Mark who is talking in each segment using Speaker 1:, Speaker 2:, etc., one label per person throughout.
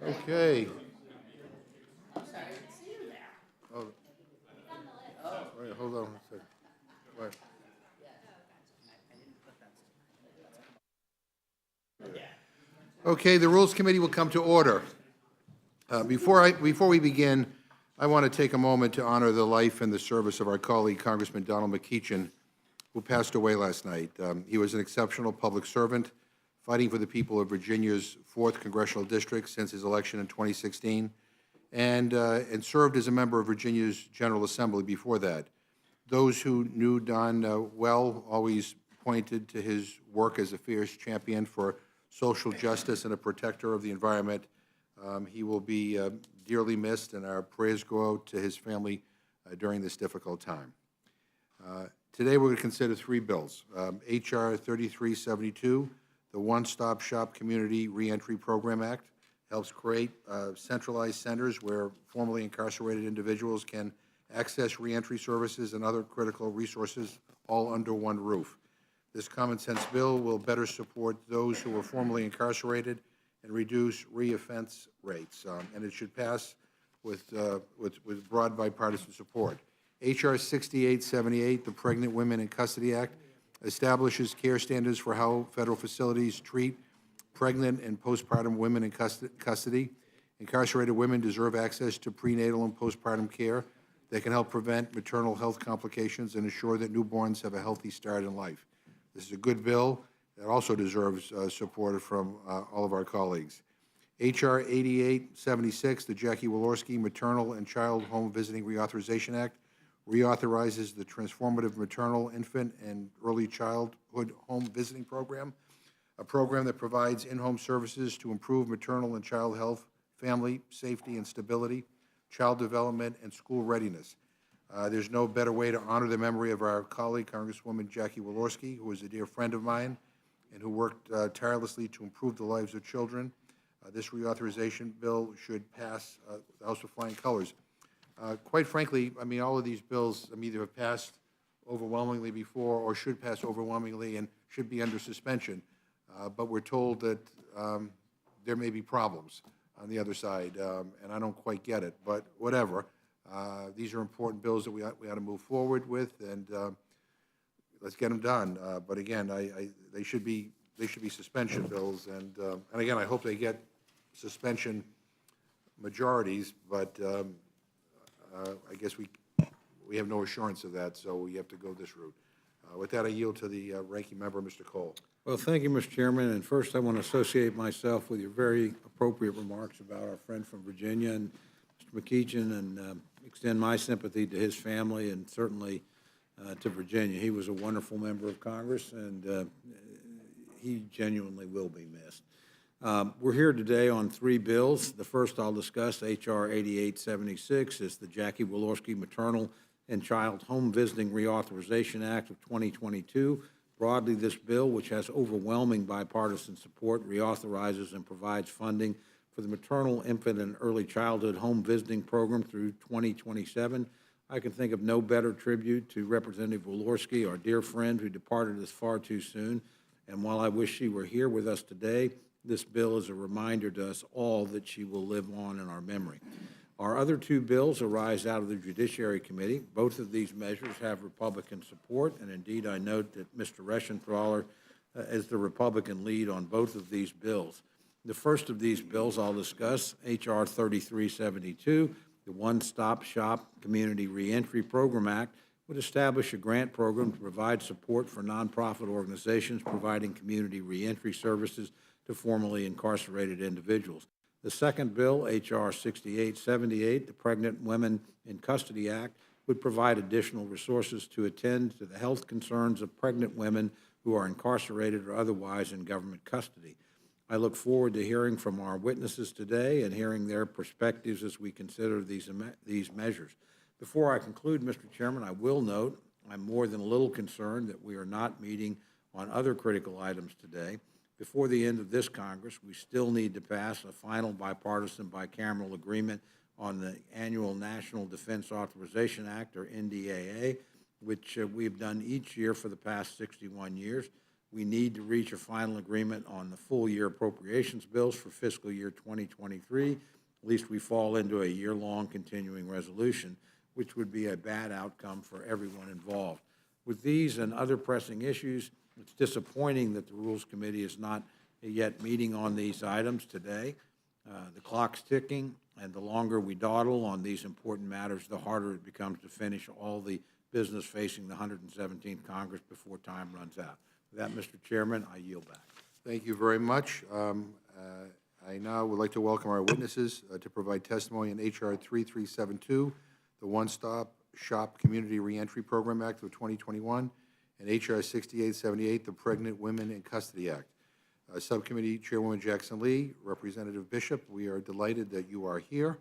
Speaker 1: Okay. Oh, wait, hold on a second. Wait. Okay, the Rules Committee will come to order. Before we begin, I want to take a moment to honor the life and the service of our colleague, Congressman Donald McEachin, who passed away last night. He was an exceptional public servant, fighting for the people of Virginia's 4th Congressional District since his election in 2016, and served as a member of Virginia's General Assembly before that. Those who knew Don well always pointed to his work as a fierce champion for social justice and a protector of the environment. He will be dearly missed, and our prayers go out to his family during this difficult time. Today, we're going to consider 3 bills. H.R. 3372, the One-Stop Shop Community Reentry Program Act, helps create centralized centers where formerly incarcerated individuals can access reentry services and other critical resources all under one roof. This common-sense bill will better support those who were formerly incarcerated and reduce reoffense rates, and it should pass with broad bipartisan support. H.R. 6878, the Pregnant Women in Custody Act, establishes care standards for how federal facilities treat pregnant and postpartum women in custody. Incarcerated women deserve access to prenatal and postpartum care that can help prevent maternal health complications and ensure that newborns have a healthy start in life. This is a good bill that also deserves support from all of our colleagues. H.R. 8876, the Jackie Walorski Maternal and Child Home Visiting Reauthorization Act, reauthorizes the transformative maternal, infant, and early childhood home visiting program, a program that provides in-home services to improve maternal and child health, family safety and stability, child development, and school readiness. There's no better way to honor the memory of our colleague, Congresswoman Jackie Walorski, who is a dear friend of mine and who worked tirelessly to improve the lives of children. This reauthorization bill should pass the House with flying colors. Quite frankly, I mean, all of these bills either have passed overwhelmingly before or should pass overwhelmingly and should be under suspension. But we're told that there may be problems on the other side, and I don't quite get it, but whatever. These are important bills that we ought to move forward with, and let's get them done. But again, they should be suspension bills, and again, I hope they get suspension majorities, but I guess we have no assurance of that, so we have to go this route. With that, I yield to the ranking member, Mr. Cole.
Speaker 2: Well, thank you, Mr. Chairman. And first, I want to associate myself with your very appropriate remarks about our friend from Virginia and Mr. McEachin, and extend my sympathy to his family and certainly to Virginia. He was a wonderful member of Congress, and he genuinely will be missed. We're here today on 3 bills. The first I'll discuss, H.R. 8876, is the Jackie Walorski Maternal and Child Home Visiting Reauthorization Act of 2022. Broadly, this bill, which has overwhelming bipartisan support, reauthorizes and provides funding for the maternal, infant, and early childhood home visiting program through 2027. I can think of no better tribute to Representative Walorski, our dear friend who departed us far too soon. And while I wish she were here with us today, this bill is a reminder to us all that she will live on in our memory. Our other 2 bills arise out of the Judiciary Committee. Both of these measures have Republican support, and indeed I note that Mr. Reschenthaler is the Republican lead on both of these bills. The first of these bills I'll discuss, H.R. 3372, the One-Stop Shop Community Reentry Program Act, would establish a grant program to provide support for nonprofit organizations providing community reentry services to formerly incarcerated individuals. The second bill, H.R. 6878, the Pregnant Women in Custody Act, would provide additional resources to attend to the health concerns of pregnant women who are incarcerated or otherwise in government custody. I look forward to hearing from our witnesses today and hearing their perspectives as we consider these measures. Before I conclude, Mr. Chairman, I will note I'm more than a little concerned that we are not meeting on other critical items today. Before the end of this Congress, we still need to pass a final bipartisan bicameral agreement on the annual National Defense Authorization Act, or NDAA, which we have done each year for the past 61 years. we need to reach a final agreement on the full-year appropriations bills for fiscal year 2023. At least we fall into a year-long continuing resolution, which would be a bad outcome for everyone involved. With these and other pressing issues, it's disappointing that the Rules Committee is not yet meeting on these items today. The clock's ticking, and the longer we dawdle on these important matters, the harder it becomes to finish all the business facing the 117th Congress before time runs out. With that, Mr. Chairman, I yield back.
Speaker 1: Thank you very much. I now would like to welcome our witnesses to provide testimony on H.R. 3372, the One-Stop Shop Community Reentry Program Act of 2021, and H.R. 6878, the Pregnant Women in Custody Act. Subcommittee Chairwoman Jackson Lee, Representative Bishop, we are delighted that you are here.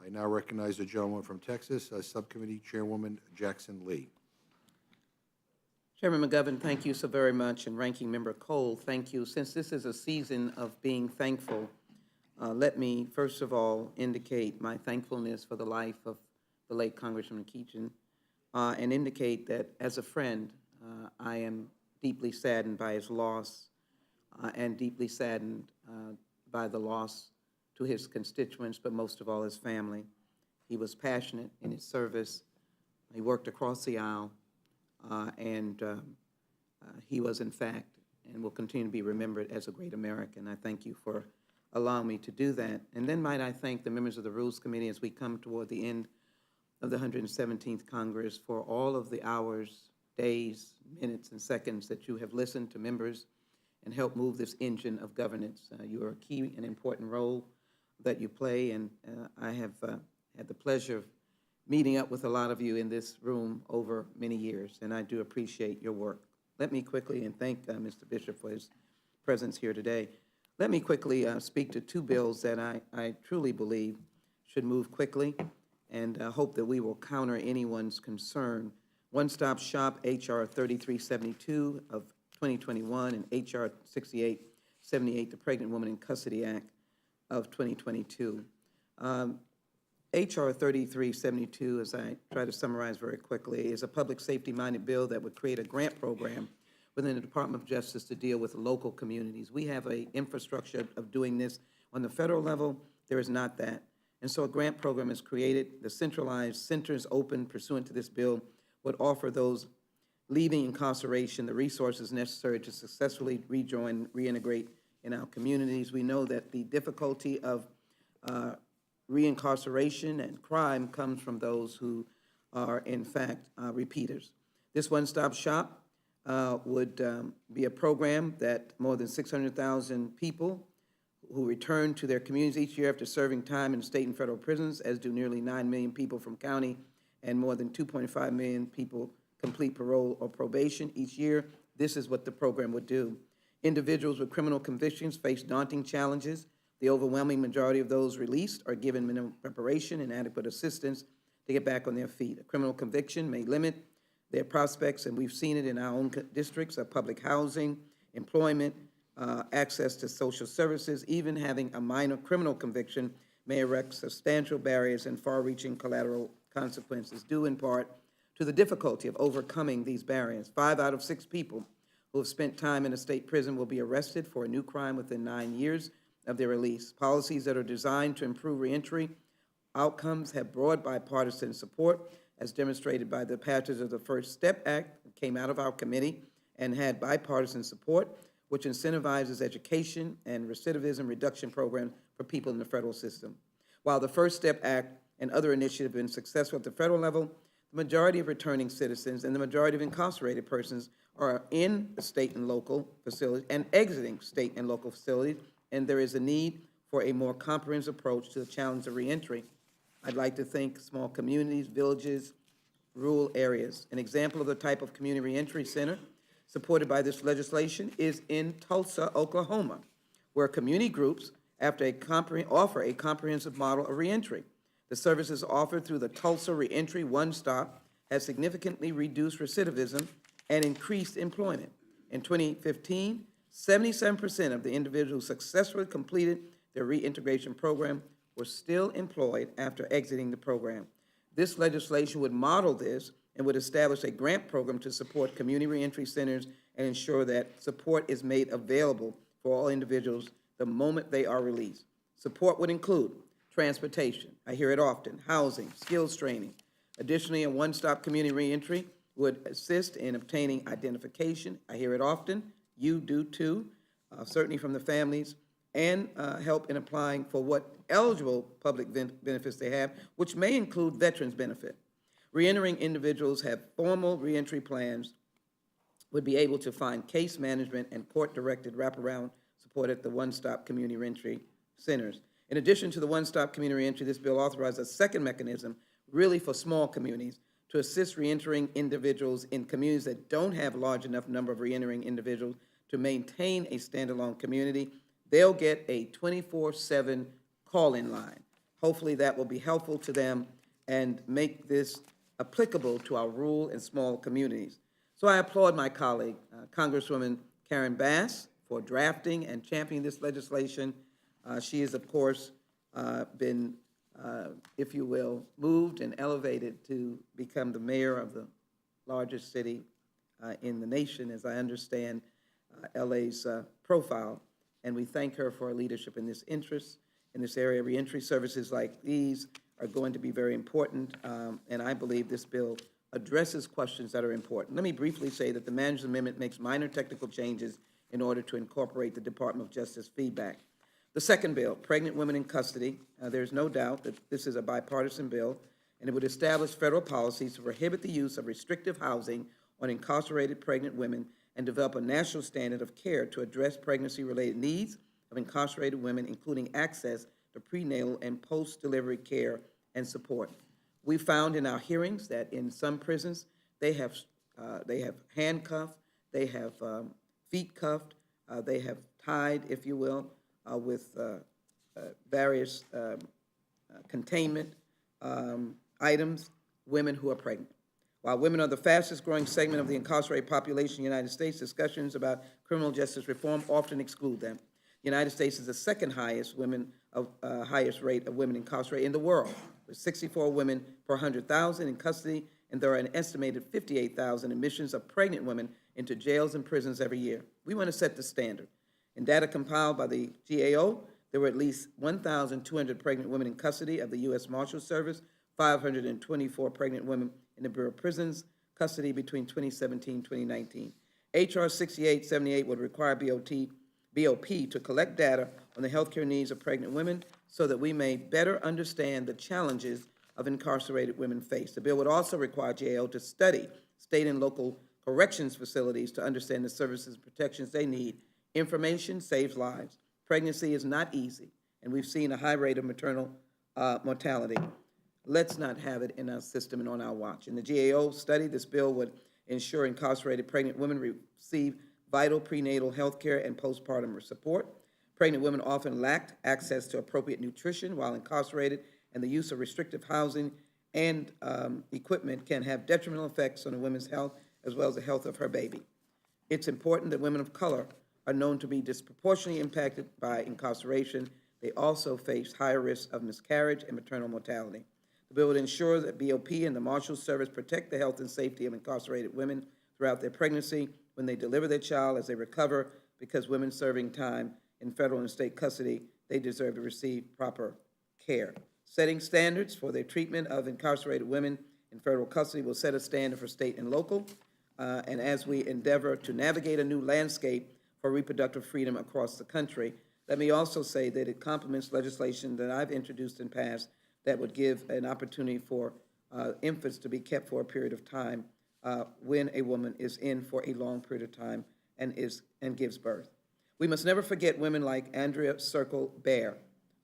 Speaker 1: I now recognize the gentleman from Texas, Subcommittee Chairwoman Jackson Lee.
Speaker 3: Chairman McGovern, thank you so very much, and Ranking Member Cole, thank you. Since this is a season of being thankful, let me first of all indicate my thankfulness for the life of the late Congressman Keachin, and indicate that as a friend, I am deeply saddened by his loss, and deeply saddened by the loss to his constituents, but most of all his family. He was passionate in his service. He worked across the aisle, and he was, in fact, and will continue to be remembered as a great American. I thank you for allowing me to do that. And then might I thank the members of the Rules Committee as we come toward the end of the 117th Congress for all of the hours, days, minutes, and seconds that you have listened to members and helped move this engine of governance. You are a key and important role that you play, and I have had the pleasure of meeting up with a lot of you in this room over many years, and I do appreciate your work. Let me quickly, and thank Mr. Bishop for his presence here today. Let me quickly speak to two bills that I truly believe should move quickly, and hope that we will counter anyone's concern. One-Stop Shop, H.R. 3372 of 2021, and H.R. 6878, the Pregnant Woman in Custody Act of 2022. H.R. 3372, as I try to summarize very quickly, is a public safety-minded bill that would create a grant program within the Department of Justice to deal with local communities. We have an infrastructure of doing this on the federal level. There is not that. And so a grant program is created. The centralized centers open pursuant to this bill would offer those leaving incarceration the resources necessary to successfully rejoin, reintegrate in our communities. We know that the difficulty of reincarceration and crime comes from those who are, in fact, repeaters. This one-stop shop would be a program that more than 600,000 people who return to their communities each year after serving time in state and federal prisons, as do nearly 9 million people from county, and more than 2.5 million people complete parole or probation each year. This is what the program would do. Individuals with criminal convictions face daunting challenges. The overwhelming majority of those released are given minimum preparation and adequate assistance to get back on their feet. A criminal conviction may limit their prospects, and we've seen it in our own districts, of public housing, employment, access to social services. Even having a minor criminal conviction may erect substantial barriers and far-reaching collateral consequences, due in part to the difficulty of overcoming these barriers. 5 out of 6 people who have spent time in a state prison will be arrested for a new crime within 9 years of their release. Policies that are designed to improve reentry outcomes have broad bipartisan support, as demonstrated by the passage of the First Step Act that came out of our committee and had bipartisan support, which incentivizes education and recidivism reduction programs for people in the federal system. While the First Step Act and other initiatives have been successful at the federal level, the majority of returning citizens and the majority of incarcerated persons are in the state and local facilities and exiting state and local facilities, and there is a need for a more comprehensive approach to the challenge of reentry. I'd like to think small communities, villages, rural areas. An example of the type of community reentry center supported by this legislation is in Tulsa, Oklahoma, where community groups offer a comprehensive model of reentry. The services offered through the Tulsa Reentry One Stop has significantly reduced recidivism and increased employment. In 2015, 77% of the individuals who successfully completed their reintegration program were still employed after exiting the program. This legislation would model this and would establish a grant program to support community reentry centers and ensure that support is made available for all individuals the moment they are released. Support would include transportation, I hear it often, housing, skills training. Additionally, a one-stop community reentry would assist in obtaining identification, I hear it often, you do too, certainly from the families, and help in applying for what eligible public benefits they have, which may include veterans benefit. Reentering individuals have formal reentry plans would be able to find case management and court-directed wraparound support at the one-stop community reentry centers. In addition to the one-stop community reentry, this bill authorizes a second mechanism, really for small communities, to assist reentering individuals in communities that don't have a large enough number of reentering individuals to maintain a standalone community. They'll get a 24/7 call-in line. Hopefully that will be helpful to them and make this applicable to our rural and small communities. So I applaud my colleague, Congresswoman Karen Bass, for drafting and championing this legislation. She has, of course, been, if you will, moved and elevated to become the mayor of the largest city in the nation, as I understand LA's profile. And we thank her for her leadership in this interest, in this area. Reentry services like these are going to be very important, and I believe this bill addresses questions that are important. Let me briefly say that the manager's amendment makes minor technical changes in order to incorporate the Department of Justice feedback. The second bill, pregnant women in custody, there's no doubt that this is a bipartisan bill, and it would establish federal policies to prohibit the use of restrictive housing on incarcerated pregnant women and develop a national standard of care to address pregnancy-related needs of incarcerated women, including access to prenatal and post-delivery care and support. We found in our hearings that in some prisons, they have handcuffed, they have feet cuffed, they have tied, if you will, with various containment items, women who are pregnant. While women are the fastest growing segment of the incarcerated population in the United States, discussions about criminal justice reform often exclude them. The United States is the second highest highest rate of women incarcerated in the world, with 64 women per 100,000 in custody, and there are an estimated 58,000 admissions of pregnant women into jails and prisons every year. We want to set the standard. In data compiled by the GAO, there were at least 1,200 pregnant women in custody of the U.S. Marshals Service, 524 pregnant women in the Bureau of Prisons custody between 2017 and 2019. H.R. 6878 would require BOP to collect data on the healthcare needs of pregnant women so that we may better understand the challenges of incarcerated women face. The bill would also require GAO to study state and local corrections facilities to understand the services and protections they need. Information saves lives. Pregnancy is not easy, and we've seen a high rate of maternal mortality. Let's not have it in our system and on our watch. In the GAO study, this bill would ensure incarcerated pregnant women receive vital prenatal health care and postpartum support. Pregnant women often lacked access to appropriate nutrition while incarcerated, and the use of restrictive housing and equipment can have detrimental effects on a woman's health as well as the health of her baby. It's important that women of color are known to be disproportionately impacted by incarceration. They also face higher risks of miscarriage and maternal mortality. The bill would ensure that BOP and the Marshals Service protect the health and safety of incarcerated women throughout their pregnancy, when they deliver their child, as they recover, because women serving time in federal and state custody, they deserve to receive proper care. Setting standards for the treatment of incarcerated women in federal custody will set a standard for state and local, and as we endeavor to navigate a new landscape for reproductive freedom across the country, let me also say that it complements legislation that I've introduced and passed that would give an opportunity for infants to be kept for a period of time when a woman is in for a long period of time and gives birth. We must never forget women like Andrea Circle Bear,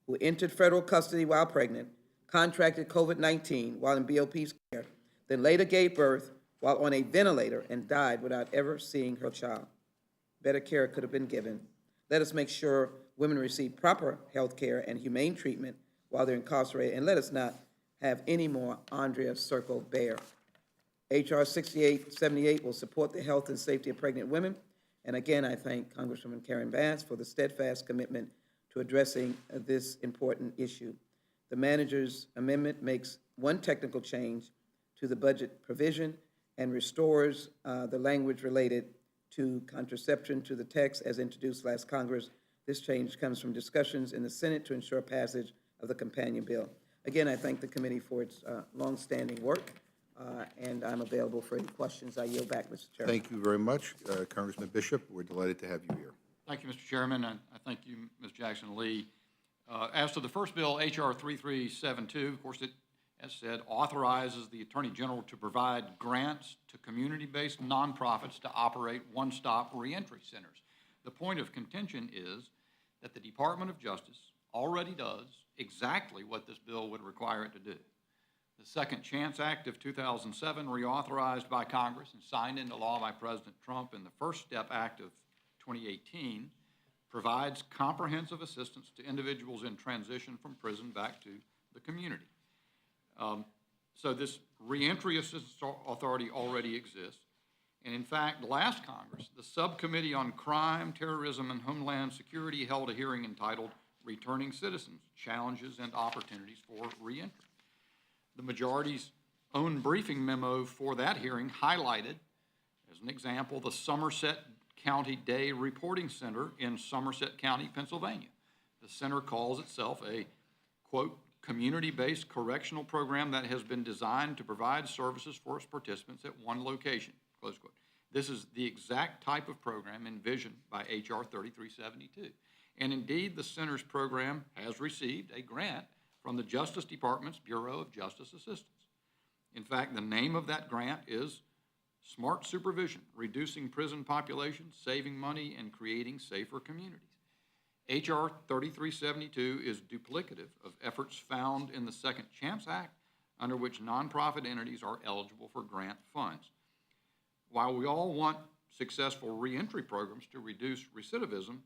Speaker 3: who entered federal custody while pregnant, contracted COVID-19 while in BOP's care, then later gave birth while on a ventilator and died without ever seeing her child. Better care could have been given. Let us make sure women receive proper health care and humane treatment while they're incarcerated, and let us not have any more Andrea Circle Bear. H.R. 6878 will support the health and safety of pregnant women, and again, I thank Congresswoman Karen Bass for the steadfast commitment to addressing this important issue. The manager's amendment makes one technical change to the budget provision and restores the language related to contraception to the text as introduced last Congress. This change comes from discussions in the Senate to ensure passage of the companion bill. Again, I thank the committee for its longstanding work, and I'm available for any questions. I yield back, Mr. Chairman.
Speaker 1: Thank you very much, Congressman Bishop. We're delighted to have you here.
Speaker 4: Thank you, Mr. Chairman, and I thank you, Ms. Jackson-Lee. As to the first bill, H.R. 3372, of course, it, as said, authorizes the Attorney General to provide grants to community-based nonprofits to operate one-stop reentry centers. The point of contention is that the Department of Justice already does exactly what this bill would require it to do. The Second Chance Act of 2007, reauthorized by Congress and signed into law by President Trump, and the First Step Act of 2018 provides comprehensive assistance to individuals in transition from prison back to the community. So this reentry assistance authority already exists. And in fact, last Congress, the Subcommittee on Crime, Terrorism, and Homeland Security held a hearing entitled Returning Citizens, Challenges and Opportunities for Reentry. The majority's own briefing memo for that hearing highlighted, as an example, the Somerset County Day Reporting Center in Somerset County, Pennsylvania. The center calls itself a, quote, community-based correctional program that has been designed to provide services for its participants at one location, close quote. This is the exact type of program envisioned by H.R. 3372. And indeed, the center's program has received a grant from the Justice Department's Bureau of Justice Assistance. In fact, the name of that grant is Smart Supervision, Reducing Prison Populations, Saving Money, and Creating Safer Communities. H.R. 3372 is duplicative of efforts found in the Second Chance Act, under which nonprofit entities are eligible for grant funds. While we all want successful reentry programs to reduce recidivism,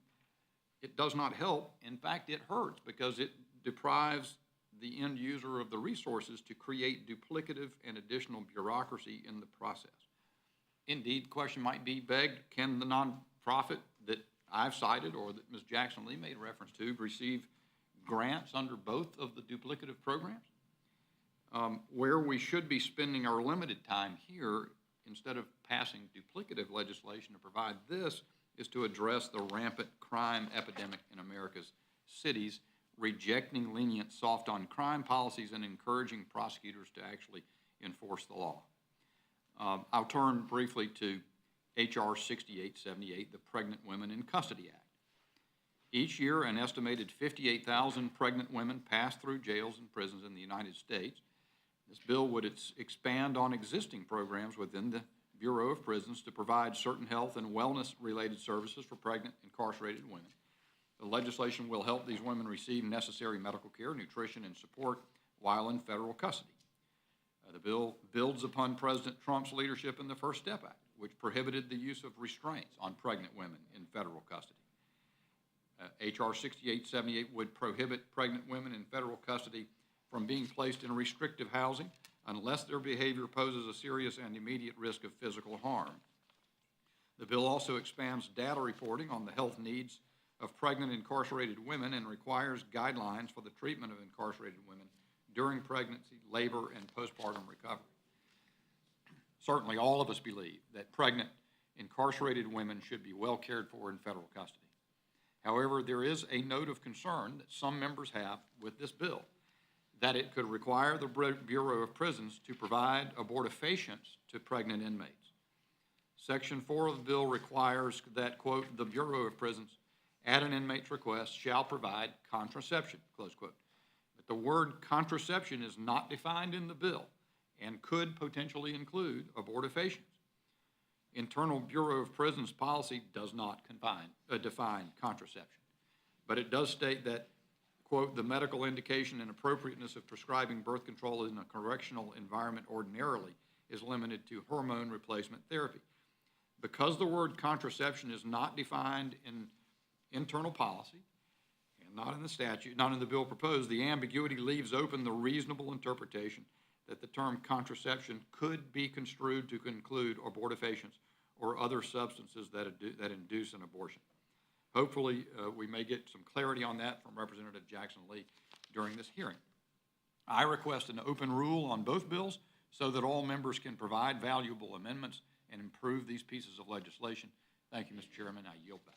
Speaker 4: it does not help. In fact, it hurts because it deprives the end user of the resources to create duplicative and additional bureaucracy in the process. Indeed, the question might be begged, can the nonprofit that I've cited or that Ms. Jackson-Lee made reference to receive grants under both of the duplicative programs? Where we should be spending our limited time here, instead of passing duplicative legislation to provide this, is to address the rampant crime epidemic in America's cities, rejecting lenient soft-on-crime policies and encouraging prosecutors to actually enforce the law. I'll turn briefly to H.R. 6878, the Pregnant Women in Custody Act. Each year, an estimated 58,000 pregnant women pass through jails and prisons in the United States. This bill would expand on existing programs within the Bureau of Prisons to provide certain health and wellness-related services for pregnant, incarcerated women. The legislation will help these women receive necessary medical care, nutrition, and support while in federal custody. The bill builds upon President Trump's leadership in the First Step Act, which prohibited the use of restraints on pregnant women in federal custody. H.R. 6878 would prohibit pregnant women in federal custody from being placed in restrictive housing unless their behavior poses a serious and immediate risk of physical harm. The bill also expands data reporting on the health needs of pregnant incarcerated women and requires guidelines for the treatment of incarcerated women during pregnancy, labor, and postpartum recovery. Certainly, all of us believe that pregnant incarcerated women should be well cared for in federal custody. However, there is a note of concern that some members have with this bill, that it could require the Bureau of Prisons to provide abortifacients to pregnant inmates. Section 4 of the bill requires that, quote, the Bureau of Prisons, at an inmate's request, shall provide contraception, close quote. But the word contraception is not defined in the bill and could potentially include abortifacients. Internal Bureau of Prisons policy does not define contraception, but it does state that, quote, the medical indication and appropriateness of prescribing birth control in a correctional environment ordinarily is limited to hormone replacement therapy. Because the word contraception is not defined in internal policy and not in the statute, not in the bill proposed, the ambiguity leaves open the reasonable interpretation that the term contraception could be construed to include abortifacients or other substances that induce an abortion. Hopefully, we may get some clarity on that from Representative Jackson-Lee during this hearing. I request an open rule on both bills so that all members can provide valuable amendments and improve these pieces of legislation Thank you, Mr. Chairman. I yield back.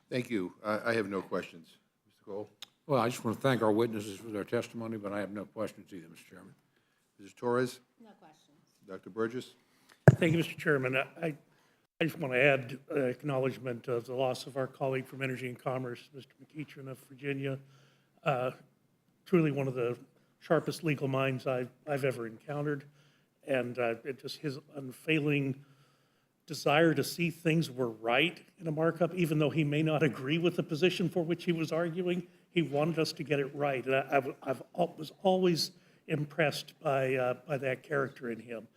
Speaker 1: Thank you. I have no questions. Mr. Cole?
Speaker 2: Well, I just want to thank our witnesses for their testimony, but I have no questions either, Mr. Chairman.
Speaker 1: Mrs. Torres?
Speaker 5: No questions.
Speaker 1: Dr. Burgess?
Speaker 6: Thank you, Mr. Chairman. I just want to add acknowledgement of the loss of our colleague from Energy and Commerce, Mr. McEachern of Virginia. Truly one of the sharpest legal minds I've ever encountered. And just his unfailing desire to see things were right in a markup, even though he may not agree with the position for which he was arguing, he wanted us to get it right. And I was always impressed by that character in him.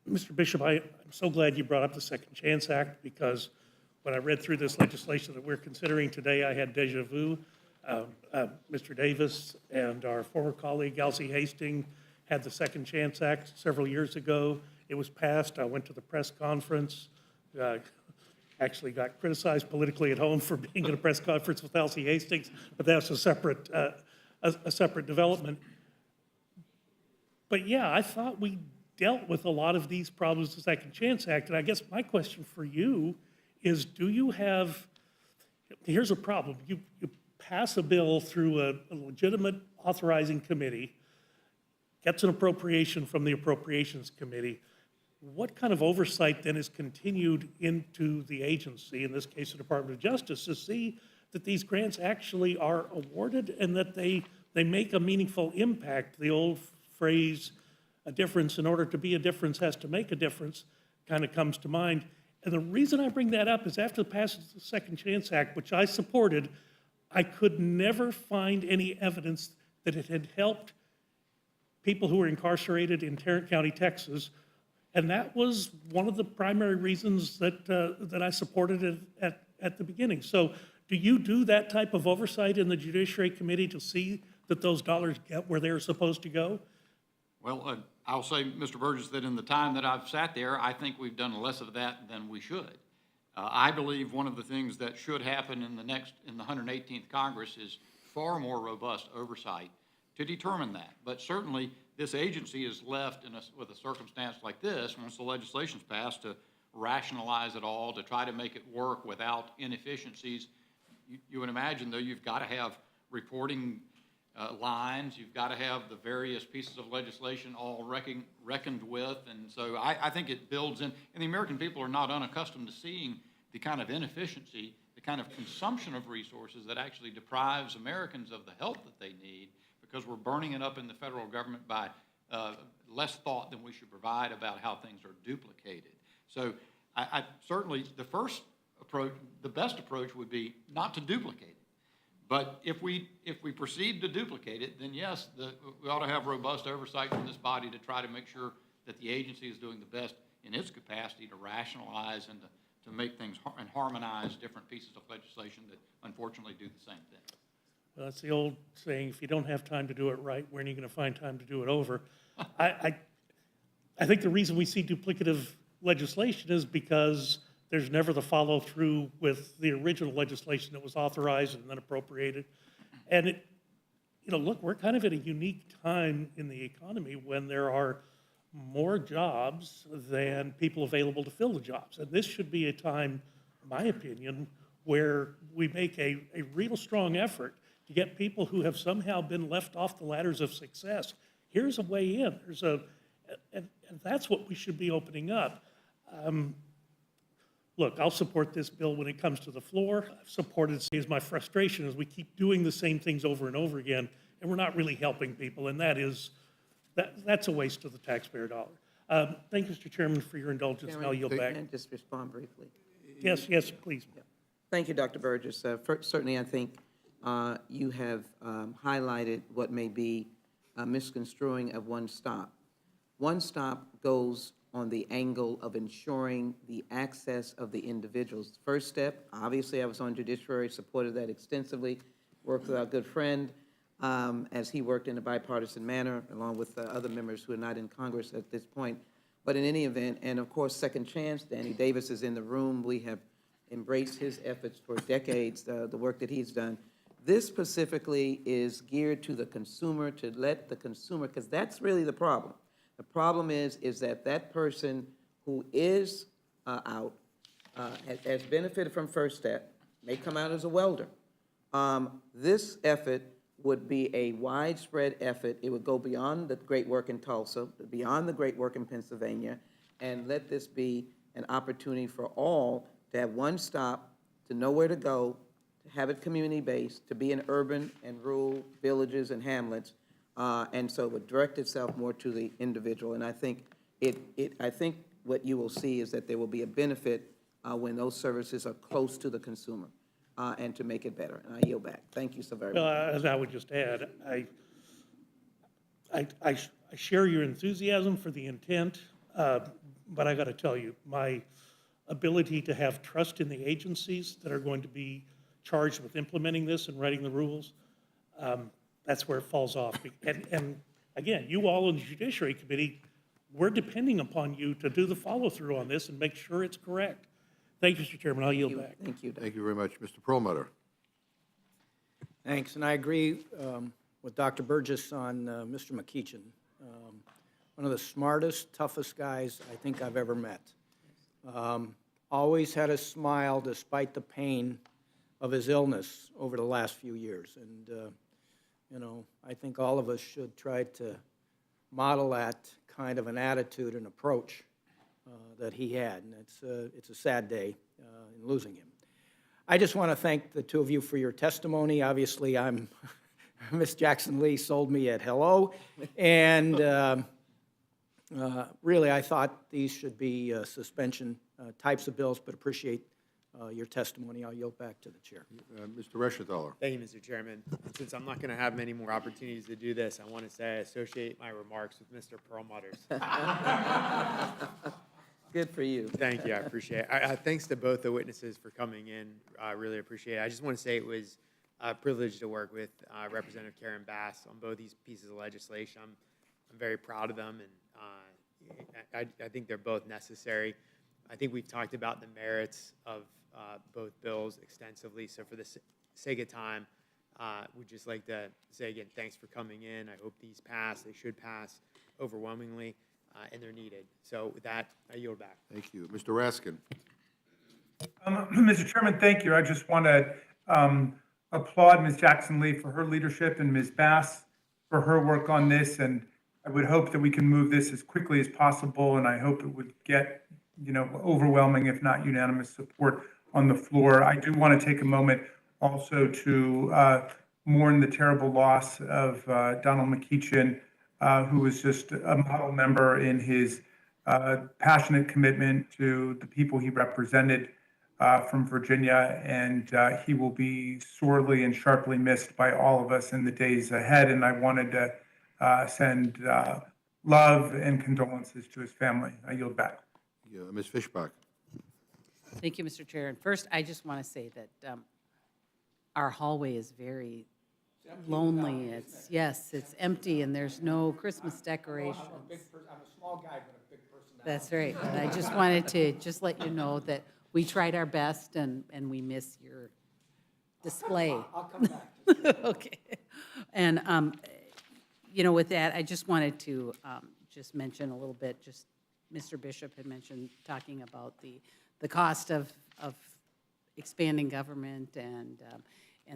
Speaker 6: Mr. Bishop, I'm so glad you brought up the Second Chance Act, because when I read through this legislation that we're considering today, I had deja vu. Mr. Davis and our former colleague, Elsie Hastings, had the Second Chance Act several years ago. It was passed. I went to the press conference, actually got criticized politically at home for being at a press conference with Elsie Hastings, but that's a separate development. But yeah, I thought we dealt with a lot of these problems with the Second Chance Act, and I guess my question for you is, do you have, here's a problem. You pass a bill through a legitimate authorizing committee, gets an appropriation from the Appropriations Committee. What kind of oversight then is continued into the agency, in this case the Department of Justice, to see that these grants actually are awarded and that they make a meaningful impact? The old phrase, a difference in order to be a difference has to make a difference, kind of comes to mind. And the reason I bring that up is after the passage of the Second Chance Act, which I supported, I could never find any evidence that it had helped people who were incarcerated in Tarrant County, Texas. And that was one of the primary reasons that I supported it at the beginning. So do you do that type of oversight in the Judiciary Committee to see that those dollars get where they're supposed to go?
Speaker 4: Well, I'll say, Mr. Burgess, that in the time that I've sat there, I think we've done less of that than we should. I believe one of the things that should happen in the 118th Congress is far more robust oversight to determine that. But certainly, this agency is left with a circumstance like this, once the legislation's passed, to rationalize it all, to try to make it work without inefficiencies. You would imagine, though, you've got to have reporting lines, you've got to have the various pieces of legislation all reckoned with, and so I think it builds in, and the American people are not unaccustomed to seeing the kind of inefficiency, the kind of consumption of resources that actually deprives Americans of the help that they need, because we're burning it up in the federal government by less thought than we should provide about how things are duplicated. So I certainly, the first approach, the best approach would be not to duplicate it. But if we proceed to duplicate it, then yes, we ought to have robust oversight from this body to try to make sure that the agency is doing the best in its capacity to rationalize and to make things and harmonize different pieces of legislation that unfortunately do the same thing.
Speaker 6: Well, that's the old saying, if you don't have time to do it right, when are you going to find time to do it over? I think the reason we see duplicative legislation is because there's never the follow-through with the original legislation that was authorized and then appropriated. And look, we're kind of at a unique time in the economy when there are more jobs than people available to fill the jobs. And this should be a time, in my opinion, where we make a real strong effort to get people who have somehow been left off the ladders of success. Here's a way in. And that's what we should be opening up. Look, I'll support this bill when it comes to the floor. I've supported it as my frustration as we keep doing the same things over and over again, and we're not really helping people, and that's a waste of the taxpayer dollar. Thank you, Mr. Chairman, for your indulgence, and I'll yield back.
Speaker 3: Can I just respond briefly?
Speaker 6: Yes, please.
Speaker 3: Thank you, Dr. Burgess. Certainly, I think you have highlighted what may be a misconstruing of one stop. One stop goes on the angle of ensuring the access of the individuals. First step, obviously, I was on Judiciary, supported that extensively, worked with our good friend as he worked in a bipartisan manner, along with other members who are not in Congress at this point. But in any event, and of course, Second Chance, Danny Davis is in the room. We have embraced his efforts for decades, the work that he's done. This specifically is geared to the consumer, to let the consumer, because that's really the problem. The problem is that person who is out has benefited from First Step, may come out as a welder. This effort would be a widespread effort. It would go beyond the great work in Tulsa, beyond the great work in Pennsylvania, and let this be an opportunity for all to have one stop, to know where to go, to have it community-based, to be in urban and rural villages and hamlets, and so it would direct itself more to the individual. And I think I think what you will see is that there will be a benefit when those services are close to the consumer, and to make it better. And I yield back. Thank you so very much.
Speaker 6: As I would just add, I share your enthusiasm for the intent, but I got to tell you, my ability to have trust in the agencies that are going to be charged with implementing this and writing the rules, that's where it falls off. And again, you all in the Judiciary Committee, we're depending upon you to do the follow-through on this and make sure it's correct. Thank you, Mr. Chairman. I'll yield back.
Speaker 3: Thank you.
Speaker 1: Thank you very much. Mr. Perlmutter.
Speaker 5: Thanks, and I agree with Dr. Burgess on Mr. McEachin. One of the smartest, toughest guys I think I've ever met. Always had a smile despite the pain of his illness over the last few years. And, you know, I think all of us should try to model that kind of an attitude and approach that he had. And it's a sad day in losing him. I just want to thank the two of you for your testimony. Obviously, Ms. Jackson Lee sold me at hello. And really, I thought these should be suspension types of bills, but appreciate your testimony. I'll yield back to the chair.
Speaker 1: Mr. Reschenthaler.
Speaker 7: Thank you, Mr. Chairman. Since I'm not going to have many more opportunities to do this, I want to say I associate my remarks with Mr. Perlmutter's.
Speaker 3: Good for you.
Speaker 7: Thank you. I appreciate it. Thanks to both the witnesses for coming in. I really appreciate it. I just want to say it was a privilege to work with Representative Karen Bass on both these pieces of legislation. I'm very proud of them, and I think they're both necessary. I think we've talked about the merits of both bills extensively. So for the sake of time, we'd just like to say again, thanks for coming in. I hope these pass. They should pass overwhelmingly, and they're needed. So with that, I yield back.
Speaker 1: Thank you. Mr. Raskin.
Speaker 8: Mr. Chairman, thank you. I just want to applaud Ms. Jackson Lee for her leadership and Ms. Bass for her work on this. And I would hope that we can move this as quickly as possible. And I hope it would get, overwhelming, if not unanimous support on the floor. I do want to take a moment also to mourn the terrible loss of Donald McEachin, who was just a model member in his passionate commitment to the people he represented from Virginia, and he will be sorely and sharply missed by all of us in the days ahead. And I wanted to send love and condolences to his family. I yield back.
Speaker 1: Ms. Fischbach.
Speaker 9: Thank you, Mr. Chair. And first, I just want to say that our hallway is very lonely. It's empty, and there's no Christmas decorations.
Speaker 5: I'm a small guy, but a big personality.
Speaker 9: That's right. And I just wanted to let you know that we tried our best, and we miss your display.
Speaker 5: I'll come back.
Speaker 9: Okay. And, with that, I just wanted to just mention a little bit, just Mr. Bishop had mentioned talking about the cost of expanding government and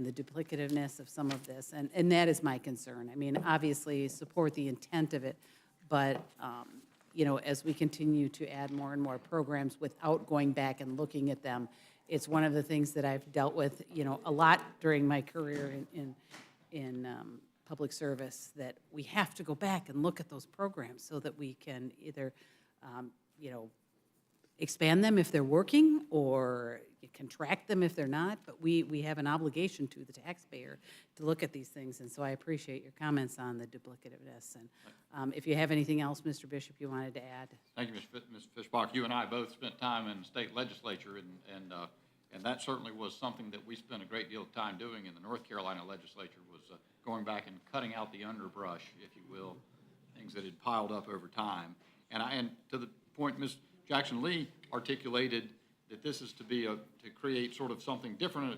Speaker 9: the duplicativeness of some of this, and that is my concern. I mean, obviously, support the intent of it, but, as we continue to add more and more programs without going back and looking at them, it's one of the things that I've dealt with, a lot during my career in public service, that we have to go back and look at those programs so that we can either, expand them if they're working, or contract them if they're not, but we have an obligation to the taxpayer to look at these things, and so I appreciate your comments on the duplicativeness. And if you have anything else, Mr. Bishop, you wanted to add?
Speaker 4: Thank you, Ms. Fischbach. You and I both spent time in the state legislature, and that certainly was something that we spent a great deal of time doing in the North Carolina legislature, was going back and cutting out the underbrush, if you will, things that had piled up over time. And to the point Ms. Jackson Lee articulated, that this is to create sort of something different,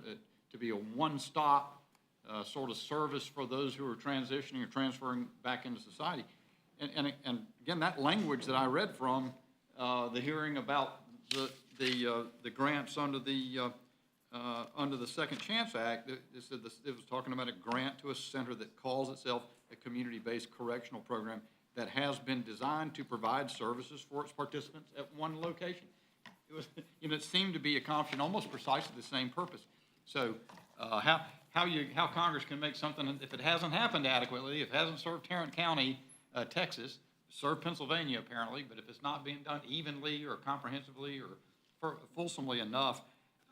Speaker 4: to be a one-stop sort of service for those who are transitioning or transferring back into society. And again, that language that I read from the hearing about the grants under the Second Chance Act, it said it was talking about a grant to a center that calls itself a community-based correctional program that has been designed to provide services for its participants at one location. It was, it seemed to be accomplishing almost precisely the same purpose. So, how Congress can make something, if it hasn't happened adequately, if it hasn't served Tarrant County, Texas, served Pennsylvania apparently, but if it's not being done evenly or comprehensively or fulsomely enough,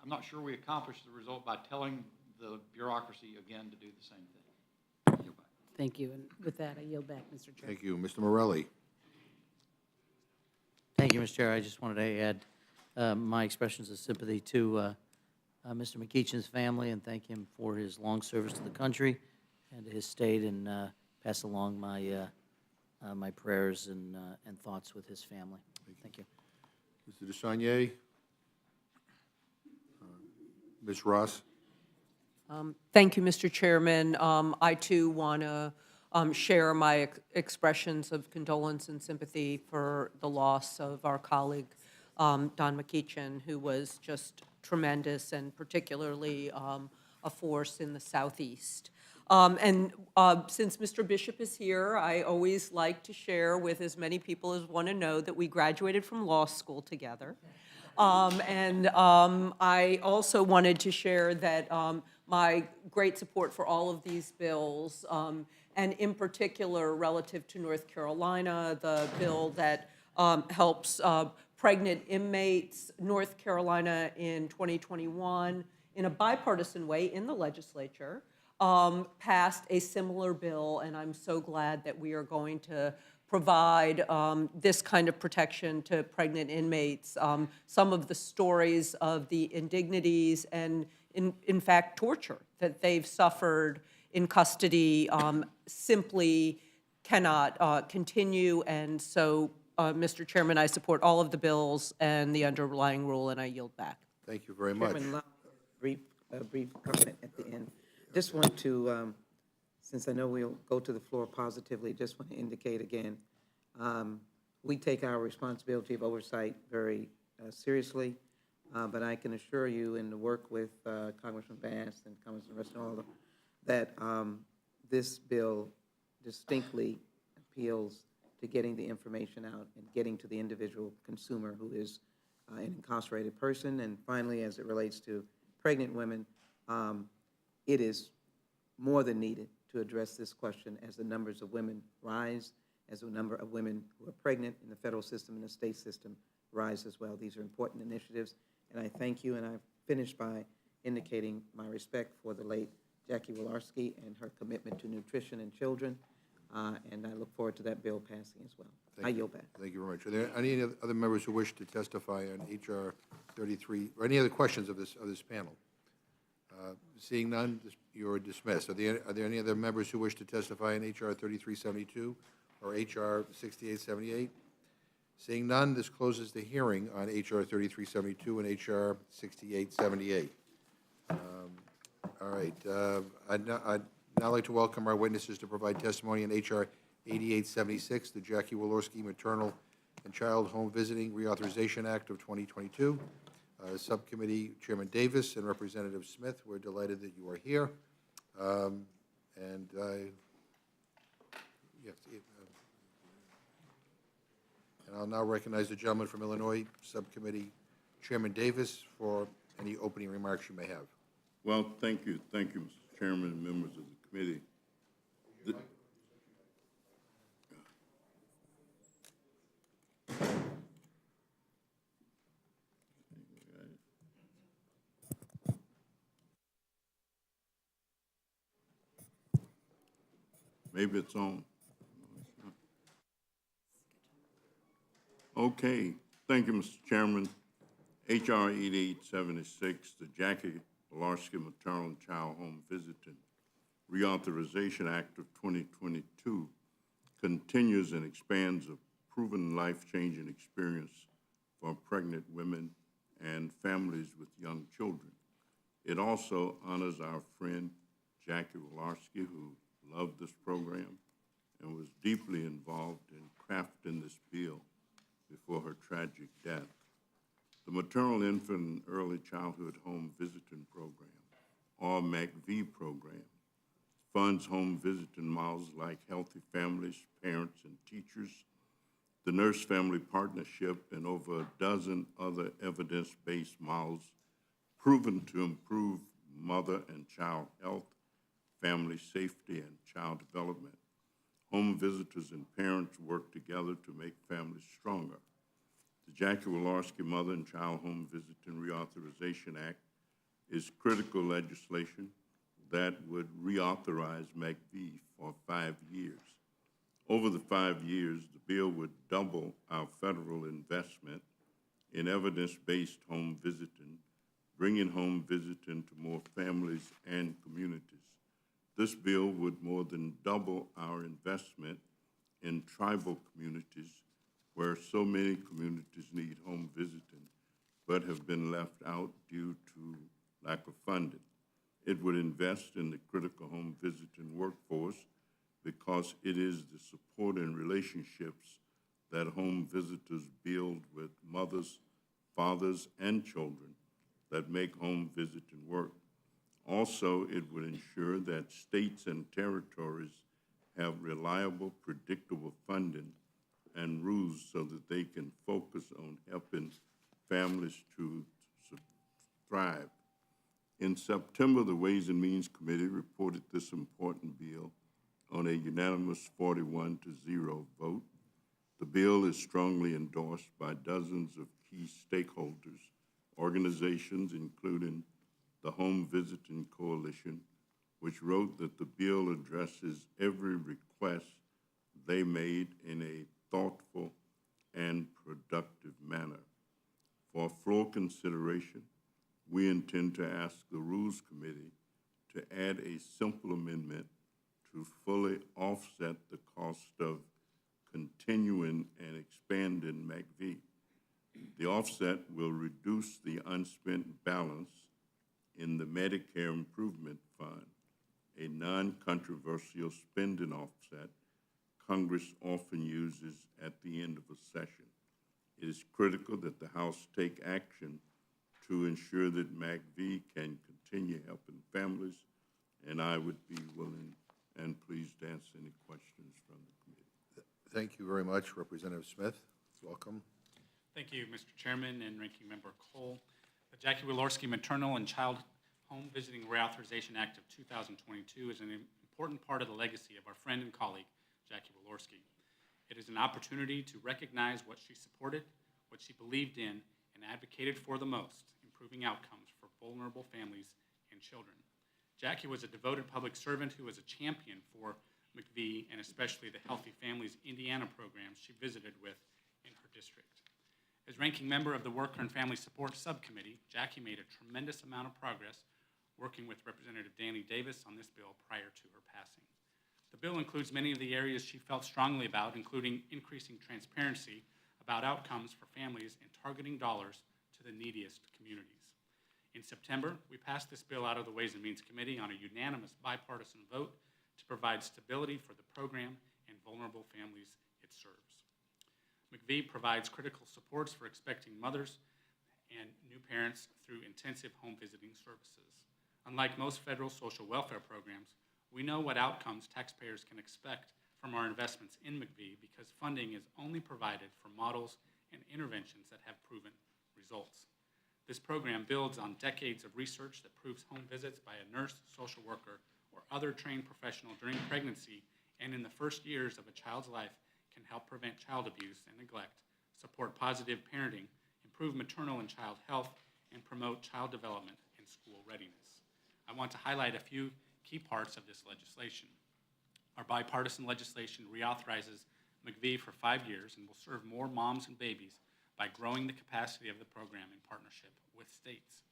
Speaker 4: I'm not sure we accomplished the result by telling the bureaucracy again to do the same thing.
Speaker 9: Thank you, and with that, I yield back, Mr. Chair.
Speaker 1: Thank you. Mr. Morelli.
Speaker 10: Thank you, Mr. Chair. I just wanted to add my expressions of sympathy to Mr. McEachin's family and thank him for his long service to the country and to his state, and pass along my my prayers and thoughts with his family. Thank you.
Speaker 1: Mr. Desagne. Ms. Ross.
Speaker 11: Thank you, Mr. Chairman. I, too, want to share my expressions of condolence and sympathy for the loss of our colleague, Don McEachin, who was just tremendous and particularly a force in the Southeast. Since Mr. Bishop is here, I always like to share with as many people as want to know that we graduated from law school together. I also wanted to share that my great support for all of these bills, and in particular relative to North Carolina, the bill that helps pregnant inmates. North Carolina in 2021, in a bipartisan way in the legislature, passed a similar bill, and I'm so glad that we are going to provide this kind of protection to pregnant inmates. Some of the stories of the indignities and, in fact, torture that they've suffered in custody simply cannot continue. And so, Mr. Chairman, I support all of the bills and the underlying rule, and I yield back.
Speaker 1: Thank you very much.
Speaker 3: Chairman, brief comment at the end. Just want to, since I know we'll go to the floor positively, just want to indicate again, we take our responsibility of oversight very seriously, but I can assure you in the work with Congressman Bass and Congressman Rushing, that this bill distinctly appeals to getting the information out and getting to the individual consumer who is an incarcerated person. And finally, as it relates to pregnant women, it is more than needed to address this question as the numbers of women rise, as the number of women who are pregnant in the federal system and the state system rise as well. These are important initiatives, and I thank you, and I finish by indicating my respect for the late Jackie Wolarski and her commitment to nutrition and children, and I look forward to that bill passing as well. I yield back.
Speaker 1: Thank you very much. Are there any other members who wish to testify on H.R. 33, or any other questions of this panel? Seeing none, you are dismissed. Are there any other members who wish to testify on H.R. 3372 or H.R. 6878? Seeing none, this closes the hearing on H.R. 3372 and H.R. 6878. All right. I'd now like to welcome our witnesses to provide testimony on H.R. 8876, the Jackie Wolarski Maternal and Child Home Visiting Reauthorization Act of 2022. Subcommittee Chairman Davis and Representative Smith, we're delighted that you are here. And I'll now recognize the gentleman from Illinois, Subcommittee Chairman Davis, for any opening remarks you may have.
Speaker 12: Well, thank you, Mr. Chairman and members of the committee. Maybe it's on. Okay, thank you, Mr. Chairman. H.R. 8876, the Jackie Wolarski Maternal and Child Home Visiting Reauthorization Act of 2022 continues and expands a proven life-changing experience for pregnant women and families with young children. It also honors our friend Jackie Wolarski, who loved this program and was deeply involved in crafting this bill before her tragic death. the Maternal Infant and Early Childhood Home Visiting Program, or MACV program, funds home visiting models like Healthy Families, Parents, and Teachers, the Nurse Family Partnership, and over a dozen other evidence-based models proven to improve mother and child health, family safety, and child development. Home visitors and parents work together to make families stronger. The Jackie Wolarski Mother and Child Home Visiting Reauthorization Act is critical legislation that would reauthorize MACV for 5 years. Over the 5 years, the bill would double our federal investment in evidence-based home visiting, bringing home visiting to more families and communities. This bill would more than double our investment in tribal communities where so many communities need home visiting but have been left out due to lack of funding. It would invest in the critical home visiting workforce because it is the support and relationships that home visitors build with mothers, fathers, and children that make home visiting work. Also, it would ensure that states and territories have reliable, predictable funding and rules so that they can focus on helping families to thrive. In September, the Ways and Means Committee reported this important bill on a unanimous 41-0 vote. The bill is strongly endorsed by dozens of key stakeholders, organizations including the Home Visiting Coalition, which wrote that the bill addresses every request they made in a thoughtful and productive manner. For floor consideration, we intend to ask the Rules Committee to add a simple amendment to fully offset the cost of continuing and expanding MACV. The offset will reduce the unspent balance in the Medicare Improvement Fund, a non-controversial spending offset Congress often uses at the end of a session. It is critical that the House take action to ensure that MACV can continue helping families, and I would be willing and pleased to answer any questions from the committee.
Speaker 1: Thank you very much, Representative Smith. Welcome.
Speaker 13: Thank you, Mr. Chairman and Ranking Member Cole. The Jackie Wolarski Maternal and Child Home Visiting Reauthorization Act of 2022 is an important part of the legacy of our friend and colleague, Jackie Wolarski. It is an opportunity to recognize what she supported, what she believed in, and advocated for the most, improving outcomes for vulnerable families and children. Jackie was a devoted public servant who was a champion for MACV and especially the Healthy Families Indiana programs she visited with in her district. As ranking member of the Worker and Family Support Subcommittee, Jackie made a tremendous amount of progress working with Representative Danny Davis on this bill prior to her passing. The bill includes many of the areas she felt strongly about, including increasing transparency about outcomes for families and targeting dollars to the neediest communities. In September, we passed this bill out of the Ways and Means Committee on a unanimous bipartisan vote to provide stability for the program and vulnerable families it serves. MACV provides critical supports for expecting mothers and new parents through intensive home visiting services. Unlike most federal social welfare programs, we know what outcomes taxpayers can expect from our investments in MACV because funding is only provided for models and interventions that have proven results. This program builds on decades of research that proves home visits by a nurse, social worker, or other trained professional during pregnancy and in the first years of a child's life can help prevent child abuse and neglect, support positive parenting, improve maternal and child health, and promote child development and school readiness. I want to highlight a few key parts of this legislation. Our bipartisan legislation reauthorizes MACV for 5 years and will serve more moms and babies by growing the capacity of the program in partnership with states.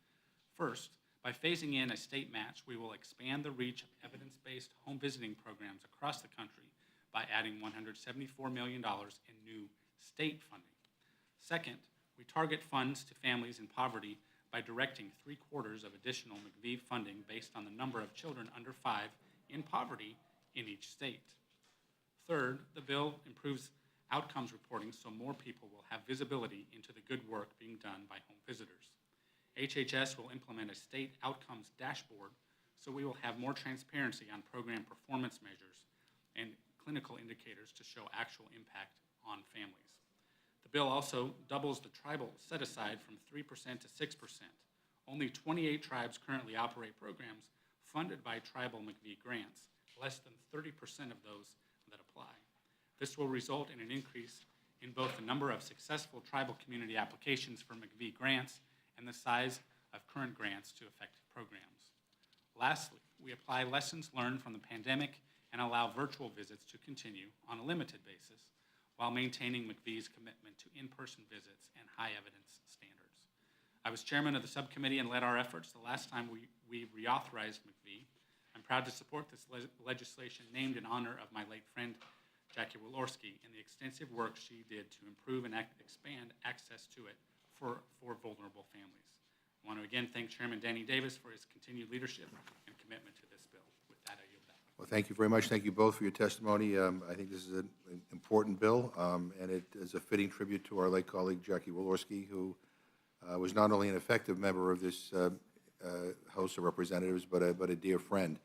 Speaker 13: First, by phasing in a state match, we will expand the reach of evidence-based home visiting programs across the country by adding $174 million in new state funding. Second, we target funds to families in poverty by directing 3/4 of additional MACV funding based on the number of children under 5 in poverty in each state. Third, the bill improves outcomes reporting so more people will have visibility into the good work being done by home visitors. HHS will implement a state outcomes dashboard so we will have more transparency on program performance measures and clinical indicators to show actual impact on families. The bill also doubles the tribal set-aside from 3% to 6%. Only 28 tribes currently operate programs funded by tribal McVie grants, less than 30% of those that apply. This will result in an increase in both the number of successful tribal community applications for McVie grants and the size of current grants to effective programs. Lastly, we apply lessons learned from the pandemic and allow virtual visits to continue on a limited basis while maintaining McVie's commitment to in-person visits and high evidence standards. I was chairman of the subcommittee and led our efforts the last time we reauthorized McVie. I'm proud to support this legislation named in honor of my late friend, Jackie Walorski, and the extensive work she did to improve and expand access to it for vulnerable families. I want to again thank Chairman Danny Davis for his continued leadership and commitment to this bill. With that, I yield back.
Speaker 1: Well, thank you very much. Thank you both for your testimony. I think this is an important bill, and it is a fitting tribute to our late colleague, Jackie Walorski, who was not only an effective member of this House of Representatives, but a dear friend.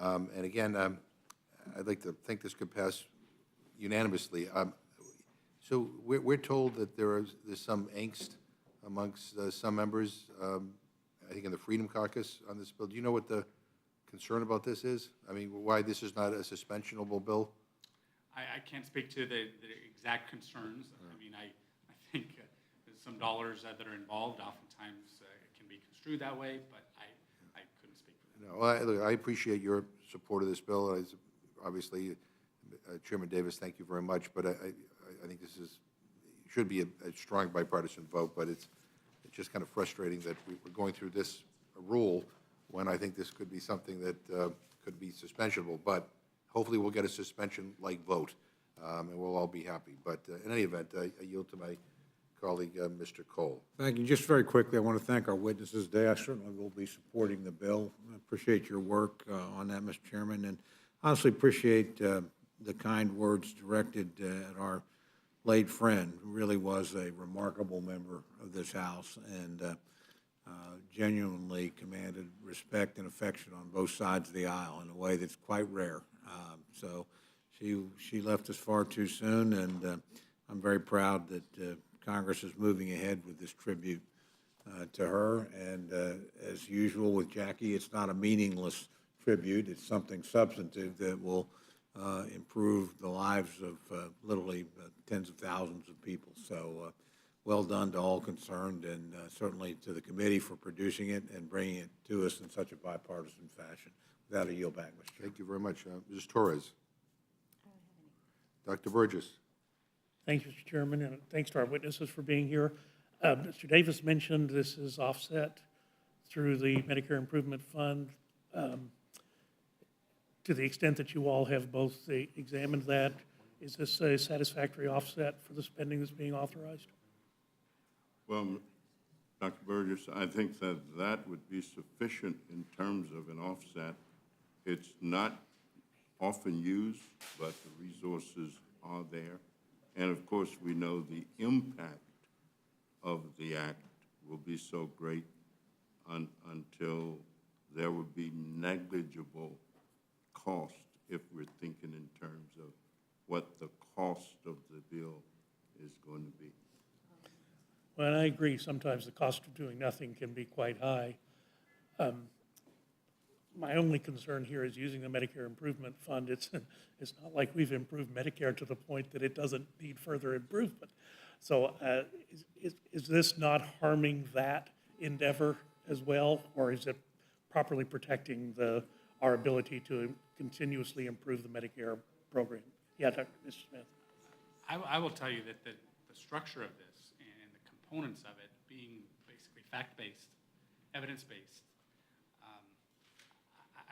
Speaker 1: And again, I'd like to think this could pass unanimously. So we're told that there's some angst amongst some members, I think in the Freedom Caucus on this bill. Do you know what the concern about this is? I mean, why this is not a suspensionable bill?
Speaker 13: I can't speak to the exact concerns. I mean, I think some dollars that are involved oftentimes it can be construed that way, but I couldn't speak for that.
Speaker 1: No, well, look, I appreciate your support of this bill. Obviously, Chairman Davis, thank you very much. But I think this should be a strong bipartisan vote. But it's just kind of frustrating that we're going through this rule when I think this could be something that could be suspensionable. But hopefully, we'll get a suspension-like vote, and we'll all be happy. But in any event, I yield to my colleague, Mr. Cole.
Speaker 2: Thank you. Just very quickly, I want to thank our witnesses today. I certainly will be supporting the bill. I appreciate your work on that, Mr. Chairman, and honestly appreciate the kind words directed at our late friend, who really was a remarkable member of this House and genuinely commanded respect and affection on both sides of the aisle in a way that's quite rare. So she left us far too soon, and I'm very proud that Congress is moving ahead with this tribute to her. And as usual with Jackie, it's not a meaningless tribute. It's something substantive that will improve the lives of literally tens of thousands of people. So well done to all concerned, and certainly to the committee for producing it and bringing it to us in such a bipartisan fashion. With that, I yield back, Mr. Chairman.
Speaker 1: Thank you very much. Mrs. Torres. Dr. Burgess.
Speaker 6: Thank you, Mr. Chairman, and thanks to our witnesses for being here. Mr. Davis mentioned this is offset through the Medicare Improvement Fund. To the extent that you all have both examined that, is this a satisfactory offset for the spending that's being authorized?
Speaker 12: Well, Dr. Burgess, I think that that would be sufficient in terms of an offset. It's not often used, but the resources are there. And of course, we know the impact of the act will be so great until there would be negligible cost if we're thinking in terms of what the cost of the bill is going to be.
Speaker 6: Well, I agree. Sometimes the cost of doing nothing can be quite high. My only concern here is using the Medicare Improvement Fund. It's not like we've improved Medicare to the point that it doesn't need further improvement. So is this not harming that endeavor as well, or is it properly protecting our ability to continuously improve the Medicare program? Yeah, Mr. Smith.
Speaker 13: I will tell you that the structure of this and the components of it being basically fact-based, evidence-based,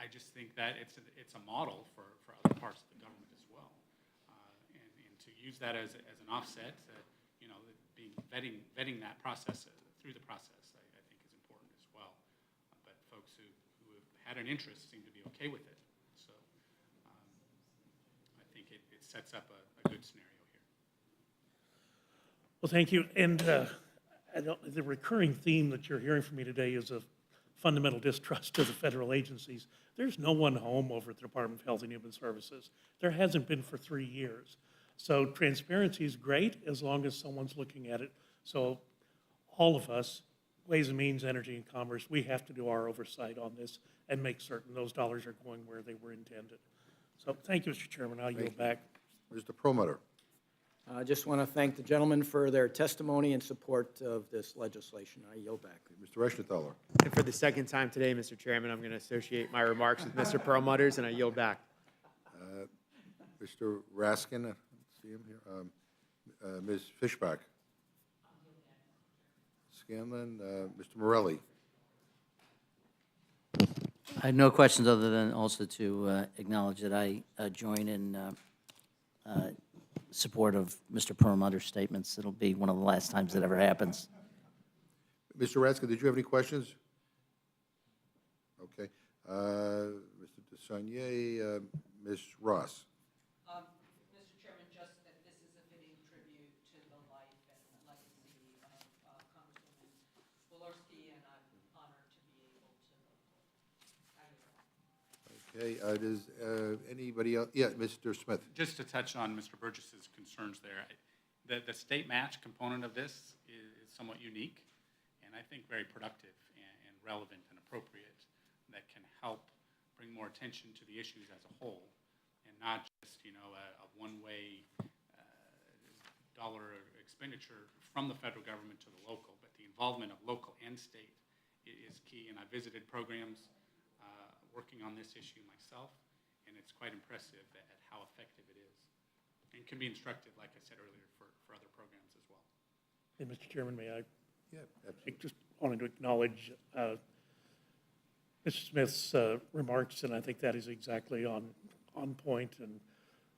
Speaker 13: I just think that it's a model for other parts of the government as well. And to use that as an offset, vetting that process through the process, I think is important as well. But folks who have had an interest seem to be okay with it. So I think it sets up a good scenario here.
Speaker 6: Well, thank you. And the recurring theme that you're hearing from me today is a fundamental distrust of the federal agencies. There's no one home over at the Department of Health and Human Services. There hasn't been for 3 years. So transparency is great as long as someone's looking at it. So all of us, Ways and Means, Energy and Commerce, we have to do our oversight on this and make certain those dollars are going where they were intended. So thank you, Mr. Chairman. I'll yield back.
Speaker 1: Mr. Perlmutter.
Speaker 5: I just want to thank the gentlemen for their testimony and support of this legislation. I yield back.
Speaker 1: Mr. Eschenthaler.
Speaker 7: And for the second time today, Mr. Chairman, I'm going to associate my remarks with Mr. Perlmutter's, and I yield back.
Speaker 1: Mr. Raskin, I see him here. Ms. Fishbach. Scanlon, Mr. Morelli.
Speaker 10: I have no questions other than also to acknowledge that I join in support of Mr. Perlmutter's statements. It'll be one of the last times that ever happens.
Speaker 1: Mr. Raskin, did you have any questions? Okay. Mr. Desaulniers, Ms. Ross.
Speaker 11: Mr. Chairman, just that this is a fitting tribute to the life and legacy of Congresswoman Walorski, and I'm honored to be able to.
Speaker 1: Okay, does anybody else? Yeah, Mr. Smith.
Speaker 13: Just to touch on Mr. Burgess's concerns there, the state match component of this is somewhat unique, and I think very productive and relevant and appropriate, that can help bring more attention to the issues as a whole, and not just, a one-way dollar expenditure from the federal government to the local, but the involvement of local and state is key. And I visited programs working on this issue myself, and it's quite impressive at how effective it is, and can be instructive, like I said earlier, for other programs as well.
Speaker 6: Hey, Mr. Chairman, may I?
Speaker 1: Yeah,
Speaker 6: I just wanted to acknowledge Mr. Smith's remarks, and I think that is exactly on point. And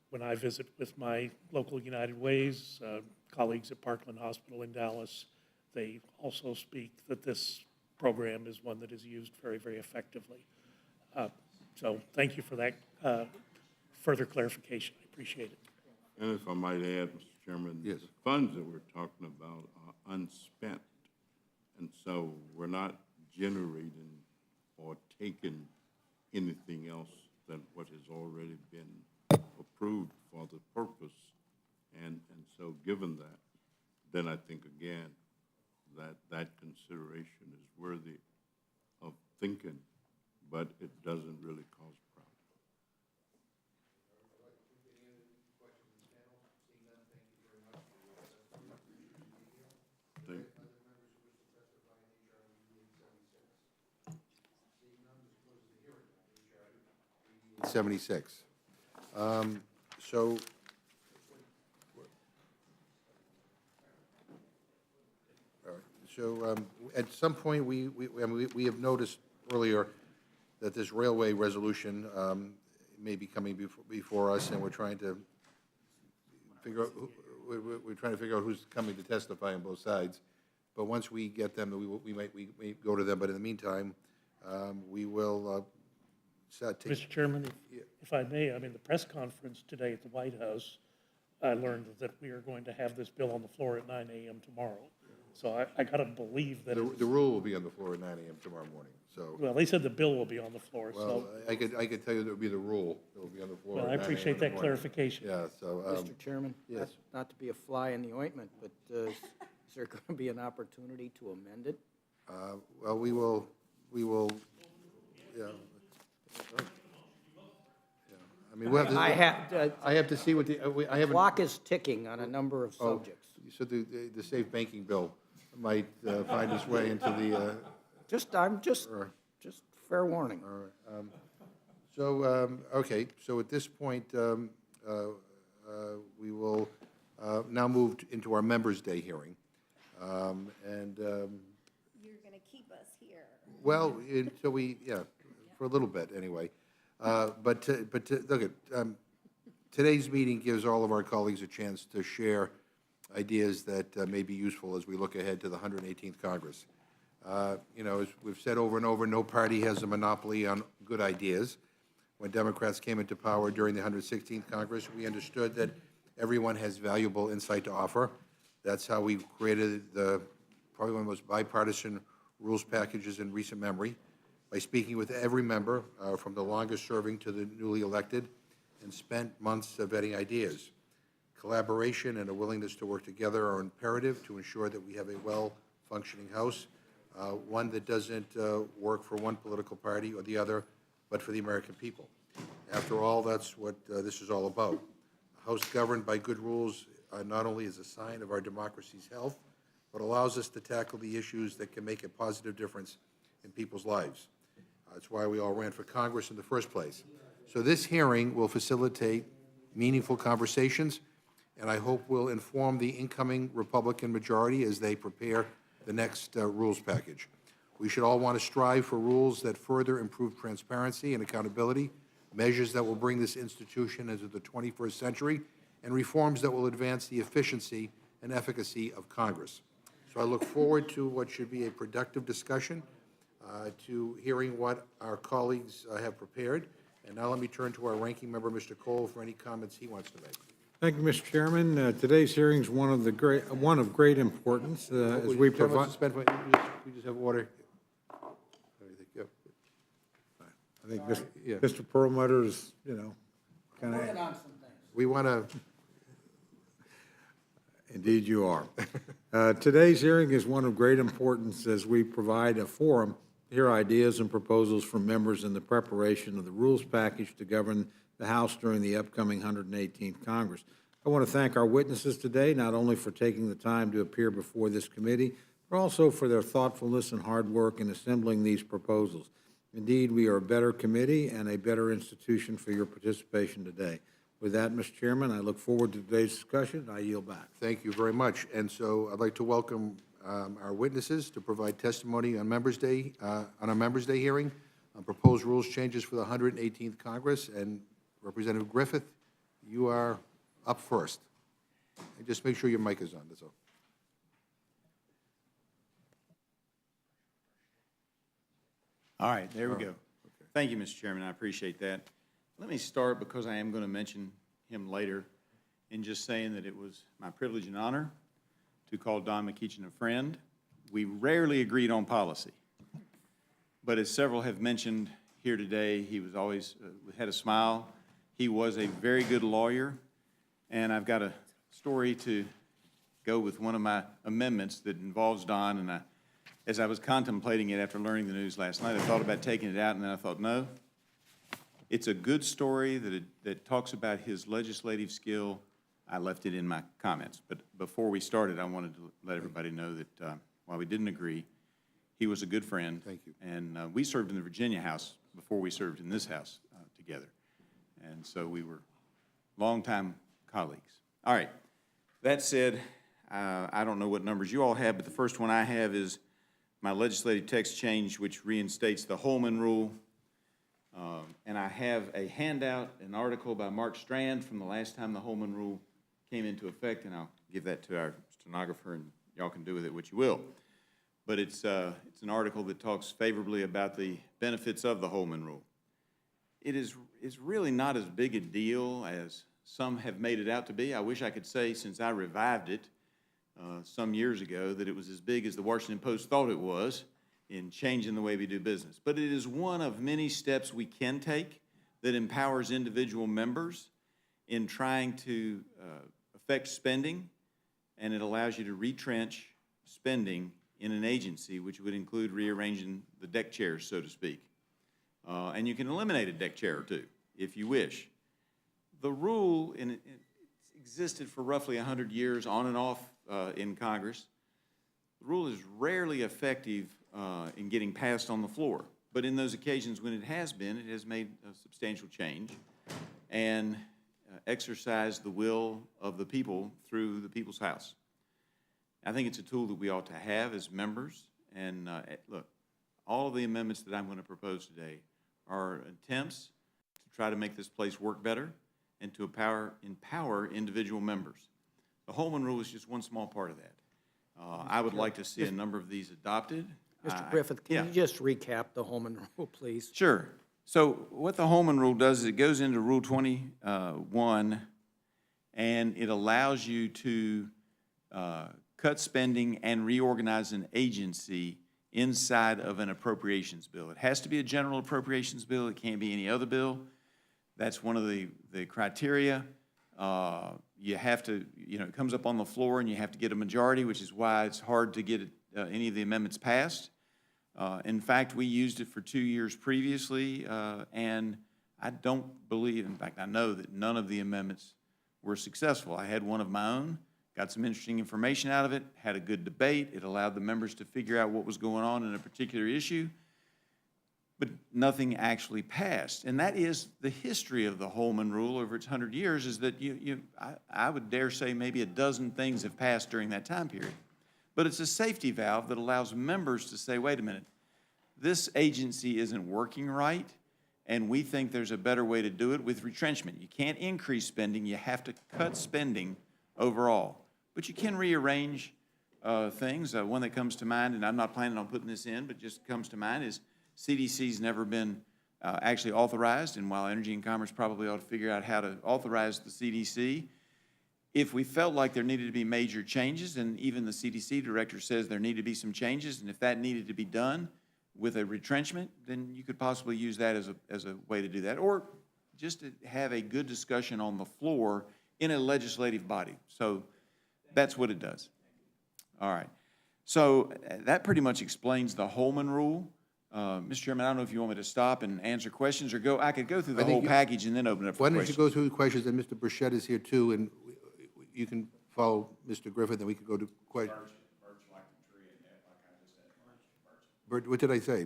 Speaker 6: when I visit with my local United Ways colleagues at Parkland Hospital in Dallas, they also speak that this program is one that is used very, very effectively. So thank you for that further clarification. I appreciate it.
Speaker 12: And if I might add, Mr. Chairman,
Speaker 1: Yes.
Speaker 12: the funds that we're talking about are unspent. And so we're not generating or taking anything else than what has already been approved for the purpose. And so given that, then I think, again, that consideration is worthy of thinking, but it doesn't really cause a problem. Thank-
Speaker 1: 76. So, all right. So at some point, we have noticed earlier that this railway resolution may be coming before us, and we're trying to figure out, we're trying to figure out who's coming to testify on both sides. But once we get them, we may go to them. But in the meantime, we will take.
Speaker 6: Mr. Chairman, if I may, the press conference today at the White House, I learned that we are going to have this bill on the floor at 9 a.m. tomorrow. So I got to believe that
Speaker 1: The rule will be on the floor at 9 a.m. tomorrow morning, so.
Speaker 6: well, they said the bill will be on the floor,
Speaker 1: Well,
Speaker 6: so,
Speaker 1: I could tell you that would be the rule. It will be on the floor
Speaker 6: well,
Speaker 1: at
Speaker 6: I
Speaker 1: 9 a.m.
Speaker 6: appreciate
Speaker 1: in the
Speaker 6: that
Speaker 1: morning.
Speaker 6: clarification.
Speaker 1: Yeah, so.
Speaker 5: Mr. Chairman?
Speaker 1: yes.
Speaker 5: Not to be a fly in the ointment, but is there going to be an opportunity to amend it?
Speaker 1: Well, we will, yeah. I mean, we'll
Speaker 5: I
Speaker 1: have to,
Speaker 5: have,
Speaker 1: I have to see what the, I haven't.
Speaker 5: clock is ticking on a number of
Speaker 1: Oh,
Speaker 5: subjects.
Speaker 1: so the safe banking bill might find its way into the,
Speaker 5: I'm just fair warning.
Speaker 1: all right. So, okay, so at this point, we will now move into our Members' Day hearing. And,
Speaker 14: You're going to keep us here.
Speaker 1: well, until we, yeah, for a little bit, anyway. But look at, today's meeting gives all of our colleagues a chance to share ideas that may be useful as we look ahead to the 118th Congress. As we've said over and over, no party has a monopoly on good ideas. When Democrats came into power during the 116th Congress, we understood that everyone has valuable insight to offer. That's how we created probably one of the most bipartisan rules packages in recent memory, by speaking with every member, from the longest serving to the newly elected, and spent months vetting ideas. Collaboration and a willingness to work together are imperative to ensure that we have a well-functioning House, one that doesn't work for one political party or the other, but for the American people. After all, that's what this is all about. A House governed by good rules not only is a sign of our democracy's health, but allows us to tackle the issues that can make a positive difference in people's lives. That's why we all ran for Congress in the first place. So this hearing will facilitate meaningful conversations, and I hope will inform the incoming Republican majority as they prepare the next rules package. We should all want to strive for rules that further improve transparency and accountability, measures that will bring this institution into the 21st century, and reforms that will advance the efficiency and efficacy of Congress. So I look forward to what should be a productive discussion, to hearing what our colleagues have prepared. And now let me turn to our ranking member, Mr. Cole, for any comments he wants to make.
Speaker 2: Thank you, Mr. Chairman. Today's hearing is one of great importance as we provide.
Speaker 1: We just have order.
Speaker 2: I think Mr. Perlmutter is, kind of.
Speaker 1: We want to.
Speaker 2: Indeed, you are. Today's hearing is one of great importance as we provide a forum to hear ideas and proposals from members in the preparation of the rules package to govern the House during the upcoming 118th Congress. I want to thank our witnesses today, not only for taking the time to appear before this committee, but also for their thoughtfulness and hard work in assembling these proposals. Indeed, we are a better committee and a better institution for your participation today. With that, Mr. Chairman, I look forward to today's discussion. I yield back.
Speaker 1: Thank you very much. And so I'd like to welcome our witnesses to provide testimony on Members' Day, on our Members' Day hearing on proposed rules changes for the 118th Congress. And Representative Griffith, you are up first. And just make sure your mic is on, that's all.
Speaker 15: All right, there we go. Okay. Thank you, Mr. Chairman. I appreciate that. Let me start, because I am going to mention him later, in just saying that it was my privilege and honor to call Don McEachin a friend. We rarely agreed on policy, but as several have mentioned here today, he was always had a smile. He was a very good lawyer, and I've got a story to go with one of my amendments that involves Don, and as I was contemplating it after learning the news last night, I thought about taking it out, and then I thought, no. It's a good story that talks about his legislative skill. I left it in my comments. But before we started, I wanted to let everybody know that while we didn't agree, he was a good friend.
Speaker 1: Thank you.
Speaker 15: And we served in the Virginia House before we served in this House together. And so we were longtime colleagues. All right. That said, I don't know what numbers you all have, but the first one I have is my legislative text change, which reinstates the Holman Rule. And I have a handout, an article by Mark Strand from the last time the Holman Rule came into effect, and I'll give that to our stenographer, and y'all can do with it what you will. But it's an article that talks favorably about the benefits of the Holman Rule. It's really not as big a deal as some have made it out to be. I wish I could say, since I revived it some years ago, that it was as big as the Washington Post thought it was in changing the way we do business. But it is one of many steps we can take that empowers individual members in trying to affect spending, and it allows you to retrench spending in an agency, which would include rearranging the deck chairs, so to speak. And you can eliminate a deck chair or two, if you wish. The rule, it's existed for roughly 100 years, on and off in Congress. The rule is rarely effective in getting passed on the floor. But in those occasions when it has made a substantial change and exercised the will of the people through the People's House. I think it's a tool that we ought to have as members. And look, all of the amendments that I'm going to propose today are attempts to try to make this place work better and to empower individual members. The Holman Rule is just one small part of that. I would like to see a number of these adopted.
Speaker 5: Mr. Griffith, can you just recap the Holman Rule, please?
Speaker 15: Sure. So what the Holman Rule does is it goes into Rule 21, and it allows you to cut spending and reorganize an agency inside of an appropriations bill. It has to be a general appropriations bill. It can't be any other bill. That's one of the criteria. You have to, it comes up on the floor and you have to get a majority, which is why it's hard to get any of the amendments passed. In fact, we used it for 2 years previously, and I don't believe, in fact, I know that none of the amendments were successful. I had one of my own, got some interesting information out of it, had a good debate. It allowed the members to figure out what was going on in a particular issue, but nothing actually passed. And that is the history of the Holman Rule over its 100 years, is that I would dare say maybe a dozen things have passed during that time period. But it's a safety valve that allows members to say, wait a minute, this agency isn't working right, and we think there's a better way to do it with retrenchment. You can't increase spending, you have to cut spending overall. But you can rearrange things. One that comes to mind, and I'm not planning on putting this in, but just comes to mind, is CDC's never been actually authorized, and while Energy and Commerce probably ought to figure out how to authorize the CDC, if we felt like there needed to be major changes, and even the CDC director says there need to be some changes, and if that needed to be done with a retrenchment, then you could possibly use that as a way to do that, or just to have a good discussion on the floor in a legislative body. So that's what it does. All right. So that pretty much explains the Holman Rule. Mr. Chairman, I don't know if you want me to stop and answer questions or go. I could go through the whole package and then open it up for questions.
Speaker 1: Why don't you go through the questions, and Mr. Burchett is here too, and you can follow Mr. Griffith, and we can go to questions. What did I say?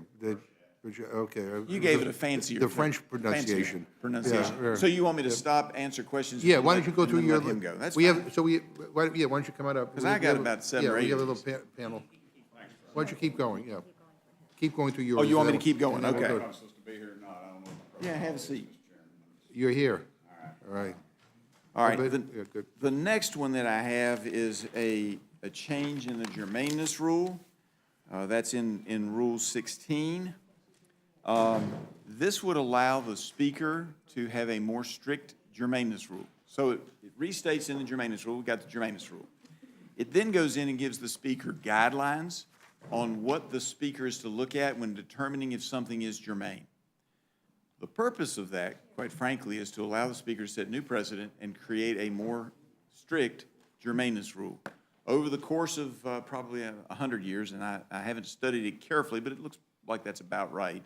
Speaker 1: Okay.
Speaker 15: You gave it a fancier.
Speaker 1: The French pronunciation.
Speaker 15: Yeah. So you want me to stop, answer questions?
Speaker 1: Yeah, why don't you go through your...
Speaker 15: Let him go. That's
Speaker 1: fine. Why don't you come on up?
Speaker 15: Because I got about 7 or 8.
Speaker 1: Yeah, we have a little panel. Why don't you keep going, yeah. Keep going through yours.
Speaker 15: Oh, you want me to keep going? Okay.
Speaker 1: We'll
Speaker 15: I'm supposed to be here or not, I don't know. Yeah, have a seat.
Speaker 1: You're here. All right.
Speaker 15: All right,
Speaker 1: Yeah, good.
Speaker 15: the next one that I have is a change in the germaneness rule. That's in Rule 16. This would allow the speaker to have a more strict germaneness rule. So it restates in the germaneness rule, we've got the germaneness rule. It then goes in and gives the speaker guidelines on what the speaker is to look at when determining if something is germane. The purpose of that, quite frankly, is to allow the speaker to set new precedent and create a more strict germaneness rule. Over the course of probably 100 years, and I haven't studied it carefully, but it looks like that's about right,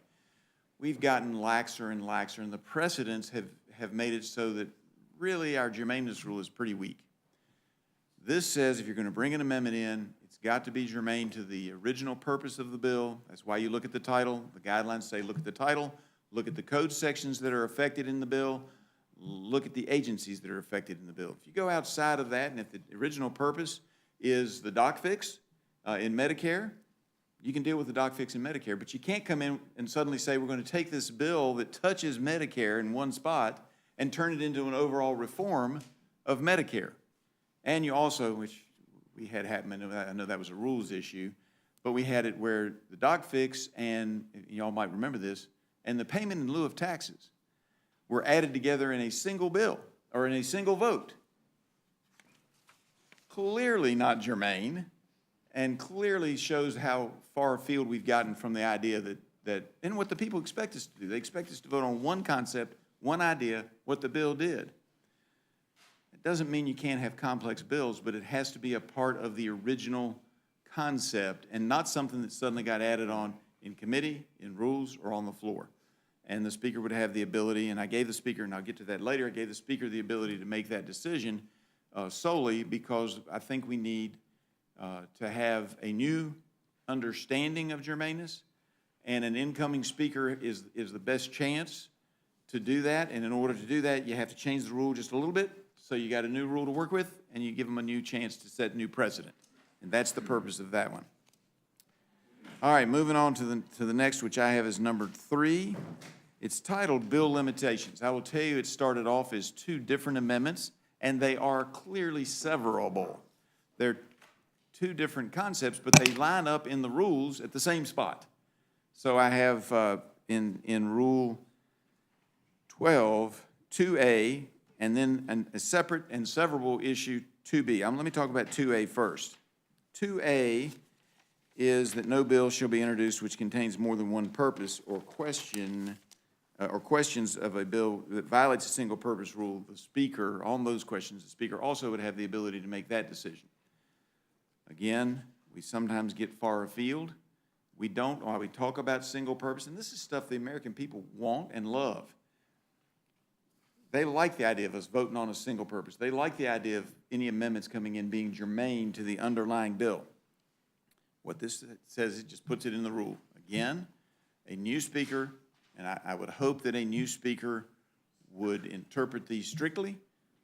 Speaker 15: we've gotten laxer and laxer, and the precedents have made it so that really our germaneness rule is pretty weak. This says if you're going to bring an amendment in, it's got to be germane to the original purpose of the bill. That's why you look at the title. The guidelines say look at the title, look at the code sections that are affected in the bill, look at the agencies that are affected in the bill. If you go outside of that, and if the original purpose is the doc fix in Medicare, you can deal with the doc fix in Medicare, but you can't come in and suddenly say we're going to take this bill that touches Medicare in one spot and turn it into an overall reform of Medicare. And you also, which we had happen, I know that was a rules issue, but we had it where the doc fix, and y'all might remember this, and the payment in lieu of taxes were added together in a single bill or in a single vote. Clearly not germane, and clearly shows how far afield we've gotten from the idea that and what the people expect us to do. They expect us to vote on one concept, one idea, what the bill did. It doesn't mean you can't have complex bills, but it has to be a part of the original concept and not something that suddenly got added on in committee, in rules, or on the floor. And the speaker would have the ability, and I gave the speaker, and I'll get to that later, I gave the speaker the ability to make that decision solely because I think we need to have a new understanding of germaneness, and an incoming speaker is the best chance to do that. And in order to do that, you have to change the rule just a little bit, so you got a new rule to work with, and you give them a new chance to set new precedent. And that's the purpose of that one. All right, moving on to the next, which I have as number 3. It's titled Bill Limitations. I will tell you it started off as 2 different amendments, and they are clearly severable. They're 2 different concepts, but they line up in the rules at the same spot. So I have in Rule 12, 2A, and then a separate and severable issue 2B. Let me talk about 2A first. 2A is that no bill shall be introduced which contains more than one purpose or question, or questions of a bill that violates a single purpose rule. The speaker, on those questions, the speaker also would have the ability to make that decision. Again, we sometimes get far afield. We don't, while we talk about single purpose, and this is stuff the American people want and love. They like the idea of us voting on a single purpose. They like the idea of any amendments coming in being germane to the underlying bill. What this says, it just puts it in the rule. Again, a new speaker, and I would hope that a new speaker would interpret these strictly,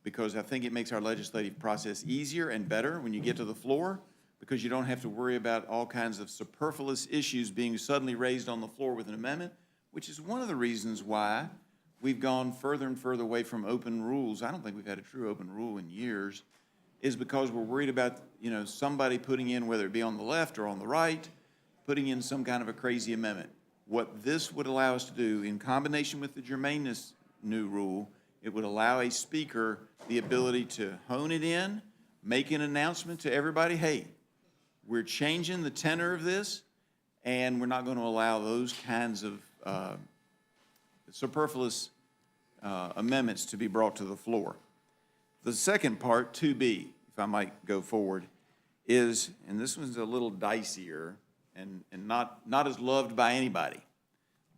Speaker 15: because I think it makes our legislative process easier and better when you get to the floor, because you don't have to worry about all kinds of superfluous issues being suddenly raised on the floor with an amendment, which is one of the reasons why we've gone further and further away from open rules. I don't think we've had a true open rule in years, is because we're worried about, somebody putting in, whether it be on the left or on the right, putting in some kind of a crazy amendment. What this would allow us to do, in combination with the germaneness new rule, it would allow a speaker the ability to hone it in, make an announcement to everybody, hey, we're changing the tenor of this, and we're not going to allow those kinds of superfluous amendments to be brought to the floor. The second part, 2B, if I might go forward, is, and this one's a little dicier and not as loved by anybody,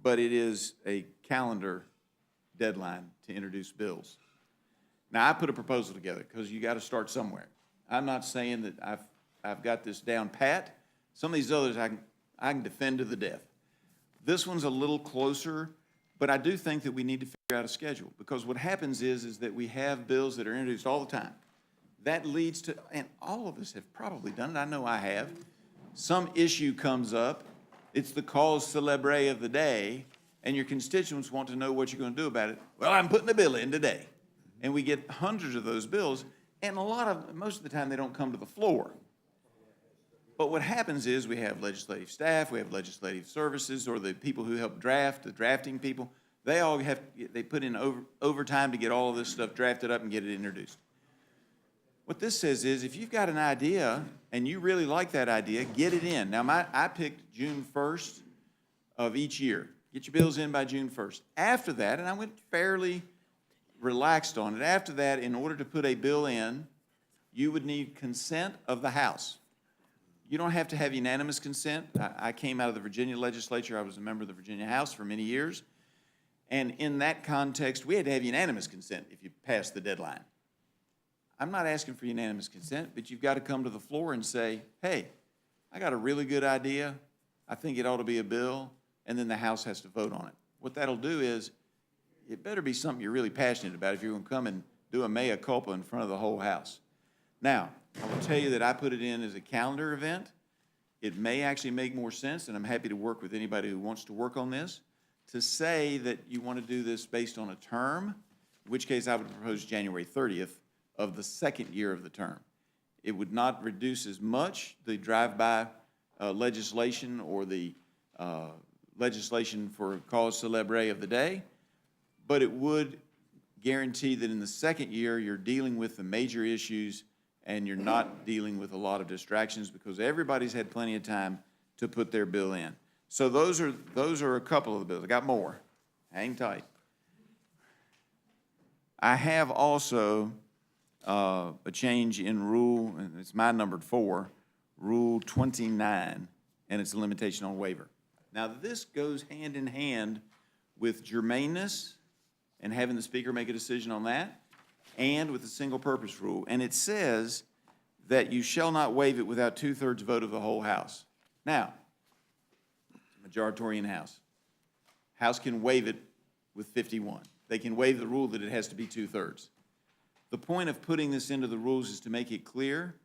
Speaker 15: but it is a calendar deadline to introduce bills. Now, I put a proposal together because you got to start somewhere. I'm not saying that I've got this down pat. Some of these others I can defend to the death. This one's a little closer, but I do think that we need to figure out a schedule, because what happens is that we have bills that are introduced all the time. That leads to, and all of us have probably done it, I know I have, some issue comes up, it's the cause célèbre of the day, and your constituents want to know what you're going to do about it. Well, I'm putting a bill in today. And we get hundreds of those bills, and most of the time they don't come to the floor. But what happens is we have legislative staff, we have legislative services, or the people who help draft, the drafting people, they put in overtime to get all of this stuff drafted up and get it introduced. What this says is, if you've got an idea and you really like that idea, get it in. Now, I picked June 1st of each year. Get your bills in by June 1st. After that, and I went fairly relaxed on it, after that, in order to put a bill in, you would need consent of the House. You don't have to have unanimous consent. I came out of the Virginia legislature. I was a member of the Virginia House for many years. And in that context, we had to have unanimous consent if you passed the deadline. I'm not asking for unanimous consent, but you've got to come to the floor and say, hey, I got a really good idea. I think it ought to be a bill, and then the House has to vote on it. What that'll do is, it better be something you're really passionate about if you're going to come and do a mea culpa in front of the whole House. Now, I will tell you that I put it in as a calendar event. It may actually make more sense, and I'm happy to work with anybody who wants to work on this, to say that you want to do this based on a term, in which case I would propose January 30th of the second year of the term. It would not reduce as much the drive-by legislation or the legislation for cause célèbre of the day, but it would guarantee that in the second year you're dealing with the major issues and you're not dealing with a lot of distractions, because everybody's had plenty of time to put their bill in. So those are a couple of the bills. I got more. Hang tight. I have also a change in rule, and it's my numbered 4, Rule 29, and it's a limitation on waiver. Now, this goes hand in hand with germaneness and having the speaker make a decision on that, and with the single-purpose rule. And it says that you shall not waive it without 2/3 vote of the whole House. Now, majoritarian House. House can waive it with 51. They can waive the rule that it has to be 2/3. The point of putting this into the rules is to make it clear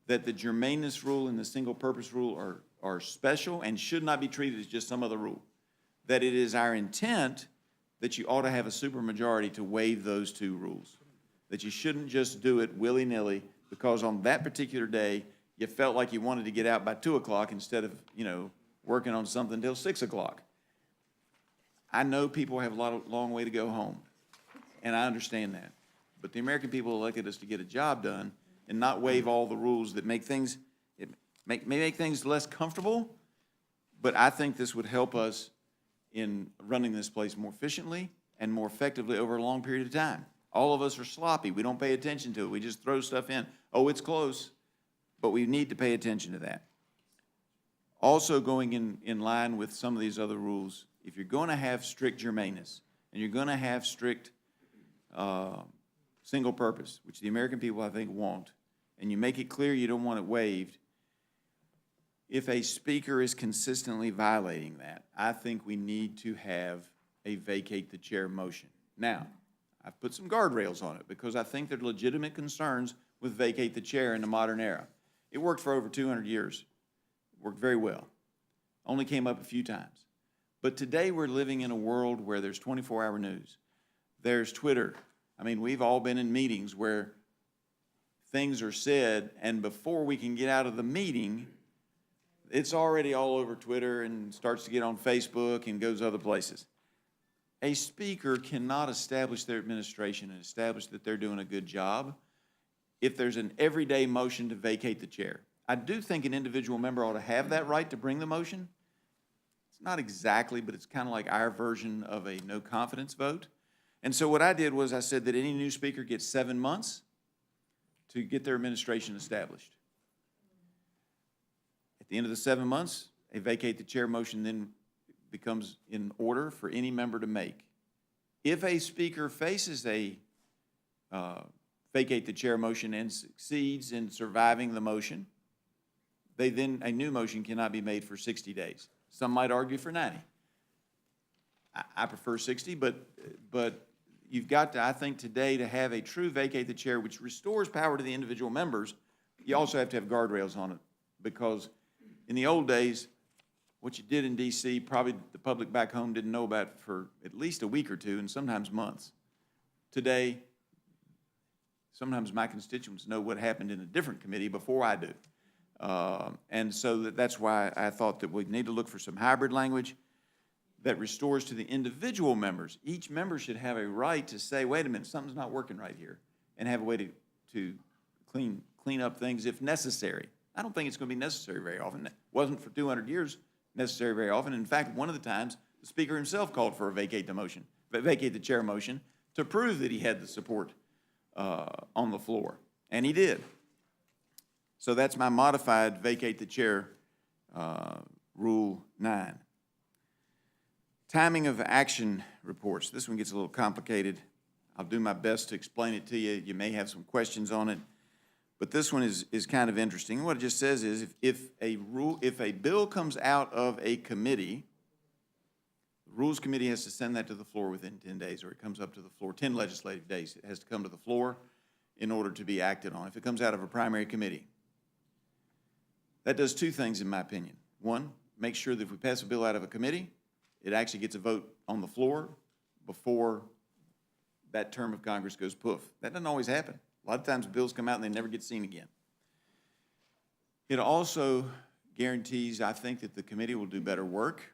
Speaker 15: that the germaneness rule and the single-purpose rule are special and should not be treated as just some other rule. That it is our intent that you ought to have a supermajority to waive those 2 rules. That you shouldn't just do it willy-nilly because on that particular day you felt like you wanted to get out by 2 o'clock instead of, working on something until 6 o'clock. I know people have a long way to go home, and I understand that. But the American people elected us to get a job done, and not waive all the rules that make things, may make things less comfortable, but I think this would help us in running this place more efficiently and more effectively over a long period of time. All of us are sloppy. We don't pay attention to it. We just throw stuff in. Oh, it's close, but we need to pay attention to that. Also going in line with some of these other rules, if you're going to have strict germaneness and you're going to have strict single purpose, which the American people, I think, want, and you make it clear you don't want it waived, if a speaker is consistently violating that, I think we need to have a vacate the chair motion. Now, I've put some guardrails on it because I think there are legitimate concerns with vacate the chair in the modern era. It worked for over 200 years. It worked very well. Only came up a few times. But today we're living in a world where there's 24-hour news. There's Twitter. I mean, we've all been in meetings where things are said, and before we can get out of the meeting, it's already all over Twitter and starts to get on Facebook and goes other places. A speaker cannot establish their administration and establish that they're doing a good job if there's an everyday motion to vacate the chair. I do think an individual member ought to have that right to bring the motion. It's not exactly, but it's kind of like our version of a no confidence vote. And so what I did was I said that any new speaker gets 7 months to get their administration established. At the end of the 7 months, a vacate the chair motion then becomes in order for any member to make. If a speaker faces a vacate the chair motion and succeeds in surviving the motion, a new motion cannot be made for 60 days. Some might argue for 90. I prefer 60, but you've got to, I think today, to have a true vacate the chair, which restores power to the individual members, you also have to have guardrails on it, because in the old days, what you did in D.C., probably the public back home didn't know about for at least a week or two, and sometimes months. Today, sometimes my constituents know what happened in a different committee before I do. And so that's why I thought that we need to look for some hybrid language that restores to the individual members. Each member should have a right to say, wait a minute, something's not working right here, and have a way to clean up things if necessary. I don't think it's going to be necessary very often. It wasn't for 200 years necessary very often. In fact, one of the times, the Speaker himself called for a vacate the chair motion to prove that he had the support on the floor, and he did. So that's my modified vacate the chair Rule 9. Timing of action reports. This one gets a little complicated. I'll do my best to explain it to you. You may have some questions on it. But this one is kind of interesting. What it just says is if a bill comes out of a committee, the Rules Committee has to send that to the floor within 10 days, or it comes up to the floor, 10 legislative days. It has to come to the floor in order to be acted on if it comes out of a primary committee. That does two things, in my opinion. One, make sure that if we pass a bill out of a committee, it actually gets a vote on the floor before that term of Congress goes poof. That doesn't always happen. A lot of times bills come out and they never get seen again. It also guarantees, I think, that the committee will do better work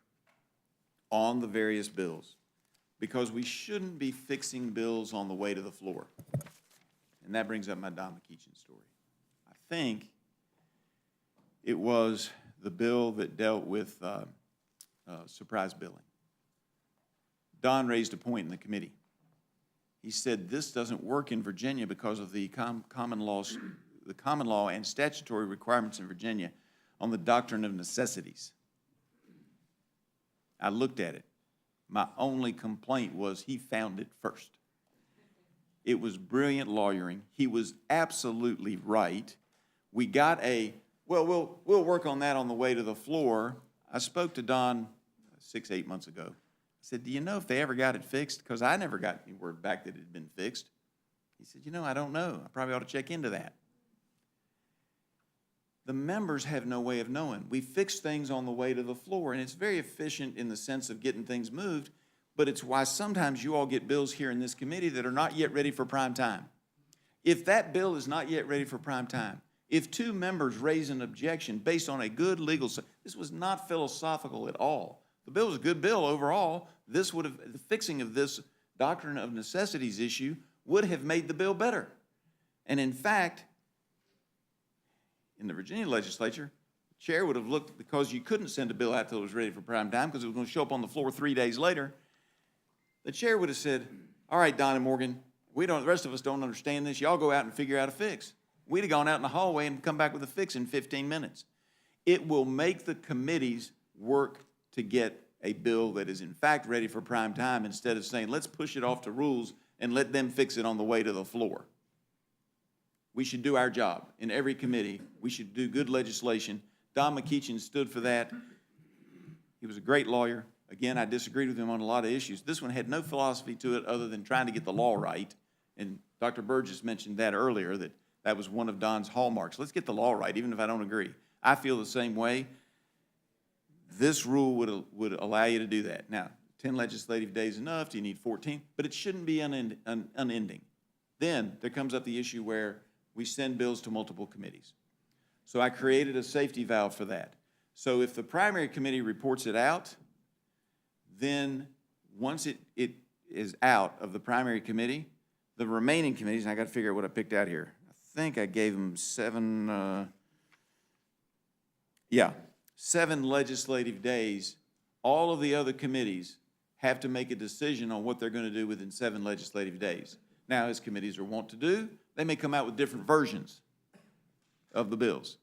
Speaker 15: on the various bills, because we shouldn't be fixing bills on the way to the floor. And that brings up my Don McEachin story. I think it was the bill that dealt with surprise billing. Don raised a point in the committee. He said this doesn't work in Virginia because of the common law and statutory requirements in Virginia on the doctrine of necessities. I looked at it. My only complaint was he found it first. It was brilliant lawyering. He was absolutely right. We got we'll work on that on the way to the floor. I spoke to Don 6-8 months ago. I said, do you know if they ever got it fixed? Because I never got any word back that it had been fixed. He said, I don't know. I probably ought to check into that. The members have no way of knowing. We fix things on the way to the floor, and it's very efficient in the sense of getting things moved, but it's why sometimes you all get bills here in this committee that are not yet ready for prime time. If that bill is not yet ready for prime time, if two members raise an objection based on a good legal, this was not philosophical at all. The bill was a good bill overall. The fixing of this doctrine of necessities issue would have made the bill better. And in fact, in the Virginia legislature, the chair would have looked, because you couldn't send a bill out till it was ready for prime time because it was going to show up on the floor 3 days later, the chair would have said, all right, Don and Morgan, the rest of us don't understand this. Y'all go out and figure out a fix. We'd have gone out in the hallway and come back with a fix in 15 minutes. It will make the committees work to get a bill that is in fact ready for prime time instead of saying, let's push it off to rules and let them fix it on the way to the floor. We should do our job. In every committee, we should do good legislation. Don McEachin stood for that. He was a great lawyer. Again, I disagreed with him on a lot of issues. This one had no philosophy to it other than trying to get the law right. And Dr. Burgess mentioned that earlier, that was one of Don's hallmarks. Let's get the law right, even if I don't agree. I feel the same way. This rule would allow you to do that. Now, 10 legislative days enough? Do you need 14? But it shouldn't be unending. Then there comes up the issue where we send bills to multiple committees. So I created a safety valve for that. So if the primary committee reports it out, then once it is out of the primary committee, the remaining committees, and I got to figure out what I picked out here. I think I gave them 7 legislative days. All of the other committees have to make a decision on what they're going to do within 7 legislative days. Now, as committees are wont to do, they may come out with different versions of the bills.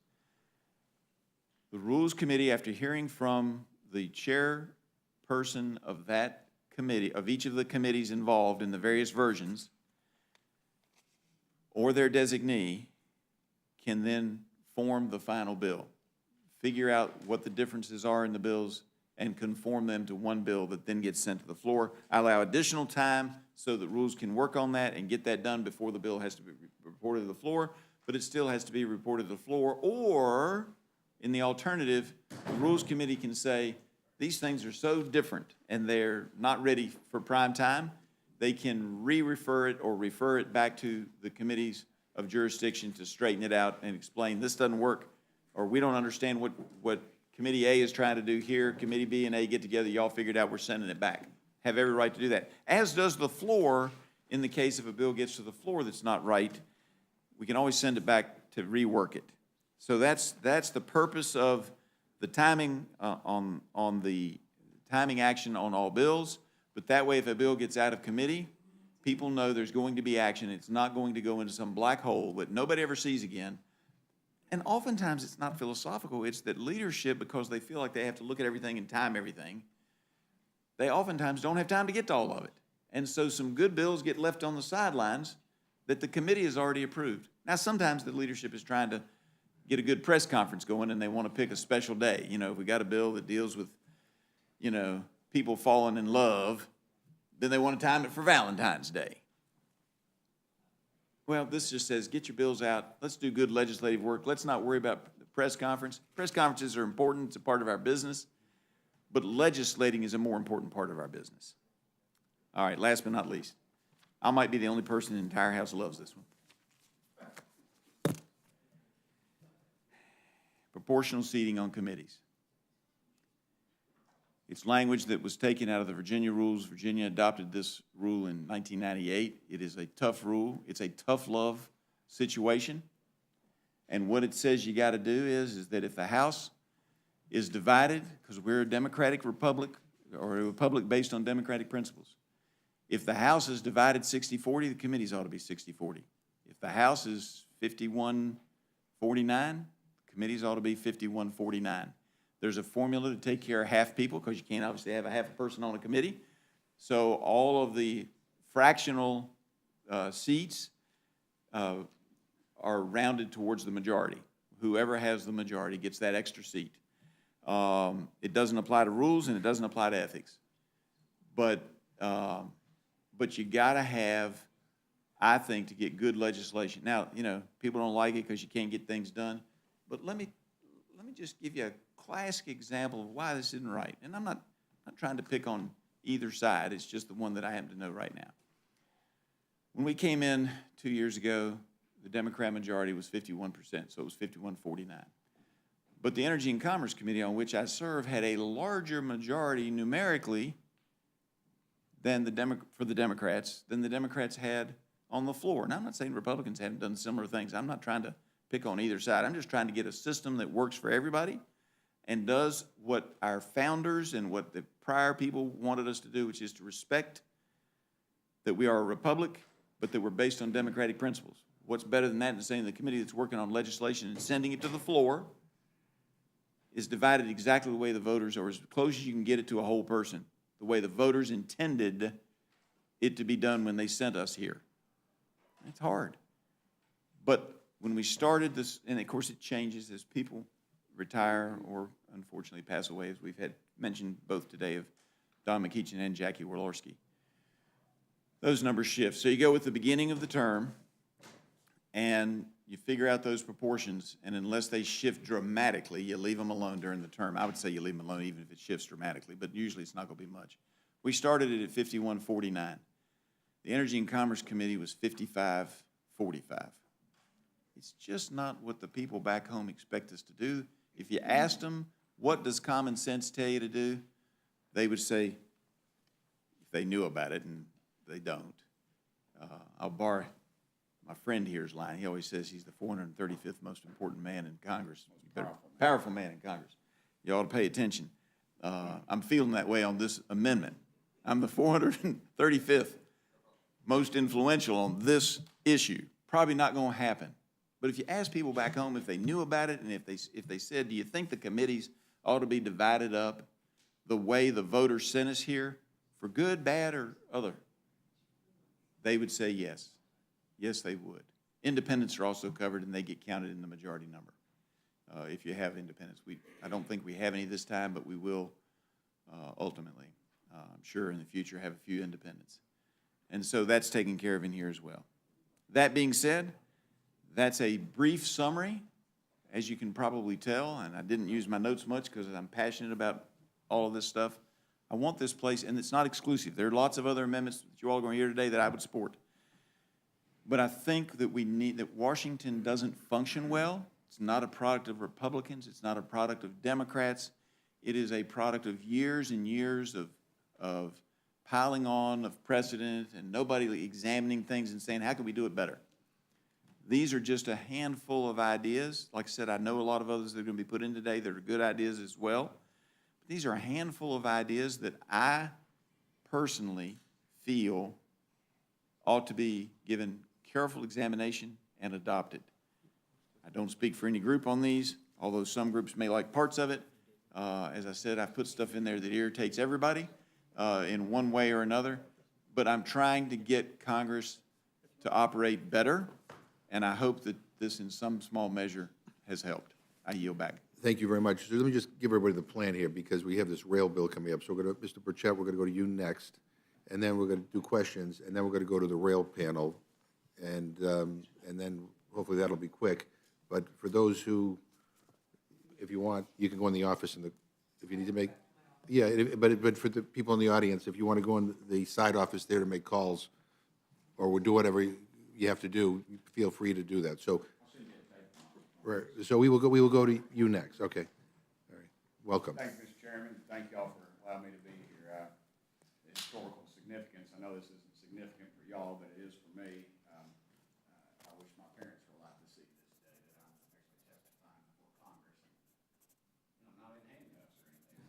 Speaker 15: The Rules Committee, after hearing from the chairperson of that committee, of each of the committees involved in the various versions, or their designee, can then form the final bill, figure out what the differences are in the bills, and conform them to one bill that then gets sent to the floor. I allow additional time so that rules can work on that and get that done before the bill has to be reported to the floor, but it still has to be reported to the floor. Or, in the alternative, the Rules Committee can say, these things are so different and they're not ready for prime time, they can re-refer it or refer it back to the committees of jurisdiction to straighten it out and explain this doesn't work, or we don't understand what Committee A is trying to do here, Committee B and A get together, y'all figured out, we're sending it back. Have every right to do that. As does the floor, in the case if a bill gets to the floor that's not right, we can always send it back to rework it. So that's the purpose of the timing on the timing action on all bills. But that way, if a bill gets out of committee, people know there's going to be action. It's not going to go into some black hole that nobody ever sees again. And oftentimes, it's not philosophical. It's that leadership, because they feel like they have to look at everything and time everything, they oftentimes don't have time to get to all of it. And so some good bills get left on the sidelines that the committee has already approved. Now, sometimes the leadership is trying to get a good press conference going and they want to pick a special day. You know, if we got a bill that deals with, you know, people falling in love, then they want to time it for Valentine's Day. Well, this just says, get your bills out. Let's do good legislative work. Let's not worry about the press conference. Press conferences are important. It's a part of our business. But legislating is a more important part of our business. All right, last but not least, I might be the only person in the entire house who loves this one. Proportional seating on committees. It's language that was taken out of the Virginia rules. Virginia adopted this rule in 1998. It is a tough rule. It's a tough love situation. And what it says you got to do is that if the House is divided, because we're a democratic republic, or a republic based on democratic principles, if the House is divided 60-40, the committees ought to be 60-40. If the House is 51-49, committees ought to be 51-49. There's a formula to take care of half people, because you can't obviously have a half a person on a committee. So all of the fractional seats are rounded towards the majority. Whoever has the majority gets that extra seat. It doesn't apply to rules and it doesn't apply to ethics. But you got to have, I think, to get good legislation. Now, you know, people don't like it because you can't get things done. But let me just give you a classic example of why this isn't right. And I'm not trying to pick on either side. It's just the one that I happen to know right now. When we came in 2 years ago, the Democrat majority was 51%, so it was 51-49. But the Energy and Commerce Committee, on which I serve, had a larger majority numerically than for the Democrats than the Democrats had on the floor. And I'm not saying Republicans haven't done similar things. I'm not trying to pick on either side. I'm just trying to get a system that works for everybody and does what our founders and what the prior people wanted us to do, which is to respect that we are a republic, but that we're based on democratic principles. What's better than that than saying the committee that's working on legislation and sending it to the floor is divided exactly the way the voters, or as close as you can get it to a whole person, the way the voters intended it to be done when they sent us here. It's hard. But when we started this, and of course it changes as people retire or unfortunately pass away, as we've had mentioned both today of Don McEachin and Jackie Walorski. Those numbers shift. So you go with the beginning of the term, and you figure out those proportions, and unless they shift dramatically, you leave them alone during the term. I would say you leave them alone even if it shifts dramatically, but usually it's not going to be much. We started it at 51-49. The Energy and Commerce Committee was 55-45. It's just not what the people back home expect us to do. If you asked them, what does common sense tell you to do? They would say, if they knew about it, and they don't. I'll borrow my friend here's line. He always says he's the 435th most important man in Congress. Powerful man in Congress. You ought to pay attention. I'm feeling that way on this amendment. I'm the 435th most influential on this issue. Probably not going to happen. But if you ask people back home if they knew about it, and if they said, do you think the committees ought to be divided up the way the voters sent us here, for good, bad, or other, they would say yes. Yes, they would. Independents are also covered, and they get counted in the majority number. If you have independents. I don't think we have any this time, but we will ultimately. I'm sure in the future have a few independents. And so that's taken care of in here as well. That being said, that's a brief summary, as you can probably tell, and I didn't use my notes much because I'm passionate about all of this stuff. I want this place, and it's not exclusive. There are lots of other amendments that you all are going to hear today that I would support. But I think that that Washington doesn't function well. It's not a product of Republicans. It's not a product of Democrats. It is a product of years and years of piling on of precedent and nobody examining things and saying, how can we do it better? These are just a handful of ideas. Like I said, I know a lot of others that are going to be put in today that are good ideas as well. But these are a handful of ideas that I personally feel ought to be given careful examination and adopted. I don't speak for any group on these, although some groups may like parts of it. As I said, I've put stuff in there that irritates everybody in one way or another. But I'm trying to get Congress to operate better, and I hope that this in some small measure has helped. I yield back.
Speaker 1: Thank you very much. So let me just give everybody the plan here, because we have this rail bill coming up. So we're going to, Mr. Burchett, we're going to go to you next, and then we're going to do questions, and then we're going to go to the rail panel, and then hopefully that'll be quick. But for those who, if you want, you can go in the office, if you need to make, yeah, but for the people in the audience, if you want to go in the side office there to make calls, or we'll do whatever you have to do, feel free to do that. So, right, so we will go to you next. Okay. All right. Welcome.
Speaker 16: Thank you, Mr. Chairman. Thank you all for allowing me to be here. The historical significance, I know this isn't significant for y'all, but it is for me. I wish my parents were alive to see this day, that I'm actually testifying before Congress. And I'm not in handcuffs or anything.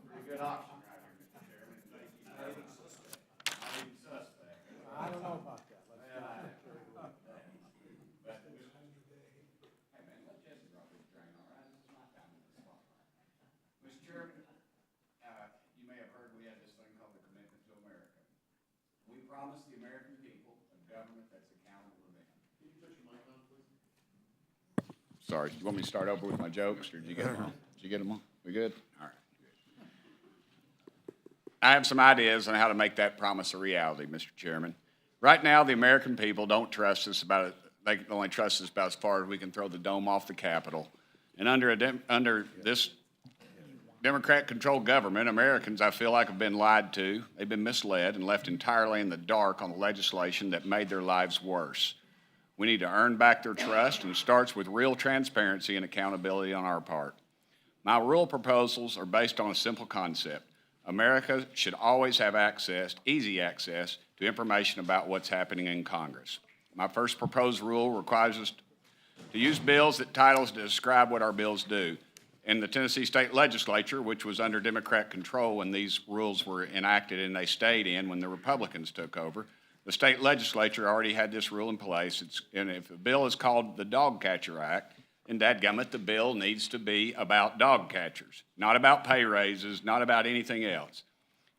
Speaker 16: Pretty good option right here, Mr. Chairman. Thank you. Not even suspect. Not even suspect.
Speaker 5: I don't know about that.
Speaker 16: Promise the American people a government that's accountable to them. Can you put your mic on, please? Sorry, you want me to start over with my jokes, or did you get them on? Did you get them on? We good? All right. I have some ideas on how to make that promise a reality, Mr. Chairman. Right now, the American people don't trust us about, they only trust us about as far as we can throw the dome off the Capitol. And under this Democrat-controlled government, Americans, I feel like, have been lied to. They've been misled and left entirely in the dark on the legislation that made their lives worse. We need to earn back their trust, and it starts with real transparency and accountability on our part. My rule proposals are based on a simple concept. America should always have access, easy access, to information about what's happening in Congress. My first proposed rule requires us to use bills that titles to describe what our bills do. In the Tennessee State Legislature, which was under Democrat control when these rules were enacted and they stayed in when the Republicans took over, the state legislature already had this rule in place. And if a bill is called the Dog Catcher Act, then dadgummit, the bill needs to be about dog catchers, not about pay raises, not about anything else.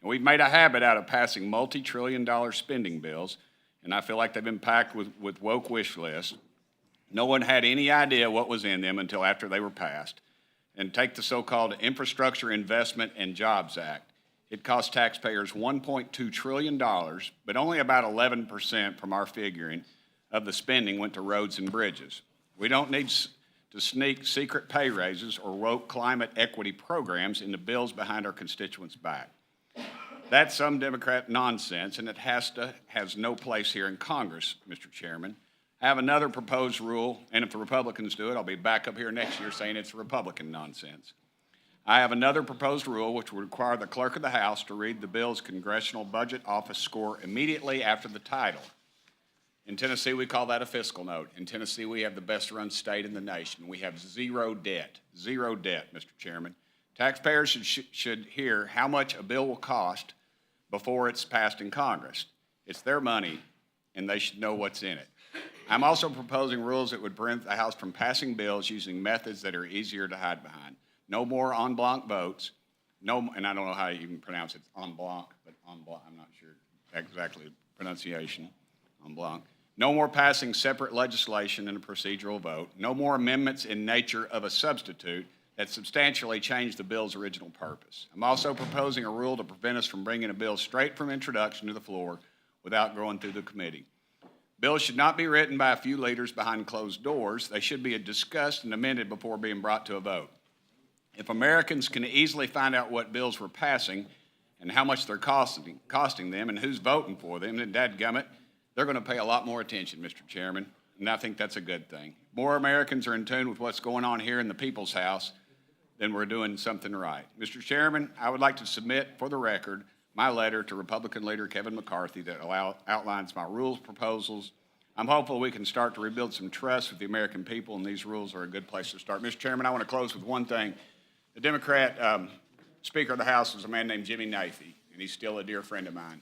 Speaker 16: And we've made a habit out of passing multi-trillion-dollar spending bills, and I feel like they've been packed with woke wish lists. No one had any idea what was in them until after they were passed. And take the so-called Infrastructure Investment and Jobs Act. It cost taxpayers $1.2 trillion, but only about 11% from our figuring of the spending went to roads and bridges. We don't need to sneak secret pay raises or woke climate equity programs into bills behind our constituents' back. That's some Democrat nonsense, and it has no place here in Congress, Mr. Chairman. I have another proposed rule, and if the Republicans do it, I'll be back up here next year saying it's Republican nonsense. I have another proposed rule which would require the clerk of the House to read the bill's Congressional Budget Office score immediately after the title. In Tennessee, we call that a fiscal note. In Tennessee, we have the best-run state in the nation. We have zero debt, Mr. Chairman. Taxpayers should hear how much a bill will cost before it's passed in Congress. It's their money, and they should know what's in it. I'm also proposing rules that would prevent the House from passing bills using methods that are easier to hide behind. No more en blanc votes. And I don't know how you even pronounce it, en blanc, but en blanc, I'm not sure exactly the pronunciation, en blanc. No more passing separate legislation in a procedural vote. No more amendments in nature of a substitute that substantially change the bill's original purpose. I'm also proposing a rule to prevent us from bringing a bill straight from introduction to the floor without going through the committee. Bills should not be written by a few leaders behind closed doors. They should be discussed and amended before being brought to a vote. If Americans can easily find out what bills we're passing and how much they're costing them and who's voting for them, then dadgummit, they're going to pay a lot more attention, Mr. Chairman, and I think that's a good thing. More Americans are in tune with what's going on here in the People's House, then we're doing something right. Mr. Chairman, I would like to submit for the record my letter to Republican leader Kevin McCarthy that outlines my rules proposals. I'm hopeful we can start to rebuild some trust with the American people, and these rules are a good place to start. Mr. Chairman, I want to close with one thing. The Democrat Speaker of the House was a man named Jimmy Nafee, and he's still a dear friend of mine.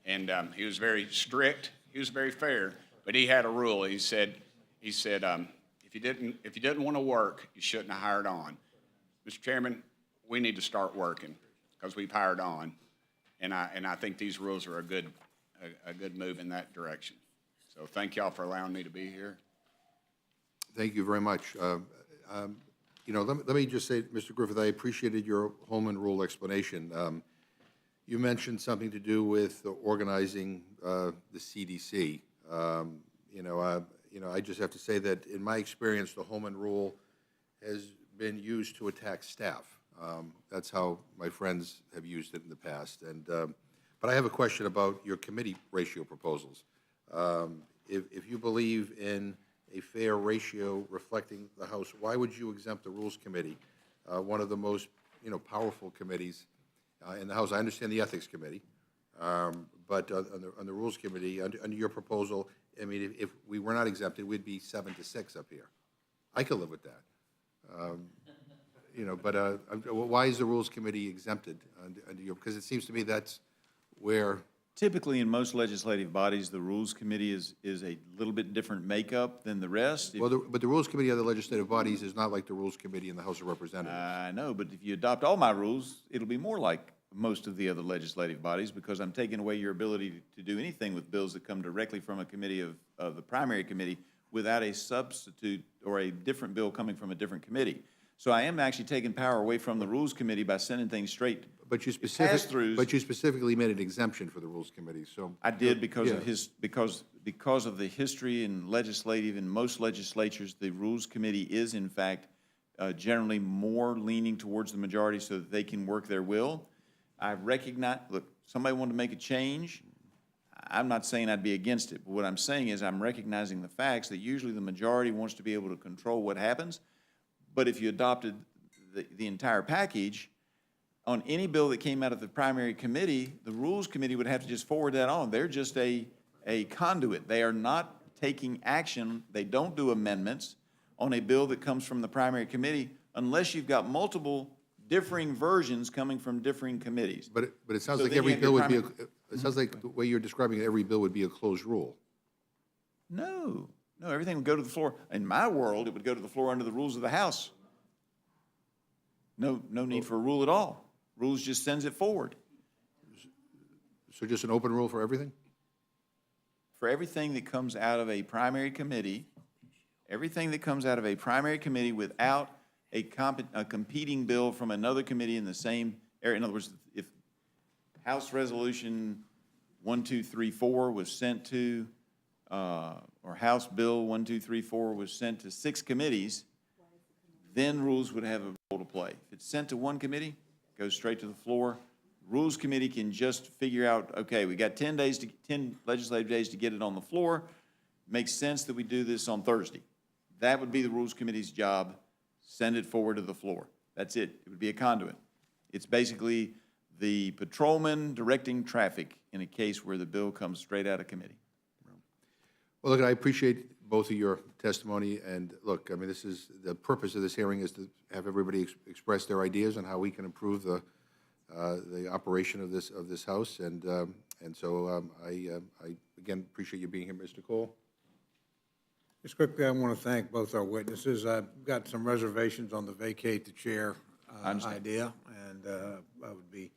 Speaker 16: And he was very strict. He was very fair, but he had a rule. He said, if you didn't want to work, you shouldn't have hired on. Mr. Chairman, we need to start working because we've hired on, and I think these rules are a good move in that direction. So thank y'all for allowing me to be here.
Speaker 1: Thank you very much. Let me just say, Mr. Griffith, I appreciated your Holman Rule explanation. You mentioned something to do with organizing the CDC. I just have to say that in my experience, the Holman Rule has been used to attack staff. That's how my friends have used it in the past. But I have a question about your committee ratio proposals. If you believe in a fair ratio reflecting the House, why would you exempt the Rules Committee, one of the most powerful committees in the House? I understand the Ethics Committee, but on the Rules Committee, under your proposal, I mean, if we were not exempted, we'd be 7-6 up here. I could live with that. Why is the Rules Committee exempted under your? Because it seems to me that's where.
Speaker 15: Typically, in most legislative bodies, the Rules Committee is a little bit different makeup than the rest.
Speaker 1: But the Rules Committee of the legislative bodies is not like the Rules Committee in the House of Representatives.
Speaker 15: I know, but if you adopt all my rules, it'll be more like most of the other legislative bodies because I'm taking away your ability to do anything with bills that come directly from a committee of the primary committee without a substitute or a different bill coming from a different committee. So I am actually taking power away from the Rules Committee by sending things straight.
Speaker 1: But you specifically made an exemption for the Rules Committee. So
Speaker 15: I did because of the history in legislative in most legislatures, the Rules Committee is in fact generally more leaning towards the majority so that they can work their will. I recognize. Look, somebody wanted to make a change. I'm not saying I'd be against it, but what I'm saying is I'm recognizing the facts that usually the majority wants to be able to control what happens. But if you adopted the entire package, on any bill that came out of the primary committee, the Rules Committee would have to just forward that on. They're just a conduit. They are not taking action. They don't do amendments. on a bill that comes from the primary committee unless you've got multiple differing versions coming from differing committees.
Speaker 1: But it sounds
Speaker 15: So
Speaker 1: like
Speaker 15: then you
Speaker 1: every
Speaker 15: have your
Speaker 1: bill would be,
Speaker 15: primary-
Speaker 1: it sounds like the way you're describing it, every bill would be a closed rule.
Speaker 15: No, everything would go to the floor. In my world, it would go to the floor under the rules of the House. No need for a rule at all. Rules just sends it forward.
Speaker 1: So just an open rule for everything?
Speaker 15: For everything that comes out of a primary committee, everything that comes out of a primary committee without a competing bill from another committee in the same area. In other words, if House Resolution 1234 was sent to, or House Bill 1234 was sent to 6 committees, then rules would have a role to play. If it's sent to one committee, it goes straight to the floor. Rules Committee can just figure out, okay, we got 10 legislative days to get it on the floor. Makes sense that we do this on Thursday. That would be the Rules Committee's job. Send it forward to the floor. That's it. It would be a conduit. It's basically the patrolman directing traffic in a case where the bill comes straight out of committee.
Speaker 1: Well, look, I appreciate both of your testimony, and look, I mean, this is, the purpose of this hearing is to have everybody express their ideas on how we can improve the operation of this House, and so I again appreciate you being here, Mr. Cole.
Speaker 2: Just quickly, I want to thank both our witnesses. I've got some reservations on the vacate the chair idea, and I would be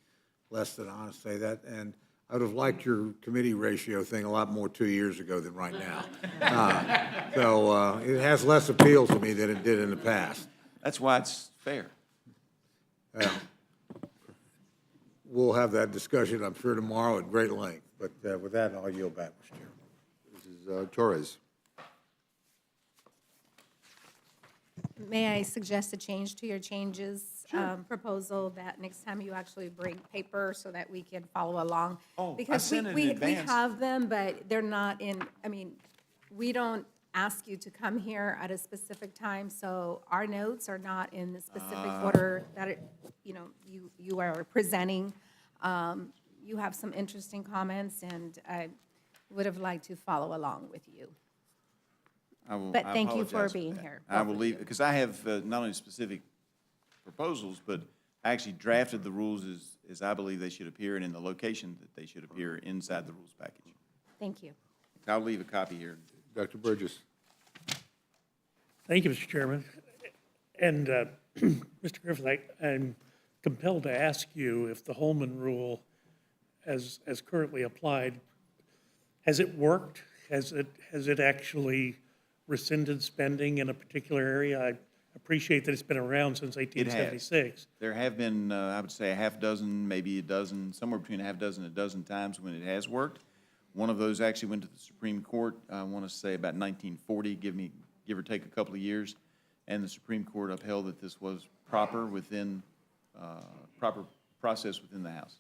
Speaker 2: less than honest to say that. And I would have liked your committee ratio thing a lot more 2 years ago than right now. So it has less appeal to me than it did in the past.
Speaker 15: That's why it's fair.
Speaker 2: We'll have that discussion, I'm sure, tomorrow at great length. But with that, I'll yield back, Mr. Chairman.
Speaker 1: Mrs. Torres.
Speaker 14: May I suggest a change to your proposal, that next time you actually bring paper so that we can follow along?
Speaker 15: Oh, I
Speaker 14: Because
Speaker 15: sent it in
Speaker 14: we
Speaker 15: advance.
Speaker 14: have them, but they're not in, I mean, we don't ask you to come here at a specific time, so our notes are not in the specific order that, you are presenting. You have some interesting comments, and I would have liked to follow along with you. But thank you for
Speaker 15: apologize
Speaker 14: being
Speaker 15: that.
Speaker 14: here,
Speaker 15: I
Speaker 14: both
Speaker 15: will
Speaker 14: of
Speaker 15: leave,
Speaker 14: you.
Speaker 15: because I have not only specific proposals, but I actually drafted the rules as I believe they should appear and in the location that they should appear inside the rules package.
Speaker 14: Thank you.
Speaker 15: I'll leave a copy here.
Speaker 1: Dr. Burgess.
Speaker 6: Thank you, Mr. Chairman. And Mr. Griffith, I'm compelled to ask you if the Holman rule, as currently applied, has it worked? Has it actually rescinded spending in a particular area? I appreciate that it's been around since 1876.
Speaker 15: There have been, I would say, a half dozen, maybe a dozen, somewhere between a half dozen and a dozen times when it has worked. One of those actually went to the Supreme Court, I want to say about 1940, give or take a couple of years, and the Supreme Court upheld that this was proper within, proper process within the House.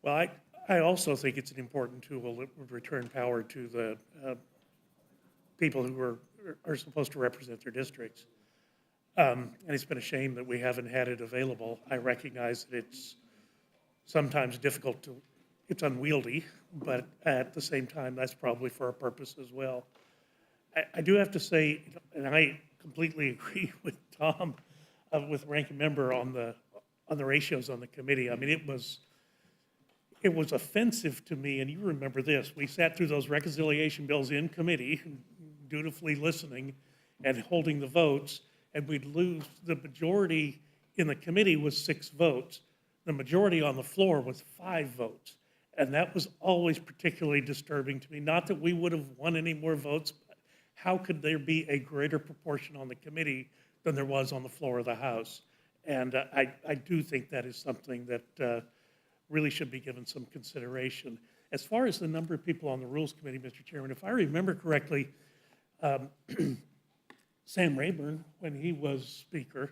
Speaker 6: Well, I also think it's an important tool that would return power to the people who are supposed to represent their districts. And it's been a shame that we haven't had it available. I recognize that it's sometimes difficult to, it's unwieldy, but at the same time, that's probably for a purpose as well. I do have to say, and I completely agree with Tom, with ranking member on the ratios on the committee. I mean, it was offensive to me, and you remember this. We sat through those reconciliation bills in committee, dutifully listening and holding the votes, and we'd lose. The majority in the committee was 6 votes. The majority on the floor was 5 votes. And that was always particularly disturbing to me. Not that we would have won any more votes, but how could there be a greater proportion on the committee than there was on the floor of the House? And I do think that is something that really should be given some consideration. As far as the number of people on the Rules Committee, Mr. Chairman, if I remember correctly, Sam Rayburn, when he was Speaker,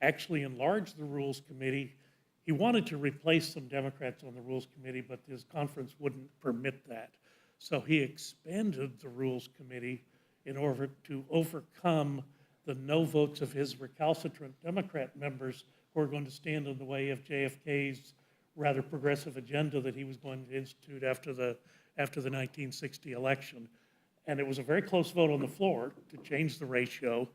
Speaker 6: actually enlarged the Rules Committee. He wanted to replace some Democrats on the Rules Committee, but his conference wouldn't permit that. So he expanded the Rules Committee in order to overcome the no votes of his recalcitrant Democrat members who are going to stand in the way of JFK's rather progressive agenda that he was going to institute after the 1960 election. and it was a very close vote on the floor to change the ratio.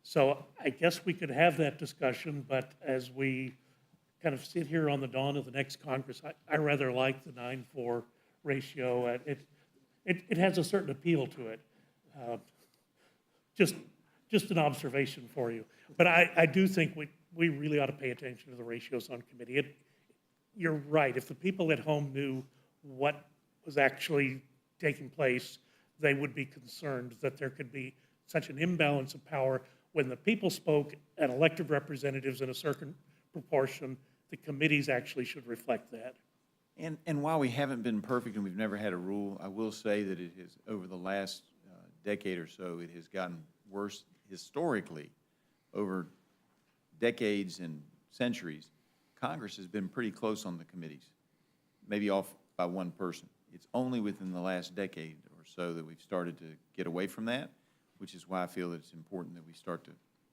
Speaker 6: So I guess we could have that discussion, but as we kind of sit here on the dawn of the next Congress, I rather like the 9-4 ratio. It has a certain appeal to it. Just an observation for you. But I do think we really ought to pay attention to the ratios on committee. You're right. If the people at home knew what was actually taking place, they would be concerned that there could be such an imbalance of power when the people spoke and elected representatives in a certain proportion. The committees actually should reflect that.
Speaker 15: And while we haven't been perfect and we've never had a rule, I will say that it has, over the last decade or so, it has gotten worse historically. Over decades and centuries, Congress has been pretty close on the committees, maybe off by one person. It's only within the last decade or so that we've started to get away from that, which is why I feel that it's important that we start to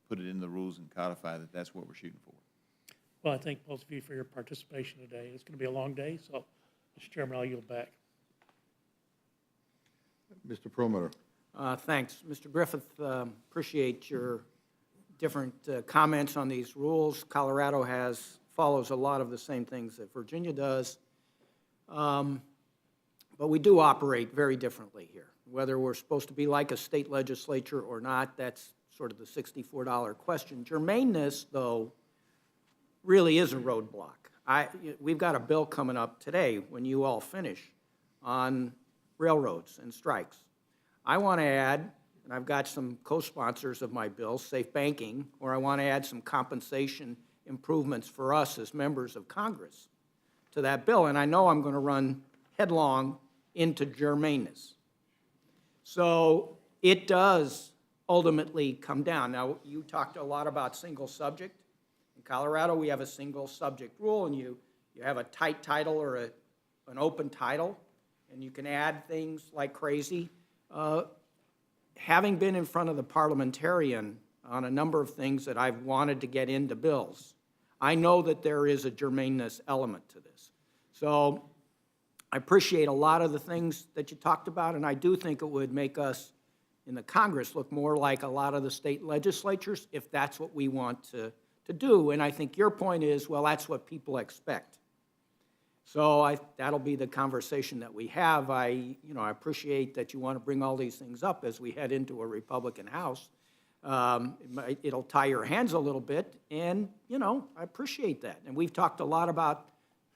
Speaker 15: put it in the rules and codify that that's what we're shooting for.
Speaker 6: Well, I thank both of you for your participation today. It's going to be a long day, so, Mr. Chairman, I'll yield back.
Speaker 1: Mr. Perlmutter.
Speaker 5: Thanks. Mr. Griffith, appreciate your different comments on these rules. Colorado follows a lot of the same things that Virginia does. But we do operate very differently here. Whether we're supposed to be like a state legislature or not, that's sort of the $64 question. Germaneness, though, really is a roadblock. We've got a bill coming up today when you all finish on railroads and strikes. I want to add, and I've got some co-sponsors of my bill, safe banking, or I want to add some compensation improvements for us as members of Congress to that bill, and I know I'm going to run headlong into germaneness. So it does ultimately come down. Now, you talked a lot about single subject. In Colorado, we have a single subject rule, and you have a tight title or an open title, and you can add things like crazy. Having been in front of the parliamentarian on a number of things that I've wanted to get into bills, I know that there is a germaneness element to this. So I appreciate a lot of the things that you talked about, and I do think it would make us in the Congress look more like a lot of the state legislatures if that's what we want to do. And I think your point is, well, that's what people expect. So that'll be the conversation that we have. I appreciate that you want to bring all these things up as we head into a Republican House. It'll tie your hands a little bit, and, I appreciate that. And we've talked a lot about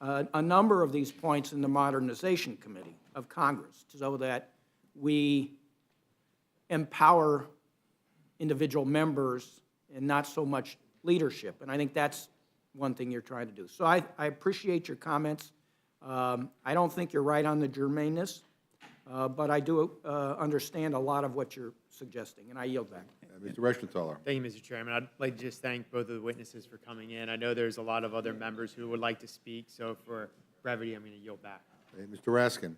Speaker 5: a number of these points in the Modernization Committee of Congress so that we empower individual members and not so much leadership. And I think that's one thing you're trying to do. So I appreciate your comments. I don't think you're right on the germaneness, but I do understand a lot of what you're suggesting, and I yield back.
Speaker 1: Mr. Reschenthaler.
Speaker 7: Thank you, Mr. Chairman. I'd like to just thank both of the witnesses for coming in. I know there's a lot of other members who would like to speak, so for brevity, I'm going to yield back.
Speaker 1: Mr. Raskin.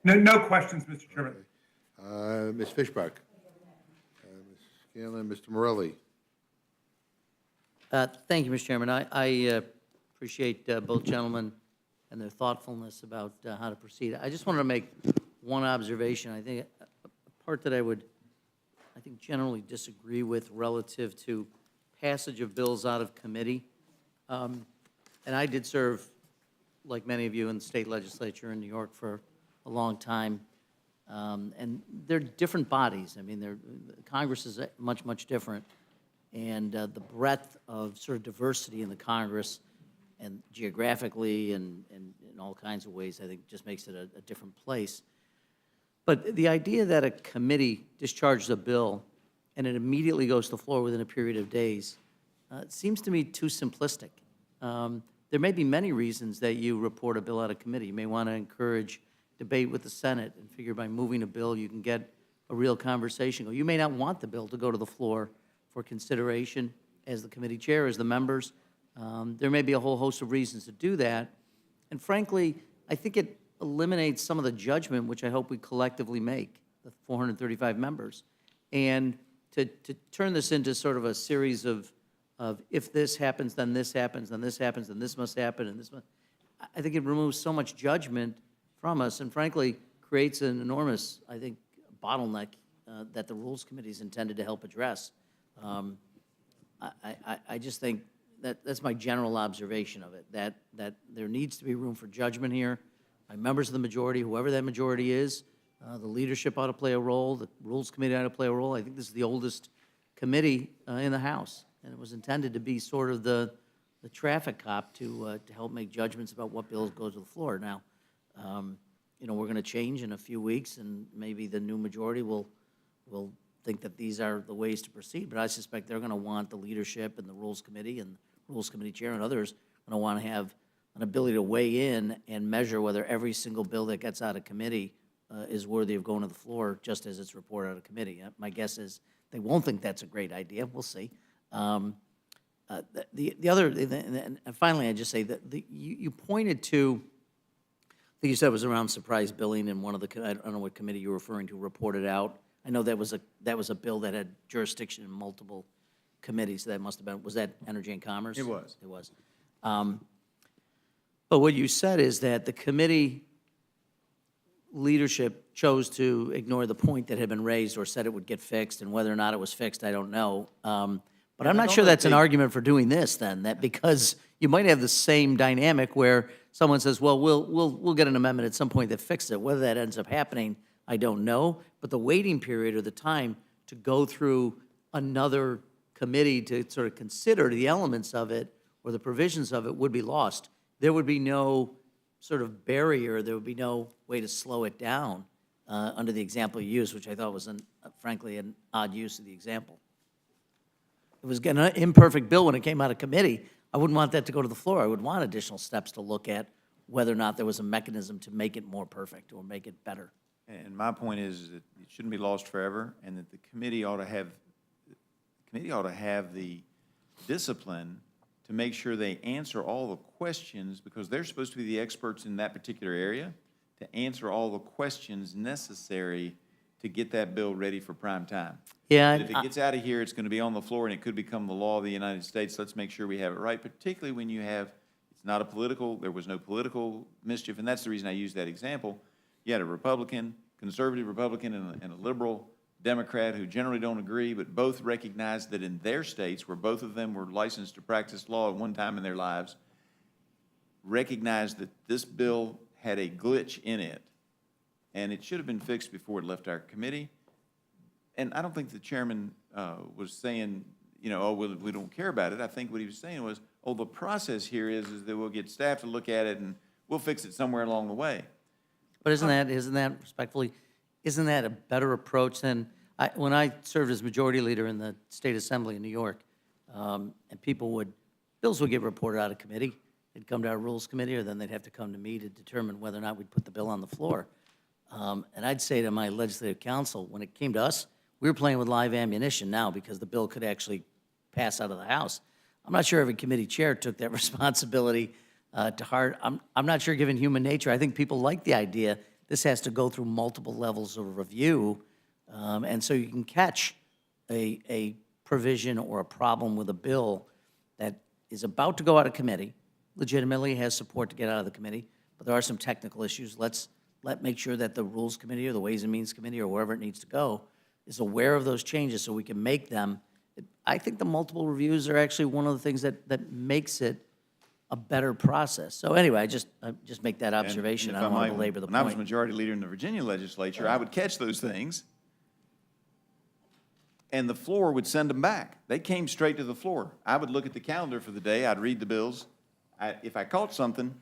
Speaker 8: No questions, Mr. Chairman.
Speaker 1: Ms. Fishbach. Ms. Scanlon, Mr. Morelli.
Speaker 10: Thank you, Mr. Chairman. I appreciate both gentlemen and their thoughtfulness about how to proceed. I just wanted to make one observation. I think a part that I think generally disagree with relative to passage of bills out of committee. And I did serve, like many of you, in the state legislature in New York for a long time. And they're different bodies. I mean, Congress is much, much different. And the breadth of sort of diversity in the Congress and geographically and in all kinds of ways, I think just makes it a different place. But the idea that a committee discharges a bill and it immediately goes to the floor within a period of days seems to me too simplistic. There may be many reasons that you report a bill out of committee. You may want to encourage debate with the Senate and figure by moving a bill you can get a real conversation. Or you may not want the bill to go to the floor for consideration as the committee chair, as the members. There may be a whole host of reasons to do that. And frankly, I think it eliminates some of the judgment which I hope we collectively make, the 435 members. And to turn this into sort of a series of if this happens, then this happens, then this happens, then this must happen, and this must, I think it removes so much judgment from us and frankly creates an enormous, I think, bottleneck that the Rules Committee is intended to help address. I just think that's my general observation of it, that there needs to be room for judgment here by members of the majority, whoever that majority is. The leadership ought to play a role. The Rules Committee ought to play a role. I think this is the oldest committee in the House, and it was intended to be sort of the traffic cop to help make judgments about what bills go to the floor. Now, you know, we're going to change in a few weeks, and maybe the new majority will think that these are the ways to proceed, but I suspect they're going to want the leadership and the Rules Committee and Rules Committee Chair and others going to want to have an ability to weigh in and measure whether every single bill that gets out of committee is worthy of going to the floor just as it's reported out of committee. My guess is they won't think that's a great idea. We'll see. The other, and finally, I just say that you pointed to, I think you said it was around surprise billing, and one of the, I don't know what committee you were referring to, reported out. I know that was a bill that had jurisdiction in multiple committees. So that must have been, was that Energy and Commerce?
Speaker 15: It was.
Speaker 10: It was. But what you said is that the committee leadership chose to ignore the point that had been raised or said it would get fixed, and whether or not it was fixed, I don't know. But I'm not sure that's an argument for doing this then, that because you might have the same dynamic where someone says, well, we'll get an amendment at some point that fixes it. Whether that ends up happening, I don't know. But the waiting period or the time to go through another committee to sort of consider the elements of it or the provisions of it would be lost. There would be no sort of barrier, there would be no way to slow it down under the example you used, which I thought was, frankly, an odd use of the example. It was an imperfect bill when it came out of committee. I wouldn't want that to go to the floor. I would want additional steps to look at whether or not there was a mechanism to make it more perfect or make it better.
Speaker 15: And my point is that it shouldn't be lost forever, and that the committee ought to have the discipline to make sure they answer all the questions, because they're supposed to be the experts in that particular area, to answer all the questions necessary to get that bill ready for prime time.
Speaker 10: Yeah.
Speaker 15: But if it gets out of here, it's going to be on the floor, and it could become the law of the United States. Let's make sure we have it right, particularly when you have, it's not a political, there was no political mischief, and that's the reason I used that example. You had a Republican, conservative Republican, and a liberal Democrat who generally don't agree, but both recognize that in their states, where both of them were licensed to practice law at one time in their lives, recognize that this bill had a glitch in it, and it should have been fixed before it left our committee. And I don't think the chairman was saying, you know, oh, well, we don't care about it. I think what he was saying was, oh, the process here is that we'll get staff to look at it and we'll fix it somewhere along the way.
Speaker 10: But isn't that respectfully, isn't that a better approach than, when I served as majority leader in the State Assembly in New York, and bills would get reported out of committee. They'd come to our Rules Committee, or then they'd have to come to me to determine whether or not we'd put the bill on the floor. And I'd say to my legislative counsel, when it came to us, we were playing with live ammunition now because the bill could actually pass out of the House. I'm not sure every committee chair took that responsibility to heart. I'm not sure, given human nature, I think people like the idea this has to go through multiple levels of review, and so you can catch a provision or a problem with a bill that is about to go out of committee, legitimately has support to get out of the committee, but there are some technical issues. Let's make sure that the Rules Committee or the Ways and Means Committee or wherever it needs to go is aware of those changes so we can make them. I think the multiple reviews are actually one of the things that makes it a better process. So anyway, I just make that observation.
Speaker 15: And
Speaker 10: I
Speaker 15: if
Speaker 10: don't want to
Speaker 15: might,
Speaker 10: belabor the
Speaker 15: when I was
Speaker 10: point.
Speaker 15: majority leader in the Virginia legislature, I would catch those things, and the floor would send them back. They came straight to the floor. I would look at the calendar for the day. I'd read the bills. If I caught something,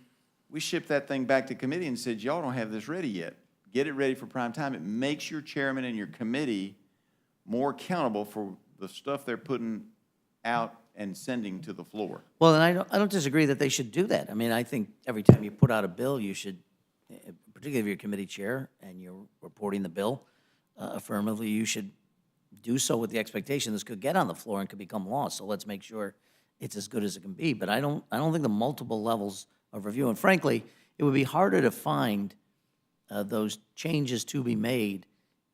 Speaker 15: we shipped that thing back to committee and said, y'all don't have this ready yet. Get it ready for prime time. It makes your chairman and your committee more accountable for the stuff they're putting out and sending to the floor.
Speaker 10: Well, and I don't disagree that they should do that. I mean, I think every time you put out a bill, you should, particularly if you're committee chair and you're reporting the bill affirmatively, you should do so with the expectation this could get on the floor and could become law. So let's make sure it's as good as it can be. But I don't think the multiple levels of review, and frankly, it would be harder to find those changes to be made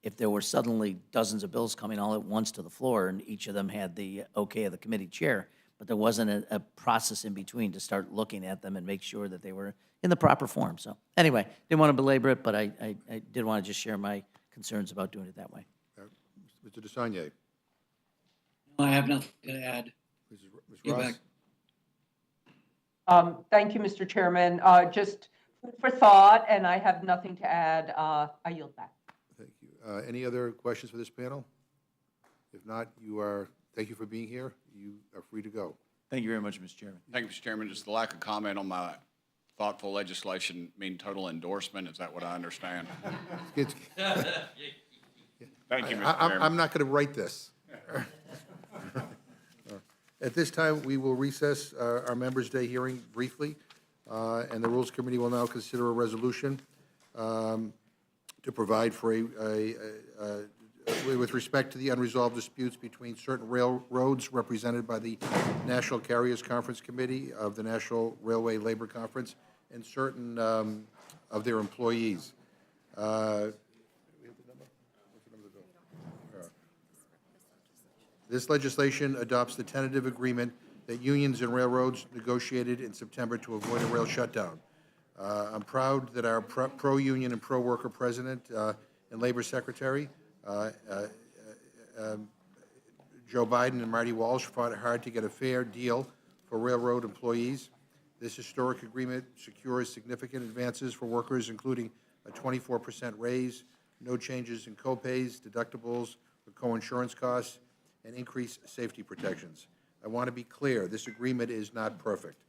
Speaker 10: if there were suddenly dozens of bills coming all at once to the floor and each of them had the okay of the committee chair, but there wasn't a process in between to start looking at them and make sure that they were in the proper form. So anyway, didn't want to belabor it, but I did want to just share my concerns about doing it that way.
Speaker 1: Mr. DeSagne.
Speaker 17: I have nothing to add.
Speaker 1: Ms.
Speaker 17: You're
Speaker 1: Ross?
Speaker 17: back.
Speaker 11: Thank you, Mr. Chairman. Just food for thought, and I have nothing to add. I yield back.
Speaker 1: Thank you. Any other questions for this panel? If not, thank you for being here. You are free to go.
Speaker 15: Thank you very much, Mr. Chairman.
Speaker 16: Thank you, Mr. Chairman. Just the lack of comment on my thoughtful legislation mean total endorsement? Is that what I understand?
Speaker 1: It's-
Speaker 16: Thank you, Mr. Chairman.
Speaker 1: I'm not going to write this. At this time, we will recess our Members' Day hearing briefly, and the Rules Committee will now consider a resolution to provide for with respect to the unresolved disputes between certain railroads represented by the National Carriers Conference Committee of the National Railway Labor Conference and certain of their employees. This legislation adopts the tentative agreement that unions and railroads negotiated in September to avoid a rail shutdown. I'm proud that our pro-union and pro-worker president and labor secretary, Joe Biden and Marty Walsh, fought hard to get a fair deal for railroad employees. This historic agreement secures significant advances for workers, including a 24% raise, no changes in co-pays, deductibles, or co-insurance costs, and increased safety protections. I want to be clear, this agreement is not perfect,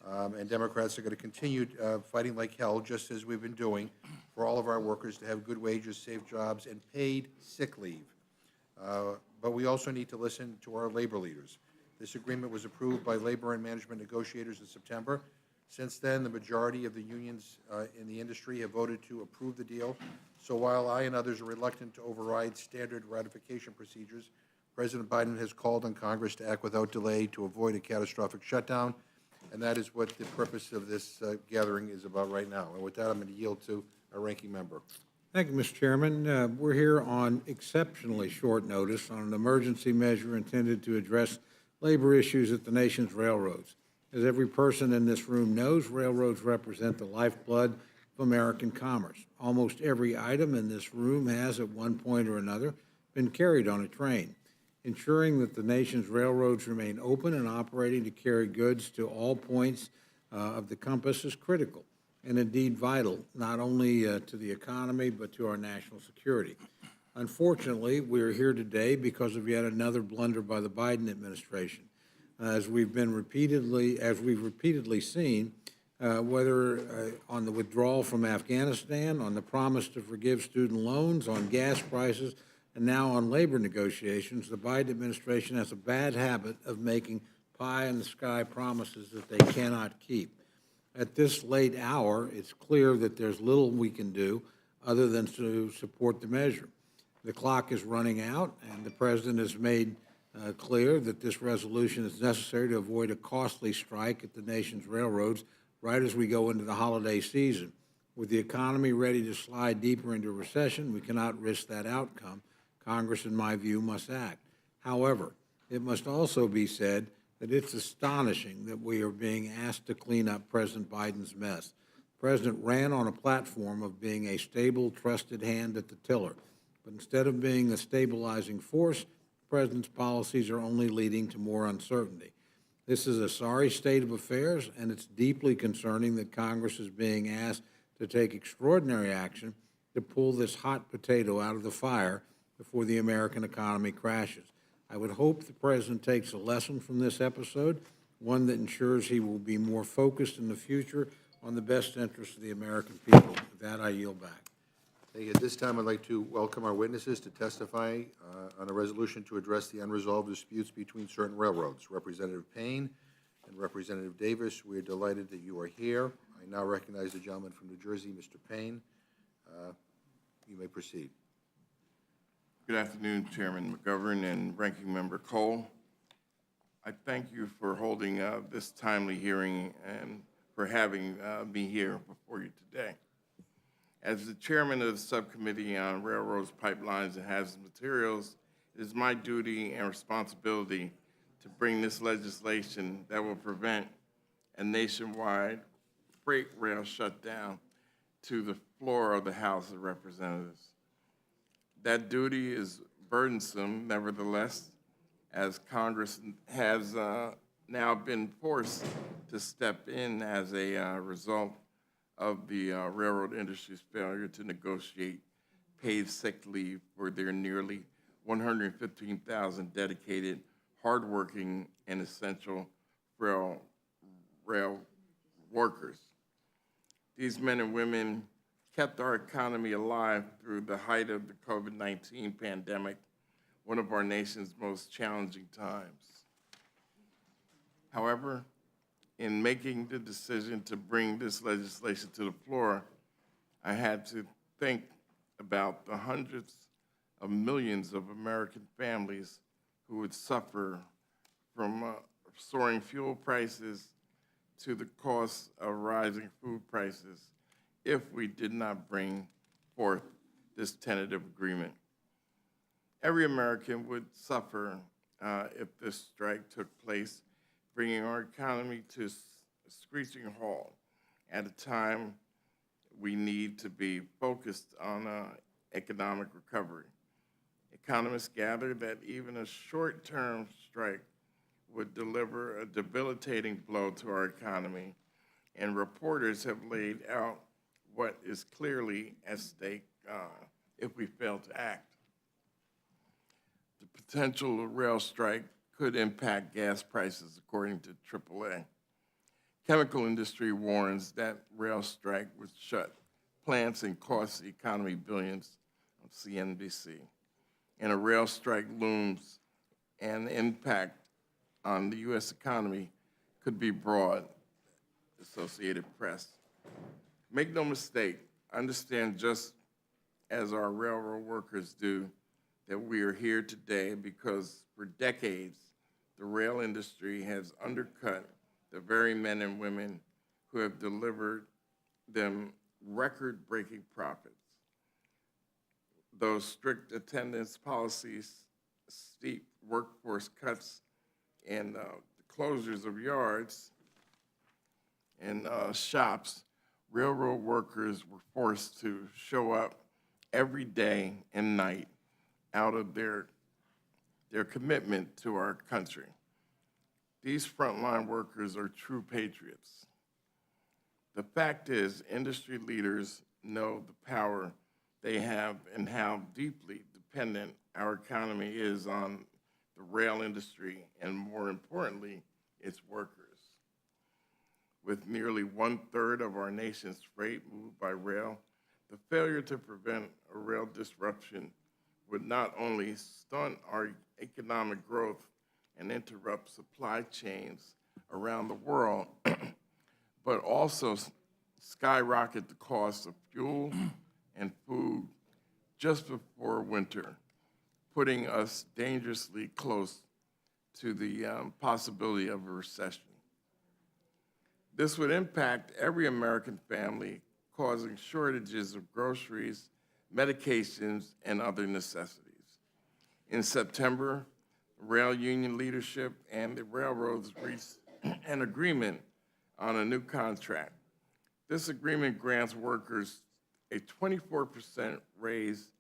Speaker 1: and Democrats are going to continue fighting like hell, just as we've been doing, for all of our workers to have good wages, safe jobs, and paid sick leave. But we also need to listen to our labor leaders. This agreement was approved by labor and management negotiators in September. Since then, the majority of the unions in the industry have voted to approve the deal. So while I and others are reluctant to override standard ratification procedures, President Biden has called on Congress to act without delay to avoid a catastrophic shutdown, and that is what the purpose of this gathering is about right now. And with that, I'm going to yield to our ranking member.
Speaker 2: Thank you, Mr. Chairman. We're here on exceptionally short notice on an emergency measure intended to address labor issues at the nation's railroads. As every person in this room knows, railroads represent the lifeblood of American commerce. Almost every item in this room has, at one point or another, been carried on a train. Ensuring that the nation's railroads remain open and operating to carry goods to all points of the compass is critical and indeed vital, not only to the economy, but to our national security. Unfortunately, we're here today because of yet another blunder by the Biden administration. As we've repeatedly seen, whether on the withdrawal from Afghanistan, on the promise to forgive student loans, on gas prices, and now on labor negotiations, the Biden administration has a bad habit of making pie-in-the-sky promises that they cannot keep. At this late hour, it's clear that there's little we can do other than to support the measure. The clock is running out, and the President has made clear that this resolution is necessary to avoid a costly strike at the nation's railroads right as we go into the holiday season. With the economy ready to slide deeper into recession, we cannot risk that outcome. Congress, in my view, must act. However, it must also be said that it's astonishing that we are being asked to clean up President Biden's mess. The President ran on a platform of being a stable, trusted hand at the tiller. But instead of being a stabilizing force, the President's policies are only leading to more uncertainty. This is a sorry state of affairs, and it's deeply concerning that Congress is being asked to take extraordinary action to pull this hot potato out of the fire before the American economy crashes. I would hope the President takes a lesson from this episode, one that ensures he will be more focused in the future on the best interests of the American people. With that, I yield back.
Speaker 1: Thank you. At this time, I'd like to welcome our witnesses to testify on a resolution to address the unresolved disputes between certain railroads. Representative Payne and Representative Davis, we are delighted that you are here. I now recognize the gentleman from New Jersey, Mr. Payne. You may proceed.
Speaker 12: Good afternoon, Chairman McGovern and Ranking Member Cole. I thank you for holding this timely hearing and for having me here before you today. As the chairman of the Subcommittee on Railroads, Pipelines, and Hazardous Materials, it is my duty and responsibility to bring this legislation that will prevent a nationwide
Speaker 18: freight rail shutdown to the floor of the House of Representatives. That duty is burdensome, nevertheless, as Congress has now been forced to step in as a result of the railroad industry's failure to negotiate paid sick leave for their nearly 115,000 dedicated, hardworking, and essential rail workers. These men and women kept our economy alive through the height of the COVID-19 pandemic, one of our nation's most challenging times. However, in making the decision to bring this legislation to the floor, I had to think about the hundreds of millions of American families who would suffer from soaring fuel prices to the cost of rising food prices if we did not bring forth this tentative agreement. Every American would suffer if this strike took place, bringing our economy to a screeching halt at a time we need to be focused on economic recovery. Economists gather that even a short-term strike would deliver a debilitating blow to our economy, and reporters have laid out what is clearly at stake if we fail to act. The potential rail strike could impact gas prices, according to AAA. Chemical industry warns that rail strike would shut plants and cost the economy billions, on CNBC. And a rail strike looms, and the impact on the U.S. economy could be broad, Associated Press. Make no mistake, understand just as our railroad workers do that we are here today because for decades, the rail industry has undercut the very men and women who have delivered them record-breaking profits. Those strict attendance policies, steep workforce cuts, and the closures of yards and shops, railroad workers were forced to show up every day and night out of their commitment to our country. These frontline workers are true patriots. The fact is, industry leaders know the power they have and how deeply dependent our economy is on the rail industry and, more importantly, its workers. With nearly 1/3 of our nation's freight moved by rail, the failure to prevent a rail disruption would not only stunt our economic growth and interrupt supply chains around the world, but also skyrocket the cost of fuel and food just before winter, putting us dangerously close to the possibility of a recession. This would impact every American family, causing shortages of groceries, medications, and other necessities. In September, rail union leadership and the railroads reached an agreement on a new contract. This agreement grants workers a 24% raise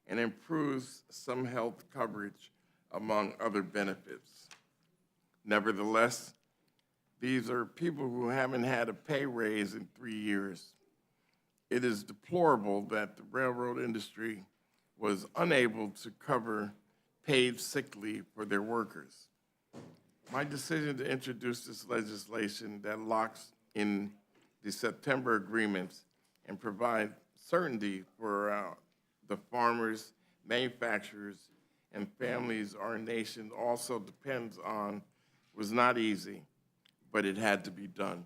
Speaker 18: and improves some health coverage, among other benefits. Nevertheless, these are people who haven't had a pay raise in 3 years. It is deplorable that the railroad industry was unable to cover paid sick leave for their workers. My decision to introduce this legislation that locks in the September agreements and provide certainty for the farmers, manufacturers, and families our nation also depends on was not easy, but it had to be done.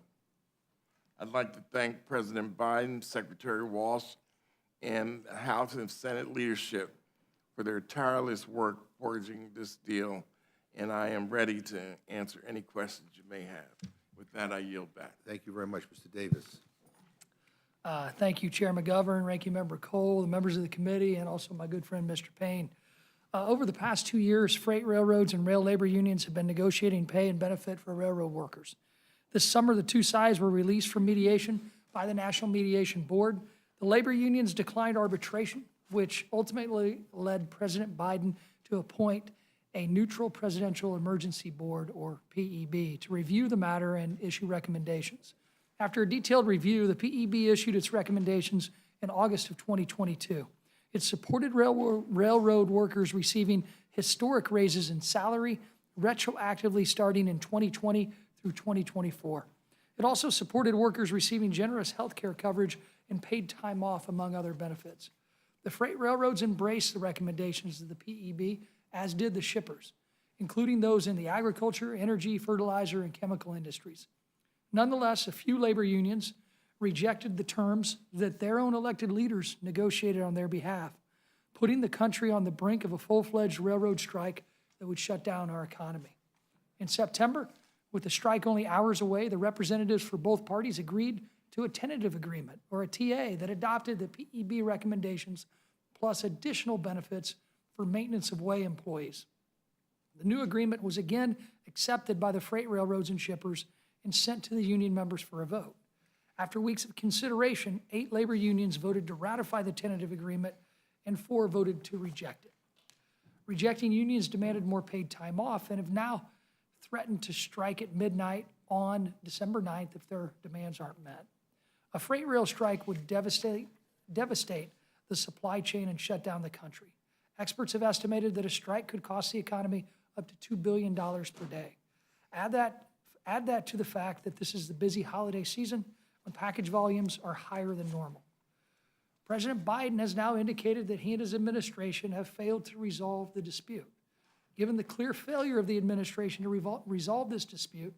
Speaker 18: I'd like to thank President Biden, Secretary Walsh, and House and Senate leadership for their tireless work forging this deal, and I am ready to answer any questions you may have. With that, I yield back.
Speaker 1: Thank you very much, Mr. Davis.
Speaker 19: Thank you, Chair McGovern, Ranking Member Cole, the members of the committee, and also my good friend, Mr. Payne. Over the past 2 years, freight railroads and rail labor unions have been negotiating pay and benefit for railroad workers. This summer, the two sides were released from mediation by the National Mediation Board. The labor unions declined arbitration, which ultimately led President Biden to appoint a neutral presidential emergency board, or PEB, to review the matter and issue recommendations. After a detailed review, the PEB issued its recommendations in August of 2022. It supported railroad workers receiving historic raises in salary, retroactively starting in 2020 through 2024. It also supported workers receiving generous health care coverage and paid time off, among other benefits. The freight railroads embraced the recommendations of the PEB, as did the shippers, including those in the agriculture, energy, fertilizer, and chemical industries. Nonetheless, a few labor unions rejected the terms that their own elected leaders negotiated on their behalf, putting the country on the brink of a full-fledged railroad strike that would shut down our economy. In September, with the strike only hours away, the representatives for both parties agreed to a tentative agreement, or a TA, that adopted the PEB recommendations plus additional benefits for maintenance of way employees. The new agreement was again accepted by the freight railroads and shippers and sent to the union members for a vote. After weeks of consideration, 8 labor unions voted to ratify the tentative agreement and 4 voted to reject it. Rejecting unions demanded more paid time off and have now threatened to strike at midnight on December 9th if their demands aren't met. A freight rail strike would devastate the supply chain and shut down the country. Experts have estimated that a strike could cost the economy up to $2 billion per day. Add that to the fact that this is the busy holiday season when package volumes are higher than normal. President Biden has now indicated that he and his administration have failed to resolve the dispute. Given the clear failure of the administration to resolve this dispute,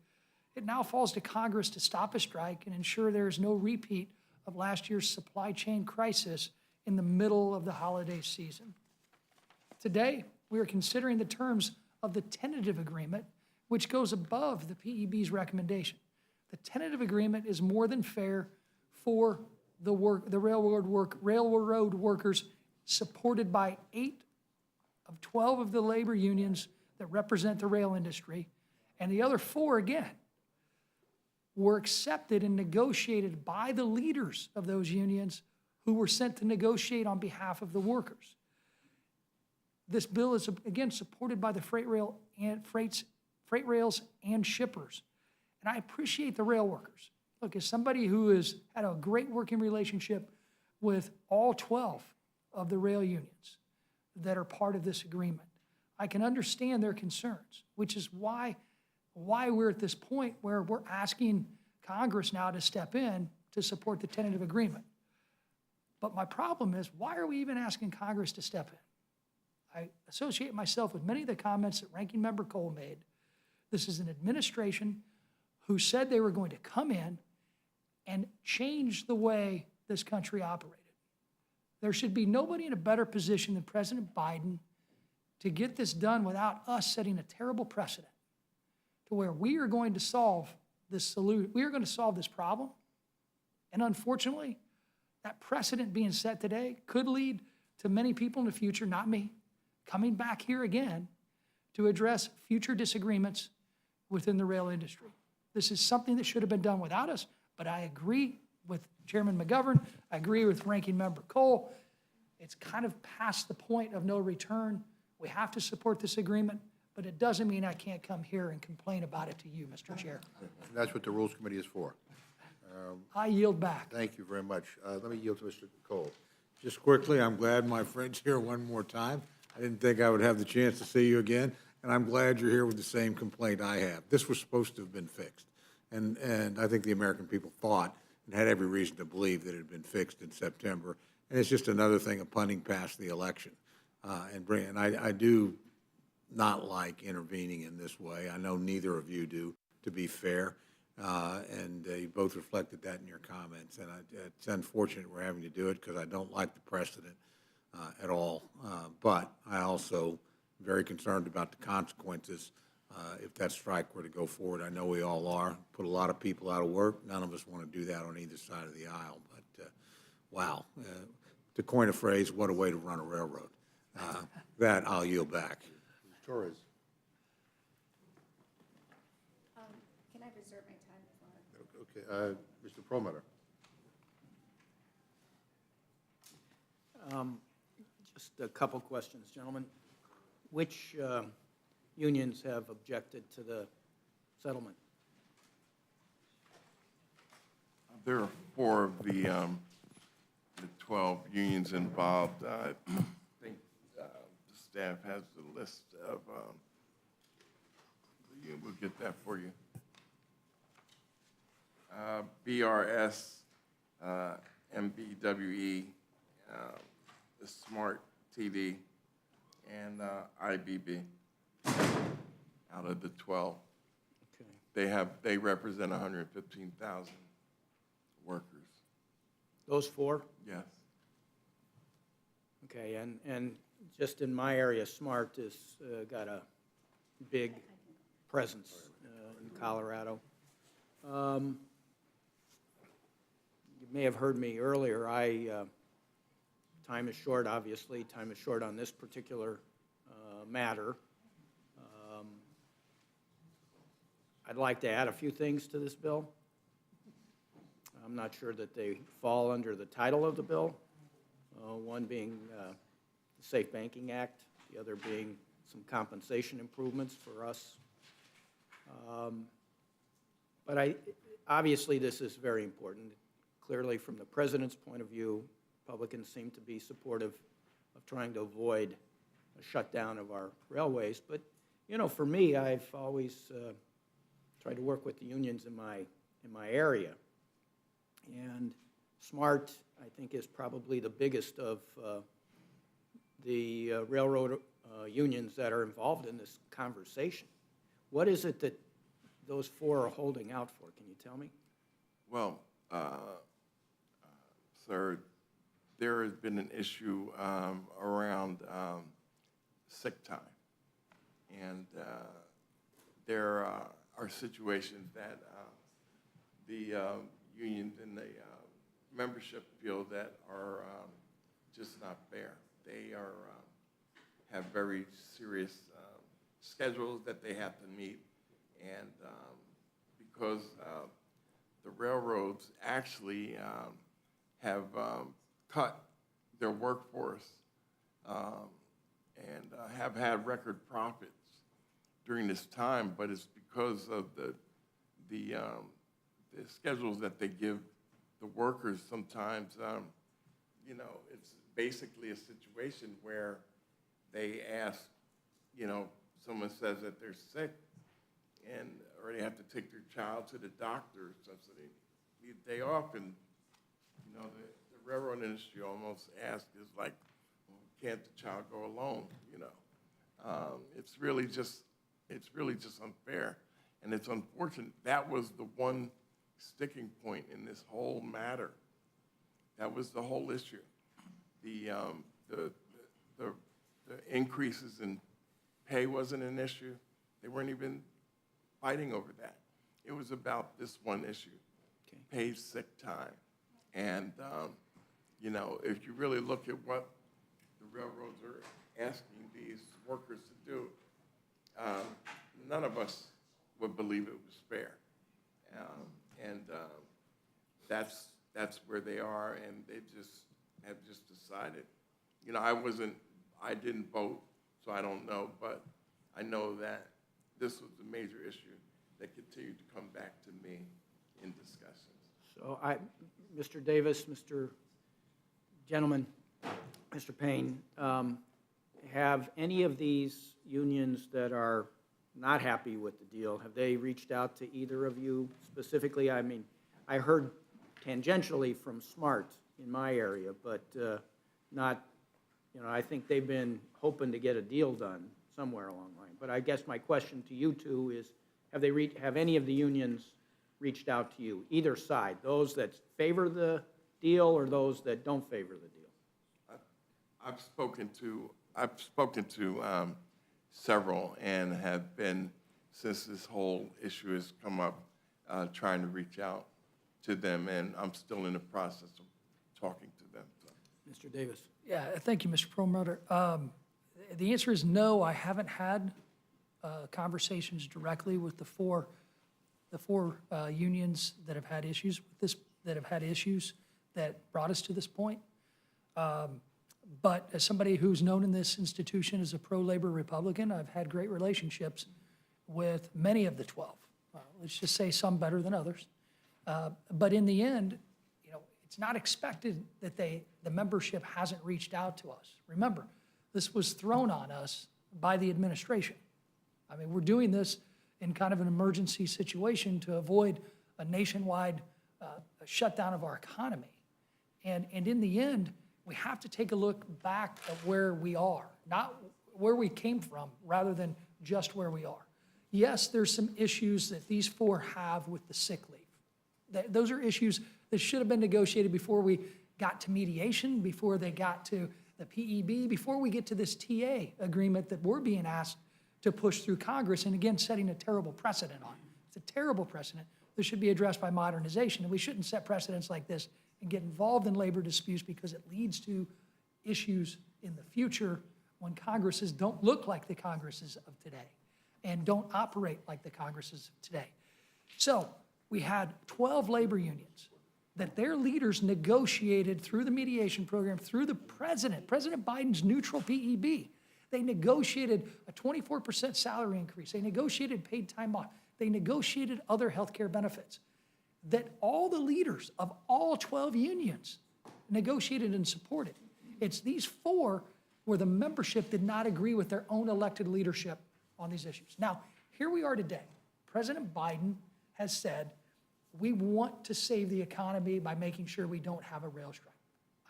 Speaker 19: it now falls to Congress to stop a strike and ensure there is no repeat of last year's supply chain crisis in the middle of the holiday season. Today, we are considering the terms of the tentative agreement, which goes above the PEB's recommendation. The tentative agreement is more than fair for the railroad workers, supported by 8 of 12 of the labor unions that represent the rail industry, and the other 4, again, were accepted and negotiated by the leaders of those unions who were sent to negotiate on behalf of the workers. This bill is, again, supported by the freight rails and shippers. And I appreciate the rail workers. Look, as somebody who has had a great working relationship with all 12 of the rail unions that are part of this agreement, I can understand their concerns, which is why we're at this point where we're asking Congress now to step in to support the tentative agreement. But my problem is, why are we even asking Congress to step in? I associate myself with many of the comments that Ranking Member Cole made. This is an administration who said they were going to come in and change the way this country operated. There should be nobody in a better position than President Biden to get this done without us setting a terrible precedent to where we are going to solve this problem. And unfortunately, that precedent being set today could lead to many people in the future, not me, coming back here again to address future disagreements within the rail industry. This is something that should have been done without us, but I agree with Chairman McGovern. I agree with Ranking Member Cole. It's kind of past the point of no return. We have to support this agreement, but it doesn't mean I can't come here and complain about it to you, Mr. Chair.
Speaker 1: That's what the Rules Committee is for.
Speaker 19: I yield back.
Speaker 1: Thank you very much. Let me yield to Mr. Cole.
Speaker 2: Just quickly, I'm glad my friend's here one more time. I didn't think I would have the chance to see you again, and I'm glad you're here with the same complaint I have. This was supposed to have been fixed, and I think the American people thought and had every reason to believe that it had been fixed in September, and it's just another thing of punting past the election. And I do not like intervening in this way. I know neither of you do, to be fair, and you both reflected that in your comments, and it's unfortunate we're having to do it because I don't like the precedent at all, but I also am very concerned about the consequences if that strike were to go forward. I know we all are. Put a lot of people out of work. None of us want to do that on either side of the aisle, but wow. To coin a phrase, what a way to run a railroad. That I'll yield back.
Speaker 1: Torres.
Speaker 14: Can I reserve my time
Speaker 1: Okay, Mr. Perlmutter.
Speaker 5: Just a couple questions, gentlemen. Which unions have objected to the settlement?
Speaker 18: There are 4 of the 12 unions involved. I think the staff has the list of, we'll get that for you. BRS, MBWE, the Smart TD, and IBB out of the 12.
Speaker 5: Okay.
Speaker 18: They represent 115,000 workers.
Speaker 5: Those 4?
Speaker 18: Yes.
Speaker 5: Okay, and just in my area, SMART has got a big presence in Colorado. You may have heard me earlier. Time is short, obviously. Time is short on this particular matter. I'd like to add a few things to this bill. I'm not sure that they fall under the title of the bill, one being the Safe Banking Act, the other being some compensation improvements for us. But obviously, this is very important. Clearly, from the President's point of view, Republicans seem to be supportive of trying to avoid a shutdown of our railways. But, you know, for me, I've always tried to work with the unions in my area. And SMART, I think, is probably the biggest of the railroad unions that are involved in this conversation. What is it that those 4 are holding out for? Can you tell me?
Speaker 18: Well, sir, there has been an issue around sick time. And there are situations that the unions and the membership feel that are just not fair. They have very serious schedules that they have to meet, and because the railroads actually have cut their workforce and have had record profits during this time, but it's because of the schedules that they give the workers. Sometimes, you know, it's basically a situation where they ask, you know, someone says that they're sick or they have to take their child to the doctor, so they need a day off, and, you know, the railroad industry almost asks, is like, well, can't the child go alone, you know? It's really just unfair, and it's unfortunate. That was the one sticking point in this whole matter. That was the whole issue. The increases in pay wasn't an issue. They weren't even fighting over that. It was about this one issue, paid sick time. And, you know, if you really look at what the railroads are asking these workers to do, none of us would believe it was fair. That's where they are, and they have decided. You know, I didn't vote, so I don't know, but I know that this was a major issue that continued to come back to me in discussions.
Speaker 5: So Mr. Davis, gentlemen, Mr. Payne, have any of these unions that are not happy with the deal, have they reached out to either of you specifically? I mean, I heard tangentially from SMART in my area, but not, you know, I think they've been hoping to get a deal done somewhere along the line. But I guess my question to you two is, have any of the unions reached out to you, either side, those that favor the deal or those that don't favor the deal?
Speaker 18: I've spoken to several and have been, since this whole issue has come up, trying to reach out to them, and I'm still in the process of talking to them. So.
Speaker 5: Mr. Davis.
Speaker 19: Yeah, thank you, Mr. Perlmutter. The answer is no, I haven't had conversations directly with the the four unions that have had issues with this, that brought us to this point. But as somebody who's known in this institution as a pro-labor Republican, I've had great relationships with many of the 12. Let's just say some better than others. But in the end, you know, it's not expected that the membership hasn't reached out to us. Remember, this was thrown on us by the administration. I mean, we're doing this in kind of an emergency situation to avoid a nationwide shutdown of our economy. And in the end, we have to take a look back at where we are, not where we came from, rather than just where we are. Yes, there's some issues that these four have with the sick leave. Those are issues that should have been negotiated before we got to mediation, before they got to the PEB, before we get to this TA agreement that we're being asked to push through Congress, and again, setting a terrible precedent on. It's a terrible precedent that should be addressed by modernization, and we shouldn't set precedents like this and get involved in labor disputes because it leads to issues in the future when Congresses don't look like the Congresses of today and don't operate like the Congresses of today. So we had 12 labor unions that their leaders negotiated through the mediation program, through the President Biden's neutral PEB. They negotiated a 24% salary increase. They negotiated paid time off. They negotiated other health care benefits that all the leaders of all 12 unions negotiated and supported. It's these four where the membership did not agree with their own elected leadership on these issues. Now, here we are today. President Biden has said, we want to save the economy by making sure we don't have a rail strike.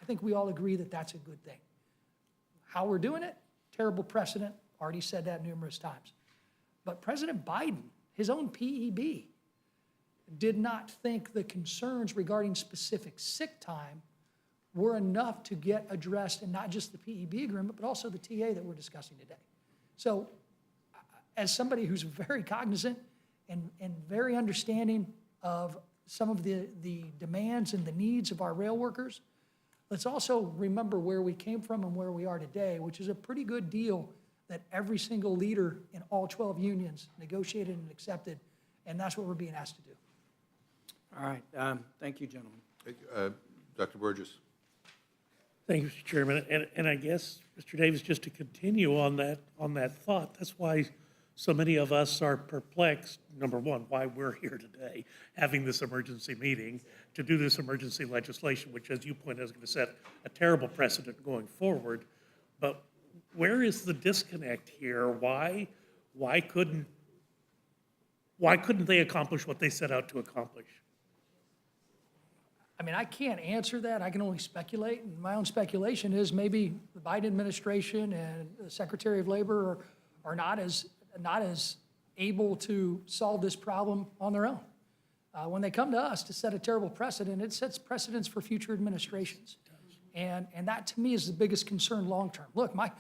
Speaker 19: I think we all agree that that's a good thing. How we're doing it, terrible precedent, already said that numerous times. But President Biden, his own PEB, did not think the concerns regarding specific sick time were enough to get addressed in not just the PEB agreement, but also the TA that we're discussing today. So as somebody who's very cognizant and very understanding of some of the demands and the needs of our rail workers, let's also remember where we came from and where we are today, which is a pretty good deal that every single leader in all 12 unions negotiated and accepted, and that's what we're being asked to do.
Speaker 5: All right, thank you, gentlemen.
Speaker 1: Dr. Burgess.
Speaker 6: Thank you, Mr. Chairman. And I guess, Mr. Davis, just to continue on that thought, that's why so many of us are perplexed, number one, why we're here today, having this emergency meeting to do this emergency legislation, which, as you pointed out, is going to set a terrible precedent going forward. But where is the disconnect here? Why couldn't they accomplish what they set out to accomplish?
Speaker 19: I mean, I can't answer that. I can only speculate. And my own speculation is maybe the Biden administration and the Secretary of Labor are not as able to solve this problem on their own. When they come to us to set a terrible precedent, it sets precedents for future administrations. And that, to me, is the biggest concern long-term. Look, my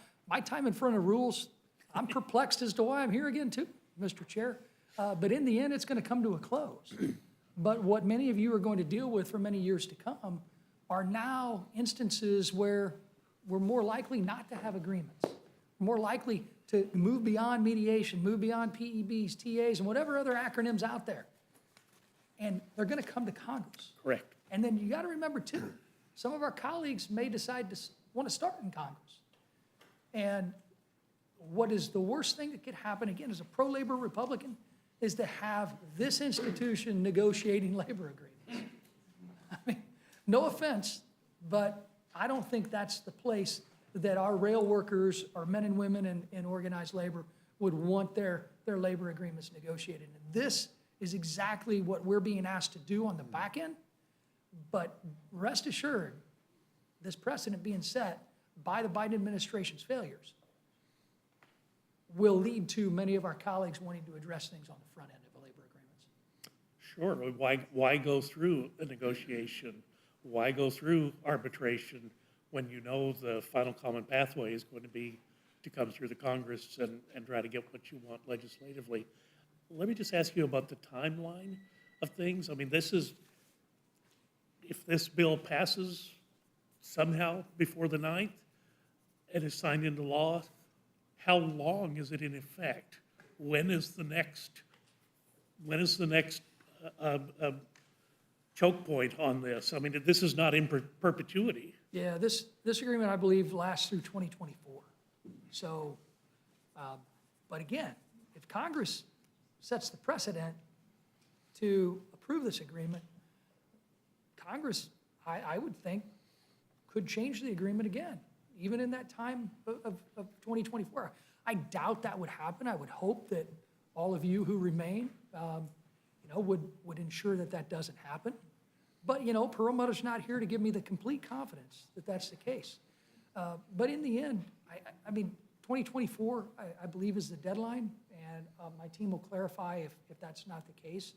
Speaker 19: time in front of rules, I'm perplexed as to why I'm here again, too, Mr. Chair. But in the end, it's going to come to a close. But what many of you are going to deal with for many years to come are now instances where we're more likely not to have agreements, more likely to move beyond mediation, move beyond PEBs, TAs, and whatever other acronyms out there. And they're going to come to Congress.
Speaker 6: Correct.
Speaker 19: And then you got to remember, too, some of our colleagues may decide to want to start in Congress. And what is the worst thing that could happen, again, as a pro-labor Republican, is to have this institution negotiating labor agreements. I mean, no offense, but I don't think that's the place that our rail workers, our men and women in organized labor, would want their labor agreements negotiated. And this is exactly what we're being asked to do on the back end. But rest assured, this precedent being set by the Biden administration's failures will lead to many of our colleagues wanting to address things on the front end of labor agreements.
Speaker 6: Sure. Why go through a negotiation? Why go through arbitration when you know the final common pathway is going to be to come through the Congress and try to get what you want legislatively? Let me just ask you about the timeline of things. I mean, if this bill passes somehow before the 9th and is signed into law, how long is it in effect? When is the next a choke point on this. I mean, this is not in perpetuity.
Speaker 19: Yeah, this agreement, I believe, lasts through 2024. So, but again, if Congress sets the precedent to approve this agreement, Congress, I would think, could change the agreement again, even in that time of 2024. I doubt that would happen. I would hope that all of you who remain, would ensure that that doesn't happen. But, Perlmutter's not here to give me the complete confidence that that's the case. But in the end, I mean, 2024, I believe, is the deadline, and my team will clarify if that's not the case.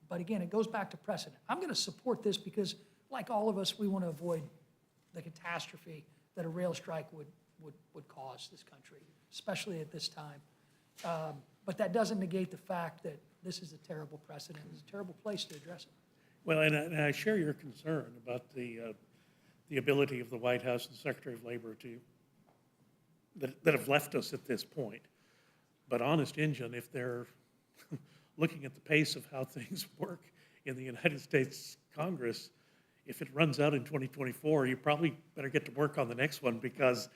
Speaker 19: But again, it goes back to precedent. I'm going to support this because, like all of us, we want to avoid the catastrophe that a rail strike would cause this country, especially at this time. But that doesn't negate the fact that this is a terrible precedent. It's a terrible place to address it.
Speaker 6: Well, and I share your concern about the ability of the White House and the Secretary of Labor that have left us at this point. But honest Injun, if they're looking at the pace of how things work in the United States Congress, if it runs out in 2024, you probably better get to work on the next one, because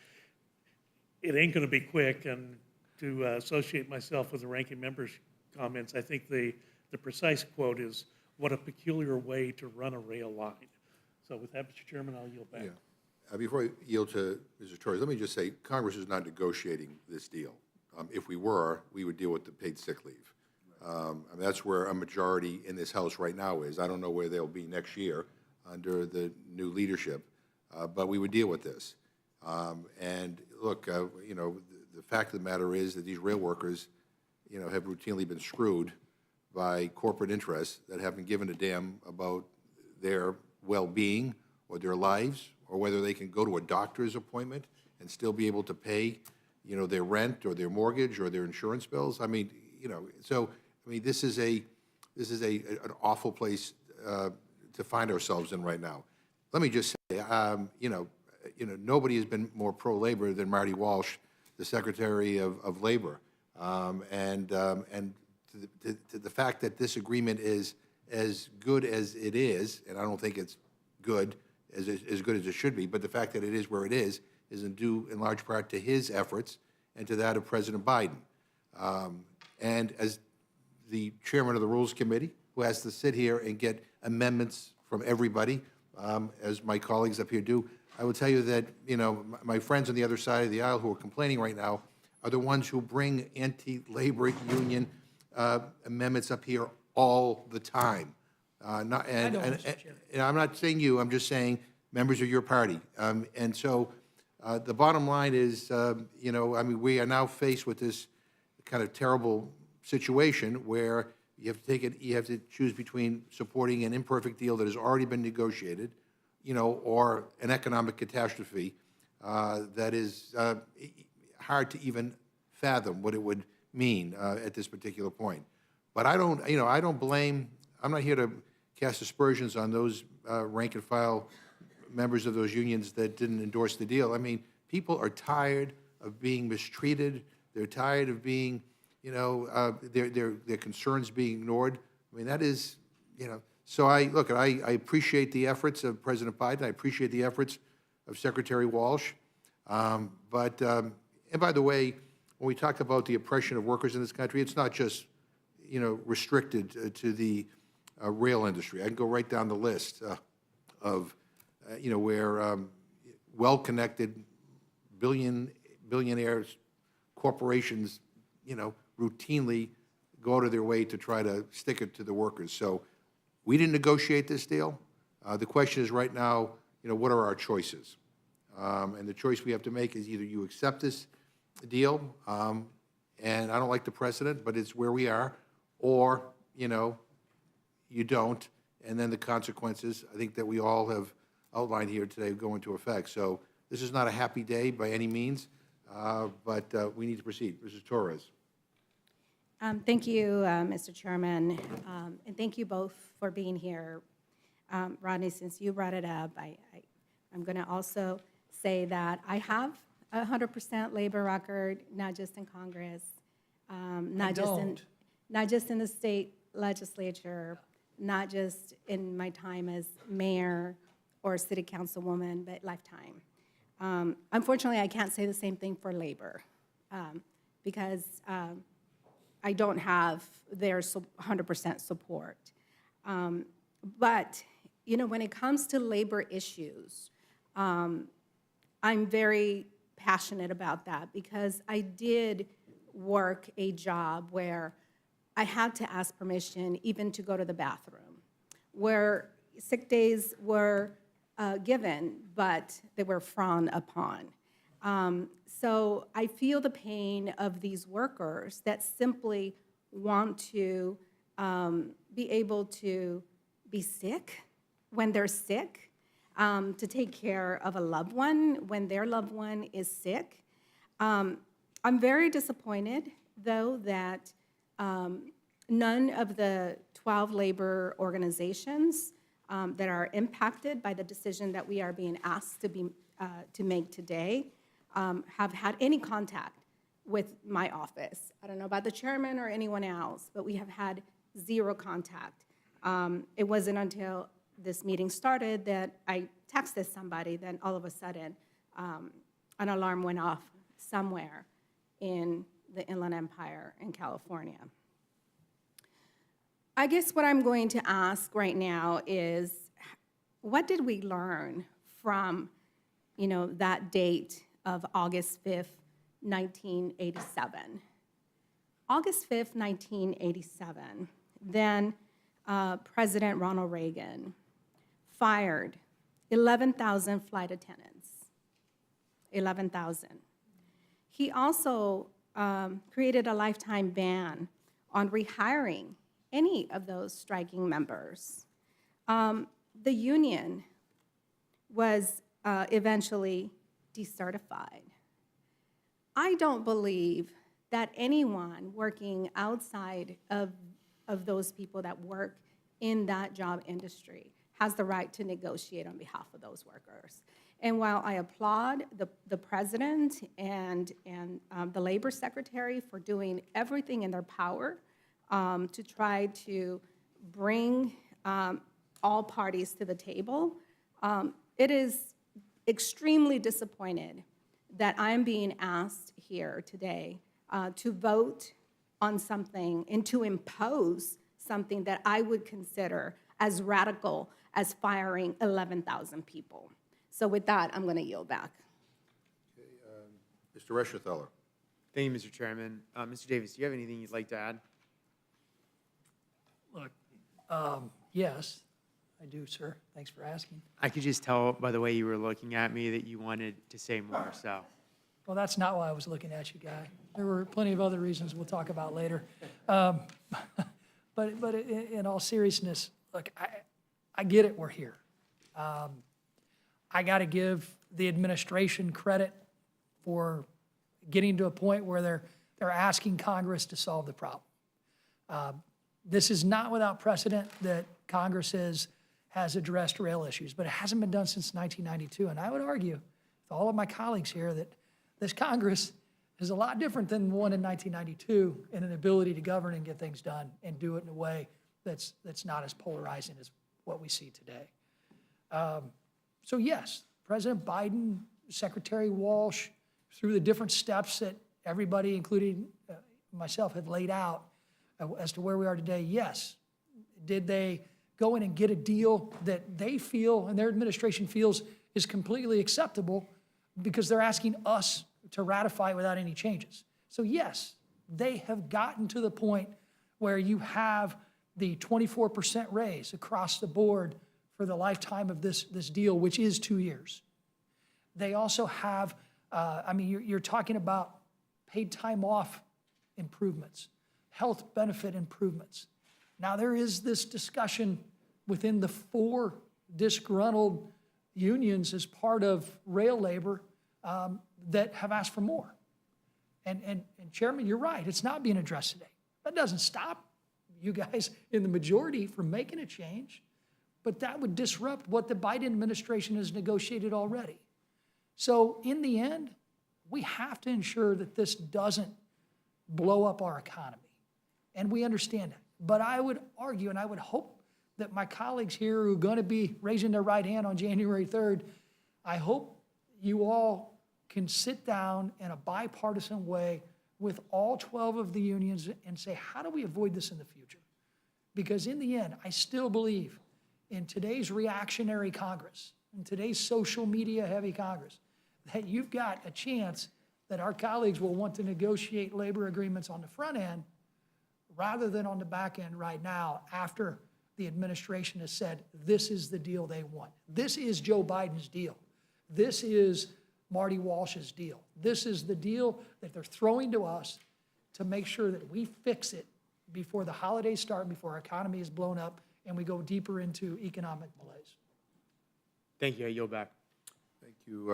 Speaker 6: it ain't going to be quick. And to associate myself with the ranking member's comments, I think the precise quote is, "What a peculiar way to run a rail line." So with that, Mr. Chairman, I'll yield back.
Speaker 1: Yeah. Before I yield to Mr. Torres, let me just say, Congress is not negotiating this deal. If we were, we would deal with the paid sick leave. I mean, that's where a majority in this House right now is. I don't know where they'll be next year under the new leadership, but we would deal with this. And look, the fact of the matter is that these rail workers, have routinely been screwed by corporate interests that haven't given a damn about their well-being or their lives, or whether they can go to a doctor's appointment and still be able to pay, their rent or their mortgage or their insurance bills. I mean, this is an awful place to find ourselves in right now. Let me just say, nobody has been more pro-labor than Marty Walsh, the Secretary of Labor, and to the fact that this agreement is as good as it is, and I don't think it's good as good as it should be, but the fact that it is where it is due in large part to his efforts and to that of President Biden. And as the chairman of the Rules Committee, who has to sit here and get amendments from everybody, as my colleagues up here do, I will tell you that, my friends on the other side of the aisle who are complaining right now are the ones who bring anti-labor union amendments up here all the time. And I'm not saying you, I'm just saying members of your party. And so the bottom line is, we are now faced with this kind of terrible situation where you have to choose between supporting an imperfect deal that has already been negotiated, or an economic catastrophe that is hard to even fathom what it would mean at this particular point. But I don't blame, I'm not here to cast aspersions on those rank and file members of those unions that didn't endorse the deal. I mean, people are tired of being mistreated. They're tired of being, their concerns being ignored. I mean, that is, so I appreciate the efforts of President Biden. I appreciate the efforts of Secretary Walsh. And by the way, when we talk about the oppression of workers in this country, it's not just, restricted to the rail industry. I can go right down the list of, where well-connected billionaires, corporations, routinely go out of their way to try to stick it to the workers. So we didn't negotiate this deal. The question is right now, what are our choices? And the choice we have to make is either you accept this deal, and I don't like the precedent, but it's where we are, or, you don't, and then the consequences, I think that we all have outlined here today, go into effect. So this is not a happy day by any means, but we need to proceed. Mrs. Torres.
Speaker 14: Thank you, Mr. Chairman, and thank you both for being here. Rodney, since you brought it up, I'm going to also say that I have a 100% labor record, not just in Congress, not just in the state legislature, not just in my time as mayor or city councilwoman, but lifetime. Unfortunately, I can't say the same thing for labor because I don't have their 100% support. But, you know, when it comes to labor issues, I'm very passionate about that because I did work a job where I had to ask permission even to go to the bathroom, where sick days were given, but they were frowned upon. So I feel the pain of these workers that simply want to be able to be sick when they're sick, to take care of a loved one when their loved one is sick. I'm very disappointed, though, that none of the 12 labor organizations that are impacted by the decision that we are being asked to make today have had any contact with my office. I don't know about the chairman or anyone else, but we have had zero contact. It wasn't until this meeting started that I texted somebody, then all of a sudden an alarm went off somewhere in the Inland Empire in California. I guess what I'm going to ask right now is, what did we learn from, you know, that date of August 5th, 1987? August 5th, 1987, then President Ronald Reagan fired 11,000 flight attendants, 11,000. He also created a lifetime ban on rehiring any of those striking members. The union was eventually decertified. I don't believe that anyone working outside of those people that work in that job industry has the right to negotiate on behalf of those workers. And while I applaud the president and the labor secretary for doing everything in their power to try to bring all parties to the table, it is extremely disappointed that I'm being asked here today to vote on something and to impose something that I would consider as radical as firing 11,000 people. So with that, I'm going to yield back.
Speaker 1: Mr. Reschetteler.
Speaker 7: Thank you, Mr. Chairman. Mr. Davis, do you have anything you'd like to add?
Speaker 19: Look, yes, I do, sir. Thanks for asking.
Speaker 7: I could just tell by the way you were looking at me that you wanted to say more, so.
Speaker 19: Well, that's not why I was looking at you, Guy. There were plenty of other reasons we'll talk about later. But in all seriousness, look, I get it, we're here. I got to give the administration credit for getting to a point where they're asking Congress to solve the problem. This is not without precedent that Congress has addressed rail issues, but it hasn't been done since 1992. And I would argue with all of my colleagues here that this Congress is a lot different than the one in 1992 in an ability to govern and get things done and do it in a way that's not as polarizing as what we see today. So yes, President Biden, Secretary Walsh, through the different steps that everybody, including myself, have laid out as to where we are today, yes. Did they go in and get a deal that they feel and their administration feels is completely acceptable because they're asking us to ratify it without any changes? So yes, they have gotten to the point where you have the 24% raise across the board for the lifetime of this deal, which is 2 years. They also have, you're talking about paid time off improvements, health benefit improvements. Now, there is this discussion within the 4 disgruntled unions as part of rail labor that have asked for more. And Chairman, you're right, it's not being addressed today. That doesn't stop you guys in the majority from making a change, but that would disrupt what the Biden administration has negotiated already. So in the end, we have to ensure that this doesn't blow up our economy. And we understand that. But I would argue, and I would hope that my colleagues here who are going to be raising their right hand on January 3rd, I hope you all can sit down in a bipartisan way with all 12 of the unions and say, how do we avoid this in the future? Because in the end, I still believe in today's reactionary Congress, in today's social media heavy Congress, that you've got a chance that our colleagues will want to negotiate labor agreements on the front end rather than on the back end right now after the administration has said this is the deal they want. This is Joe Biden's deal. This is Marty Walsh's deal. This is the deal that they're throwing to us to make sure that we fix it before the holidays start, before our economy is blown up, and we go deeper into economic malaise.
Speaker 7: Thank you. I yield back.
Speaker 1: Thank you.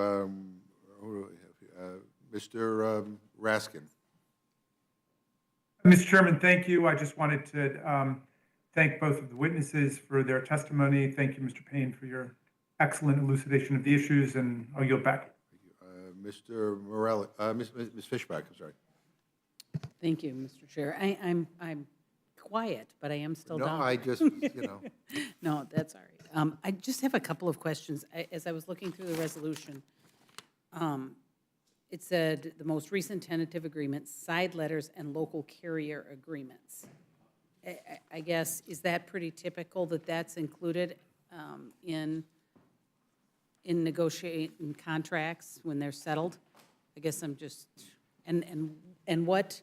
Speaker 1: Who do we have here? Mr. Raskin.
Speaker 8: Mr. Chairman, thank you. I just wanted to thank both of the witnesses for their testimony. Thank you, Mr. Payne, for your excellent elucidation of the issues, and I'll yield back.
Speaker 1: Mr. Morelli, Ms. Fishback, I'm sorry.
Speaker 9: Thank you, Mr. Chair. I'm quiet, but I am still
Speaker 1: No,
Speaker 9: down.
Speaker 1: I just, you know.
Speaker 9: No, that's all right. I just have a couple of questions. As I was looking through the resolution, it said the most recent tentative agreements, side letters, and local carrier agreements. I guess, is that pretty typical that that's included in negotiating contracts when they're settled? I guess I'm just, and what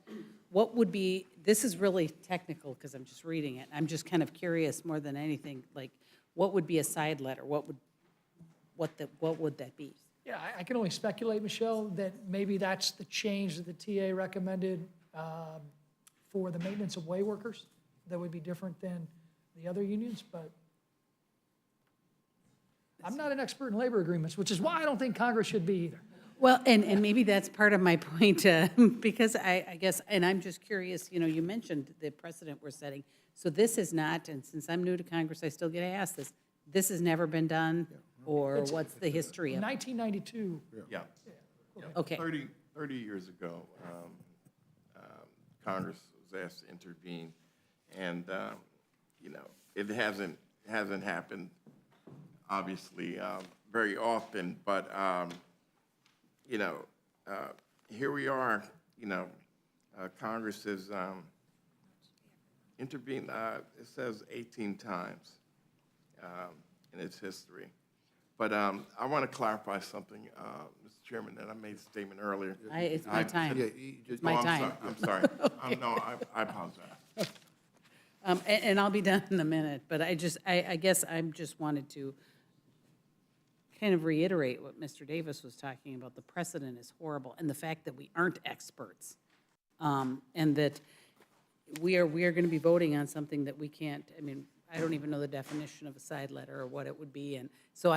Speaker 9: would be, this is really technical because I'm just reading it. I'm just kind of curious more than anything, like, what would be a side letter? What would that be?
Speaker 19: Yeah, I can only speculate, Michelle, that maybe that's the change that the TA recommended for the maintenance of way workers that would be different than the other unions, but I'm not an expert in labor agreements, which is why I don't think Congress should be either.
Speaker 9: Well, and maybe that's part of my point, because I guess, and I'm just curious, you know, you mentioned the precedent we're setting. So this is not, and since I'm new to Congress, I still get asked this, this has never been done, or what's the history
Speaker 19: In
Speaker 9: of it?
Speaker 19: 1992.
Speaker 20: Yeah.
Speaker 9: Okay.
Speaker 20: 30 years ago, Congress was asked to intervene, and, you know, it hasn't happened, obviously, very often, but, you know, here we are, you know, Congress has intervened, it says 18 times in its history. But I want to clarify something, Mr. Chairman, that I made a statement earlier.
Speaker 9: It's my time.
Speaker 20: It's
Speaker 9: my time.
Speaker 20: I'm sorry. No, I apologize.
Speaker 9: And I'll be done in a minute, but I guess I just wanted to kind of reiterate what Mr. Davis was talking about. The precedent is horrible, and the fact that we aren't experts, and that we are going to be voting on something that we can't, I mean, I don't even know the definition of a side letter or what it would be, and so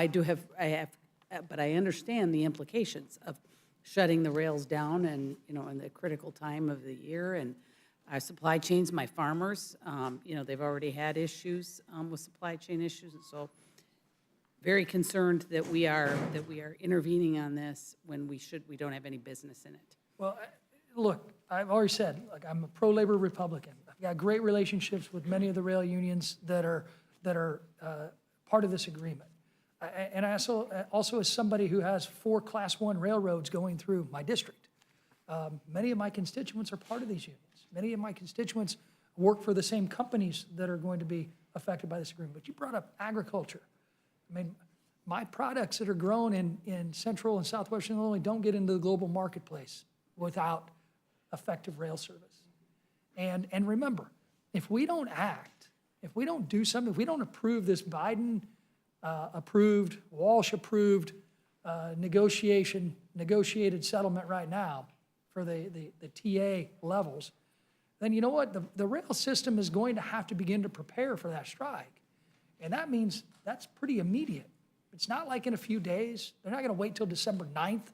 Speaker 9: but I understand the implications of shutting the rails down and, you know, in the critical time of the year, and our supply chains, my farmers, you know, they've already had issues with supply chain issues, and so very concerned that we are intervening on this when we don't have any business in it.
Speaker 19: Well, look, I've already said, like, I'm a pro-labor Republican. I've got great relationships with many of the rail unions that are part of this agreement. And I also as somebody who has 4 Class 1 railroads going through my district, many of my constituents are part of these unions. Many of my constituents work for the same companies that are going to be affected by this agreement. But you brought up agriculture. I mean, my products that are grown in central and southwestern Illinois don't get into the global marketplace without effective rail service. And remember, if we don't act, if we don't do something, if we don't approve this Biden approved, Walsh approved negotiated settlement right now for the TA levels, then you know what? The rail system is going to have to begin to prepare for that strike. And that means that's pretty immediate. It's not like in a few days. They're not going to wait till December 9th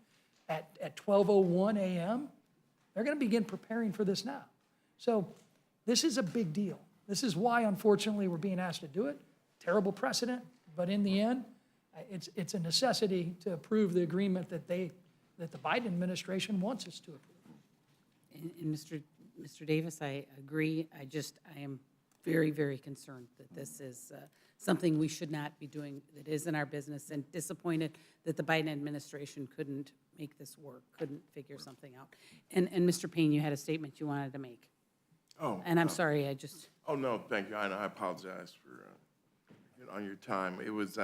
Speaker 19: at 12:01 a.m. They're going to begin preparing for this now. So this is a big deal. This is why, unfortunately, we're being asked to do it. Terrible precedent, but in the end, it's a necessity to approve the agreement that the Biden administration wants us to approve.
Speaker 9: And Mr. Davis, I agree. I am very, very concerned that this is something we should not be doing, that is in our business, and disappointed that the Biden administration couldn't make this work, couldn't figure something out. And Mr. Payne, you had a statement you wanted to make.
Speaker 20: Oh.
Speaker 9: And I'm sorry, I just,
Speaker 20: Oh, no, thank you. I apologize for, on your time. It was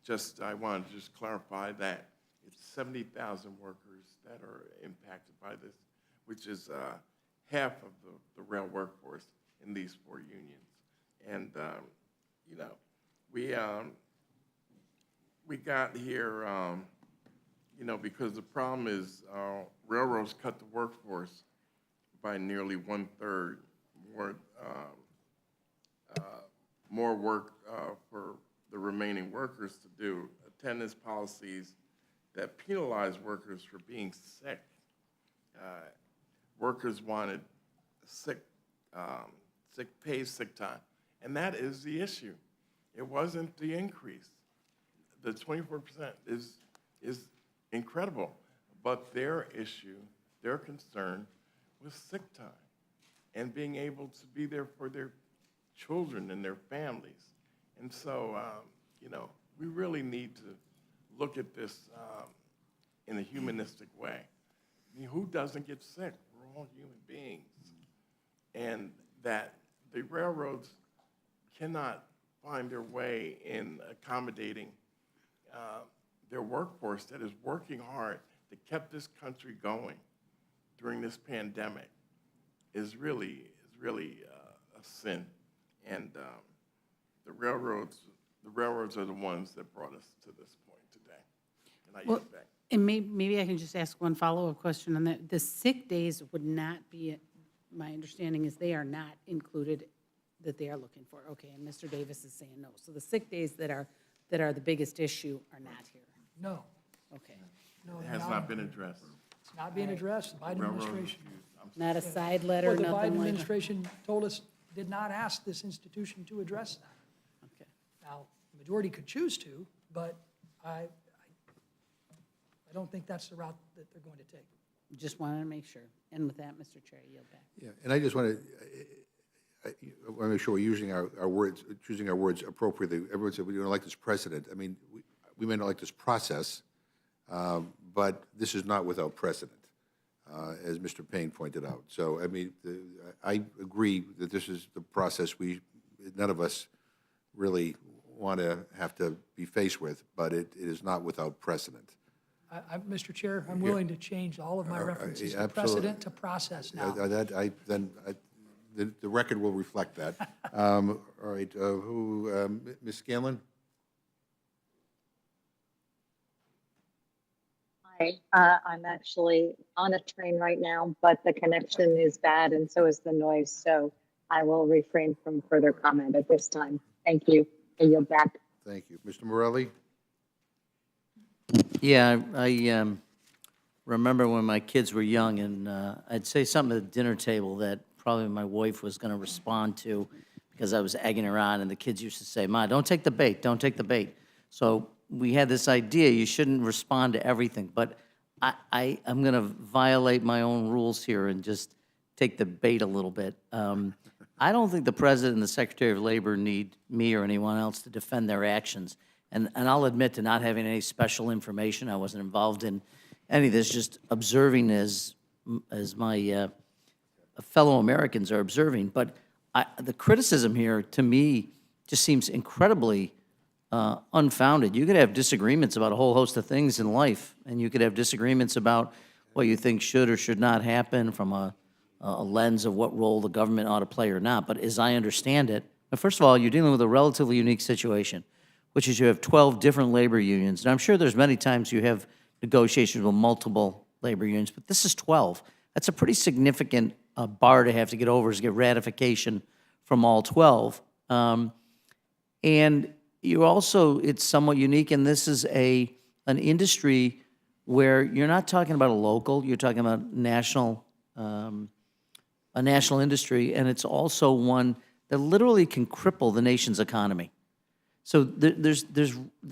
Speaker 20: just, I wanted to just clarify that it's 70,000 workers that are impacted by this, which is half of the rail workforce in these 4 unions. And, you know, we got here, you know, because the problem is railroads cut the workforce by nearly 1/3, more work for the remaining workers to do, attendance policies that penalize workers for being sick. Workers wanted sick pay, sick time, and that is the issue. It wasn't the increase. The 24% is incredible, but their issue, their concern was sick time and being able to be there for their children and their families. And so, you know, we really need to look at this in a humanistic way. I mean, who doesn't get sick? We're all human beings. And that the railroads cannot find their way in accommodating their workforce that is working hard, that kept this country going during this pandemic is really a sin. And the railroads are the ones that brought us to this point today. And I
Speaker 9: well,
Speaker 20: yield back.
Speaker 9: and maybe I can just ask one follow-up question on that. The sick days would not be, my understanding is they are not included, that they are looking for. Okay, and Mr. Davis is saying no. So the sick days that are the biggest issue are not here.
Speaker 19: No,
Speaker 9: Okay.
Speaker 19: no.
Speaker 20: It has not been addressed.
Speaker 19: It's not being addressed. The Biden
Speaker 20: Railroad
Speaker 19: administration.
Speaker 20: refused.
Speaker 9: Not a side letter,
Speaker 19: Well, the
Speaker 9: nothing
Speaker 19: Biden
Speaker 9: like that?
Speaker 19: administration told us, did not ask this institution to address that.
Speaker 9: Okay.
Speaker 19: Now, the majority could choose to, but I don't think that's the route that they're going to take.
Speaker 9: Just wanted to make sure. And with that, Mr. Chair, I yield back.
Speaker 1: Yeah, and I just want to make sure we're using our words, choosing our words appropriately. Everyone said we don't like this precedent. I mean, we may not like this process, but this is not without precedent, as Mr. Payne pointed out. So, I mean, I agree that this is the process none of us really want to have to be faced with, but it is not without precedent.
Speaker 19: Mr. Chair, I'm willing to change all of my references to
Speaker 1: absolutely.
Speaker 19: precedent to process now.
Speaker 1: The record will reflect that. All right, Ms. Scanlon?
Speaker 21: Hi, I'm actually on a train right now, but the connection is bad and so is the noise, so I will refrain from further comment at this time. Thank you. I yield back.
Speaker 1: Thank you. Mr. Morelli?
Speaker 10: Yeah, I remember when my kids were young, and I'd say something at the dinner table that probably my wife was going to respond to because I was egging her on, and the kids used to say, "Ma, don't take the bait, don't take the bait." So we had this idea, you shouldn't respond to everything, but I'm going to violate my own rules here and just take the bait a little bit. I don't think the President and the Secretary of Labor need me or anyone else to defend their actions. And I'll admit to not having any special information. I wasn't involved in any of this, just observing as my fellow Americans are observing. But the criticism here, to me, just seems incredibly unfounded. You could have disagreements about a whole host of things in life, and you could have disagreements about what you think should or should not happen from a lens of what role the government ought to play or not. But as I understand it, first of all, you're dealing with a relatively unique situation, which is you have 12 different labor unions. And I'm sure there's many times you have negotiations with multiple labor unions, but this is 12. That's a pretty significant bar to have to get over, is get ratification from all 12. And you also, it's somewhat unique, and this is an industry where you're not talking about a local, you're talking about a national industry, and it's also one that literally can cripple the nation's economy. So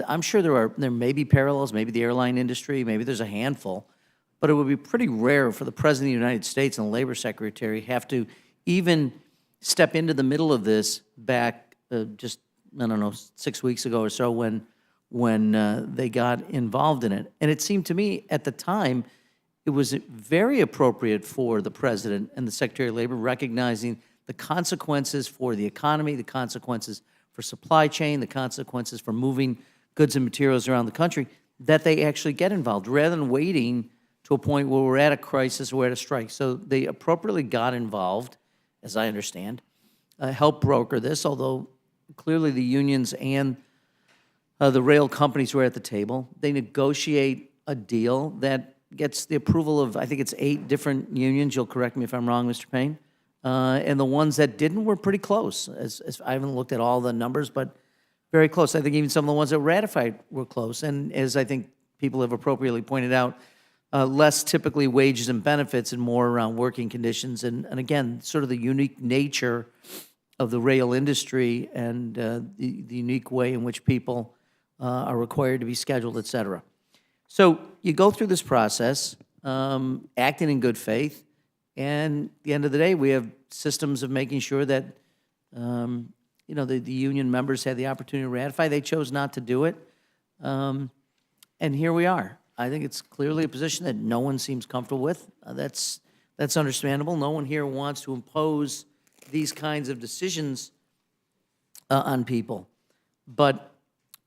Speaker 10: I'm sure there may be parallels, maybe the airline industry, maybe there's a handful, but it would be pretty rare for the President of the United States and the Labor Secretary have to even step into the middle of this back just, I don't know, 6 weeks ago or so when they got involved in it. And it seemed to me at the time, it was very appropriate for the president and the Secretary of Labor recognizing the consequences for the economy, the consequences for supply chain, the consequences for moving goods and materials around the country, that they actually get involved rather than waiting to a point where we're at a crisis, we're at a strike. So they appropriately got involved, as I understand, helped broker this, although clearly the unions and the rail companies were at the table. They negotiate a deal that gets the approval of, I think it's 8 different unions. You'll correct me if I'm wrong, Mr. Payne. And the ones that didn't were pretty close. As I haven't looked at all the numbers, but very close. I think even some of the ones that ratified were close. And as I think people have appropriately pointed out, less typically wages and benefits and more around working conditions. And again, sort of the unique nature of the rail industry and the unique way in which people are required to be scheduled, et cetera. So you go through this process, acting in good faith, and at the end of the day, we have systems of making sure that, the union members had the opportunity to ratify. They chose not to do it, and here we are. I think it's clearly a position that no one seems comfortable with. That's understandable. No one here wants to impose these kinds of decisions on people. But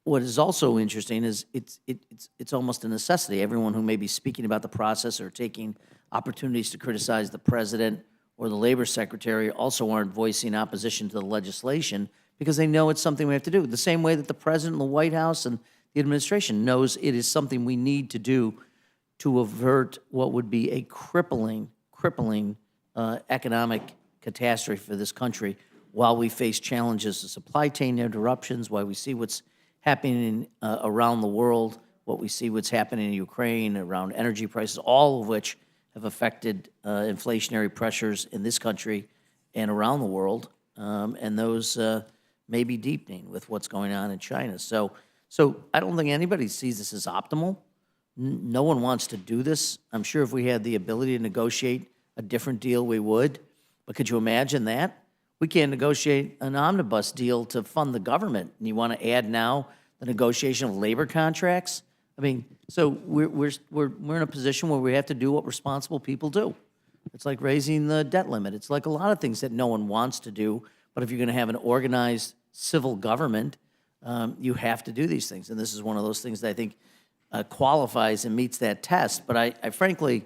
Speaker 10: what is also interesting is it's almost a necessity. Everyone who may be speaking about the process or taking opportunities to criticize the president or the labor secretary also aren't voicing opposition to the legislation because they know it's something we have to do. The same way that the president and the White House and the administration knows it is something we need to do to avert what would be a crippling economic catastrophe for this country while we face challenges of supply chain interruptions, while we see what's happening around the world, what we see what's happening in Ukraine, around energy prices, all of which have affected inflationary pressures in this country and around the world, and those may be deepening with what's going on in China. So I don't think anybody sees this as optimal. No one wants to do this. I'm sure if we had the ability to negotiate a different deal, we would. But could you imagine that? We can't negotiate an omnibus deal to fund the government, and you want to add now the negotiation of labor contracts? I mean, so we're in a position where we have to do what responsible people do. It's like raising the debt limit. It's like a lot of things that no one wants to do, but if you're going to have an organized civil government, you have to do these things. And this is one of those things that I think qualifies and meets that test. But I frankly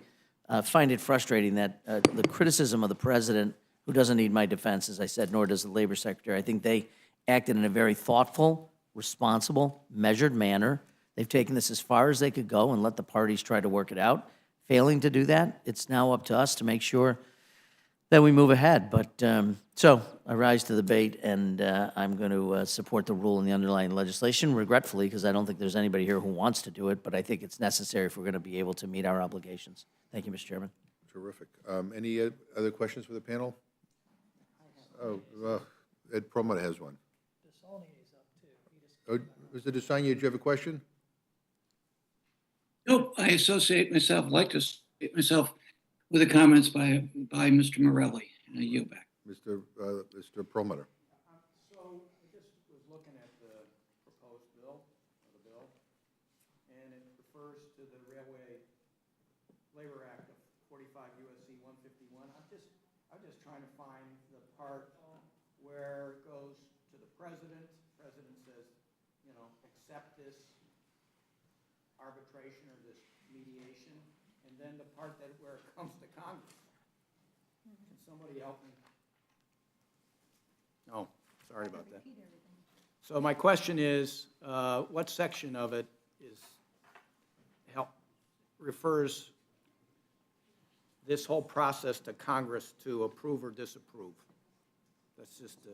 Speaker 10: find it frustrating that the criticism of the president, who doesn't need my defense, as I said, nor does the labor secretary, I think they acted in a very thoughtful, responsible, measured manner. They've taken this as far as they could go and let the parties try to work it out. Failing to do that, it's now up to us to make sure that we move ahead. But so I rise to the bait, and I'm going to support the rule in the underlying legislation, regretfully, because I don't think there's anybody here who wants to do it, but I think it's necessary if we're going to be able to meet our obligations. Thank you, Mr. Chairman.
Speaker 1: Terrific. Any other questions for the panel? Ed Perlmutter has one. Oh, Mr. DeSanya, do you have a question?
Speaker 17: Nope, I like to associate myself with the comments by Mr. Morelli, and I yield back.
Speaker 1: Mr. Perlmutter.
Speaker 5: So I just was looking at the proposed bill, and it refers to the Railway Labor Act of 45 U.S.C. 151. I'm just trying to find the part where it goes to the president. The president says, accept this arbitration or this mediation, and then the part where it comes to Congress. Can somebody help me? Oh, sorry about that. So my question is, what section of it refers this whole process to Congress to approve or disapprove? That's just a...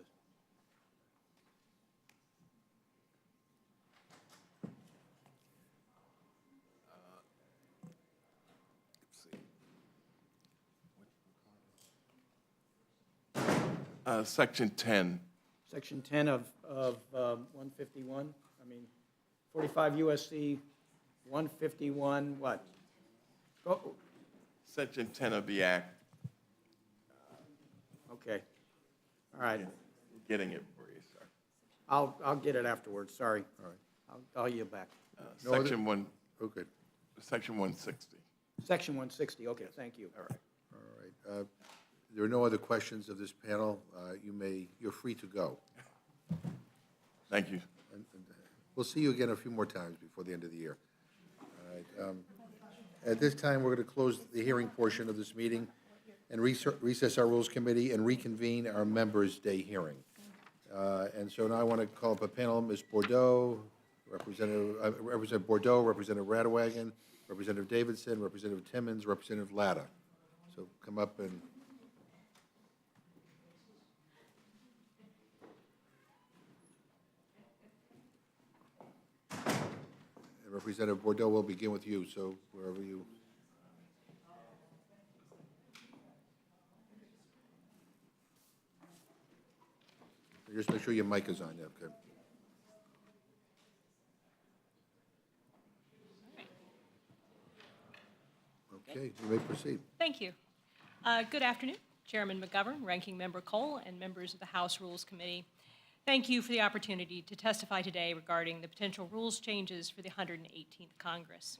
Speaker 18: Section 10.
Speaker 5: Section 10 of 151, 45 U.S.C. 151, what? Go.
Speaker 18: Section 10 of the Act.
Speaker 5: Okay. All right.
Speaker 20: Getting it for you, sir.
Speaker 5: I'll get it afterwards, sorry.
Speaker 1: All right.
Speaker 5: I'll yield back.
Speaker 1: No other-
Speaker 20: Section one,
Speaker 1: Oh, good.
Speaker 20: section 160.
Speaker 5: Section 160, okay, thank you.
Speaker 20: All right.
Speaker 1: All right. There are no other questions of this panel. You're free to go.
Speaker 20: Thank you.
Speaker 1: And we'll see you again a few more times before the end of the year. All right. At this time, we're going to close the hearing portion of this meeting and recess our Rules Committee and reconvene our Members' Day hearing. And so now I want to call up a panel, Ms. Bordeaux, Representative Bordeaux, Representative Radewagen, Representative Davidson, Representative Timmons, Representative Latta. So come up and... And Representative Bordeaux, we'll begin with you, so wherever you... Just make sure your mic is on, yeah, okay. Okay, you may proceed.
Speaker 4: Thank you. Good afternoon, Chairman McGovern, Ranking Member Cole, and members of the House Rules Committee. Thank you for the opportunity to testify today regarding the potential rules changes for the 118th Congress.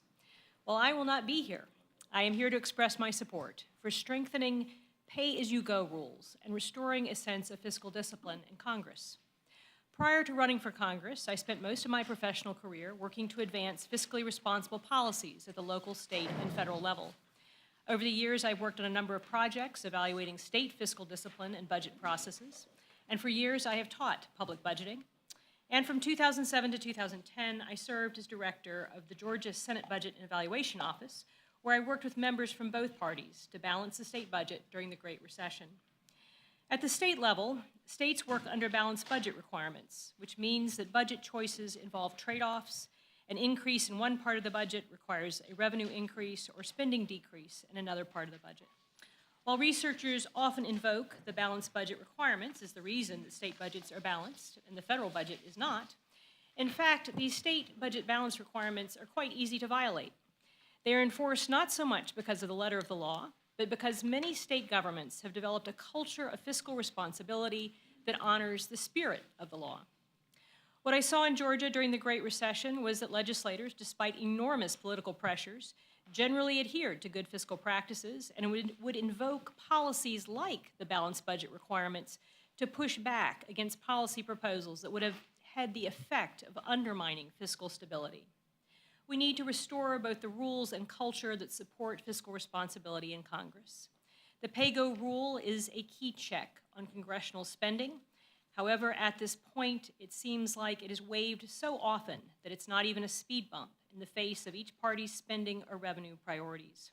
Speaker 4: While I will not be here, I am here to express my support for strengthening pay-as-you-go rules and restoring a sense of fiscal discipline in Congress. Prior to running for Congress, I spent most of my professional career working to advance fiscally responsible policies at the local, state, and federal level. Over the years, I've worked on a number of projects evaluating state fiscal discipline and budget processes, and for years I have taught public budgeting. And from 2007 to 2010, I served as director of the Georgia Senate Budget and Evaluation Office, where I worked with members from both parties to balance the state budget during the Great Recession. At the state level, states work under balanced budget requirements, which means that budget choices involve trade-offs. An increase in one part of the budget requires a revenue increase or spending decrease in another part of the budget. While researchers often invoke the balanced budget requirements as the reason that state budgets are balanced and the federal budget is not, in fact, these state budget balance requirements are quite easy to violate. They are enforced not so much because of the letter of the law, but because many state governments have developed a culture of fiscal responsibility that honors the spirit of the law. What I saw in Georgia during the Great Recession was that legislators, despite enormous political pressures, generally adhered to good fiscal practices and would invoke policies like the balanced budget requirements to push back against policy proposals that would have had the effect of undermining fiscal stability. We need to restore both the rules and culture that support fiscal responsibility in Congress. The pay-go rule is a key check on congressional spending. However, at this point, it seems like it is waived so often that it's not even a speed bump in the face of each party's spending or revenue priorities.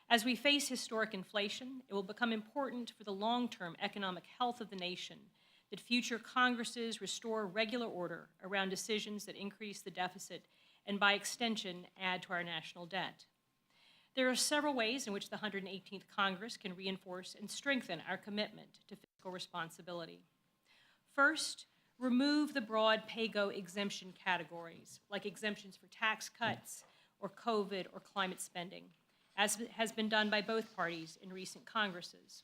Speaker 4: As we face historic inflation, it will become important for the long-term economic health of the nation that future Congresses restore regular order around decisions that increase the deficit and by extension, add to our national debt. There are several ways in which the 118th Congress can reinforce and strengthen our commitment to fiscal responsibility. First, remove the broad pay-go exemption categories, like exemptions for tax cuts or COVID or climate spending, as has been done by both parties in recent Congresses.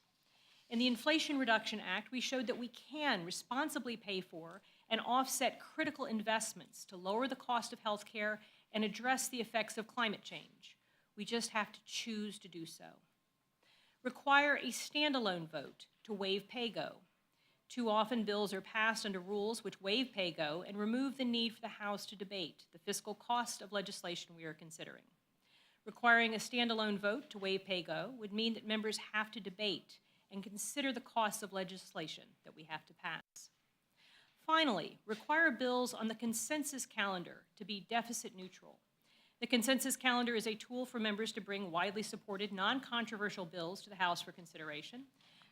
Speaker 4: In the Inflation Reduction Act, we showed that we can responsibly pay for and offset critical investments to lower the cost of health care and address the effects of climate change. We just have to choose to do so. Require a standalone vote to waive pay-go. Too often, bills are passed under rules which waive pay-go and remove the need for the House to debate the fiscal cost of legislation we are considering. Requiring a standalone vote to waive pay-go would mean that members have to debate and consider the costs of legislation that we have to pass. Finally, require bills on the consensus calendar to be deficit neutral. The consensus calendar is a tool for members to bring widely supported, non-controversial bills to the House for consideration.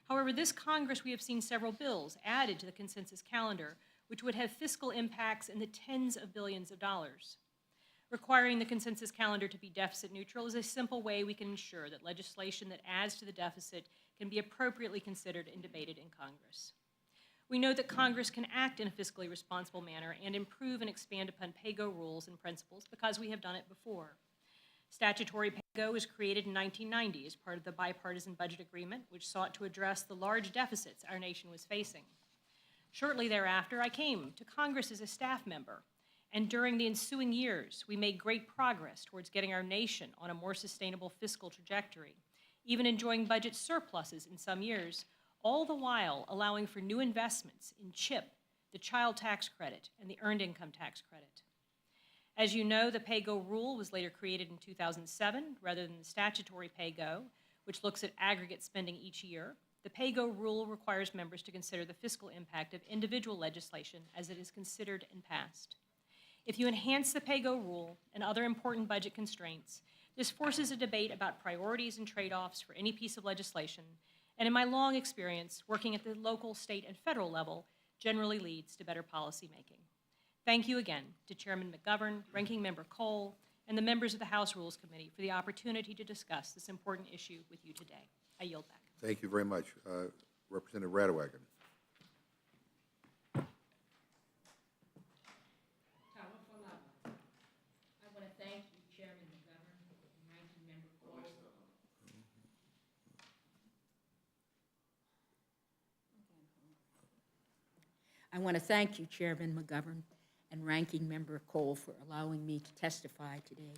Speaker 4: However, this Congress, we have seen several bills added to the consensus calendar, which would have fiscal impacts in the tens of billions of dollars. Requiring the consensus calendar to be deficit neutral is a simple way we can ensure that legislation that adds to the deficit can be appropriately considered and debated in Congress. We know that Congress can act in a fiscally responsible manner and improve and expand upon pay-go rules and principles because we have done it before. Statutory pay-go was created in 1990 as part of the bipartisan budget agreement, which sought to address the large deficits our nation was facing. Shortly thereafter, I came to Congress as a staff member, and during the ensuing years, we made great progress towards getting our nation on a more sustainable fiscal trajectory, even enjoying budget surpluses in some years, all the while allowing for new investments in CHIP, the child tax credit, and the earned income tax credit. As you know, the pay-go rule was later created in 2007 rather than the statutory pay-go, which looks at aggregate spending each year. The pay-go rule requires members to consider the fiscal impact of individual legislation as it is considered and passed. If you enhance the pay-go rule and other important budget constraints, this forces a debate about priorities and trade-offs for any piece of legislation, and in my long experience, working at the local, state, and federal level generally leads to better policymaking. Thank you again to Chairman McGovern, Ranking Member Cole, and the members of the House Rules Committee for the opportunity to discuss this important issue with you today. I yield back.
Speaker 1: Thank you very much. Representative Radewagen.
Speaker 3: I want to thank you, Chairman McGovern and Ranking Member Cole, for allowing me to testify today.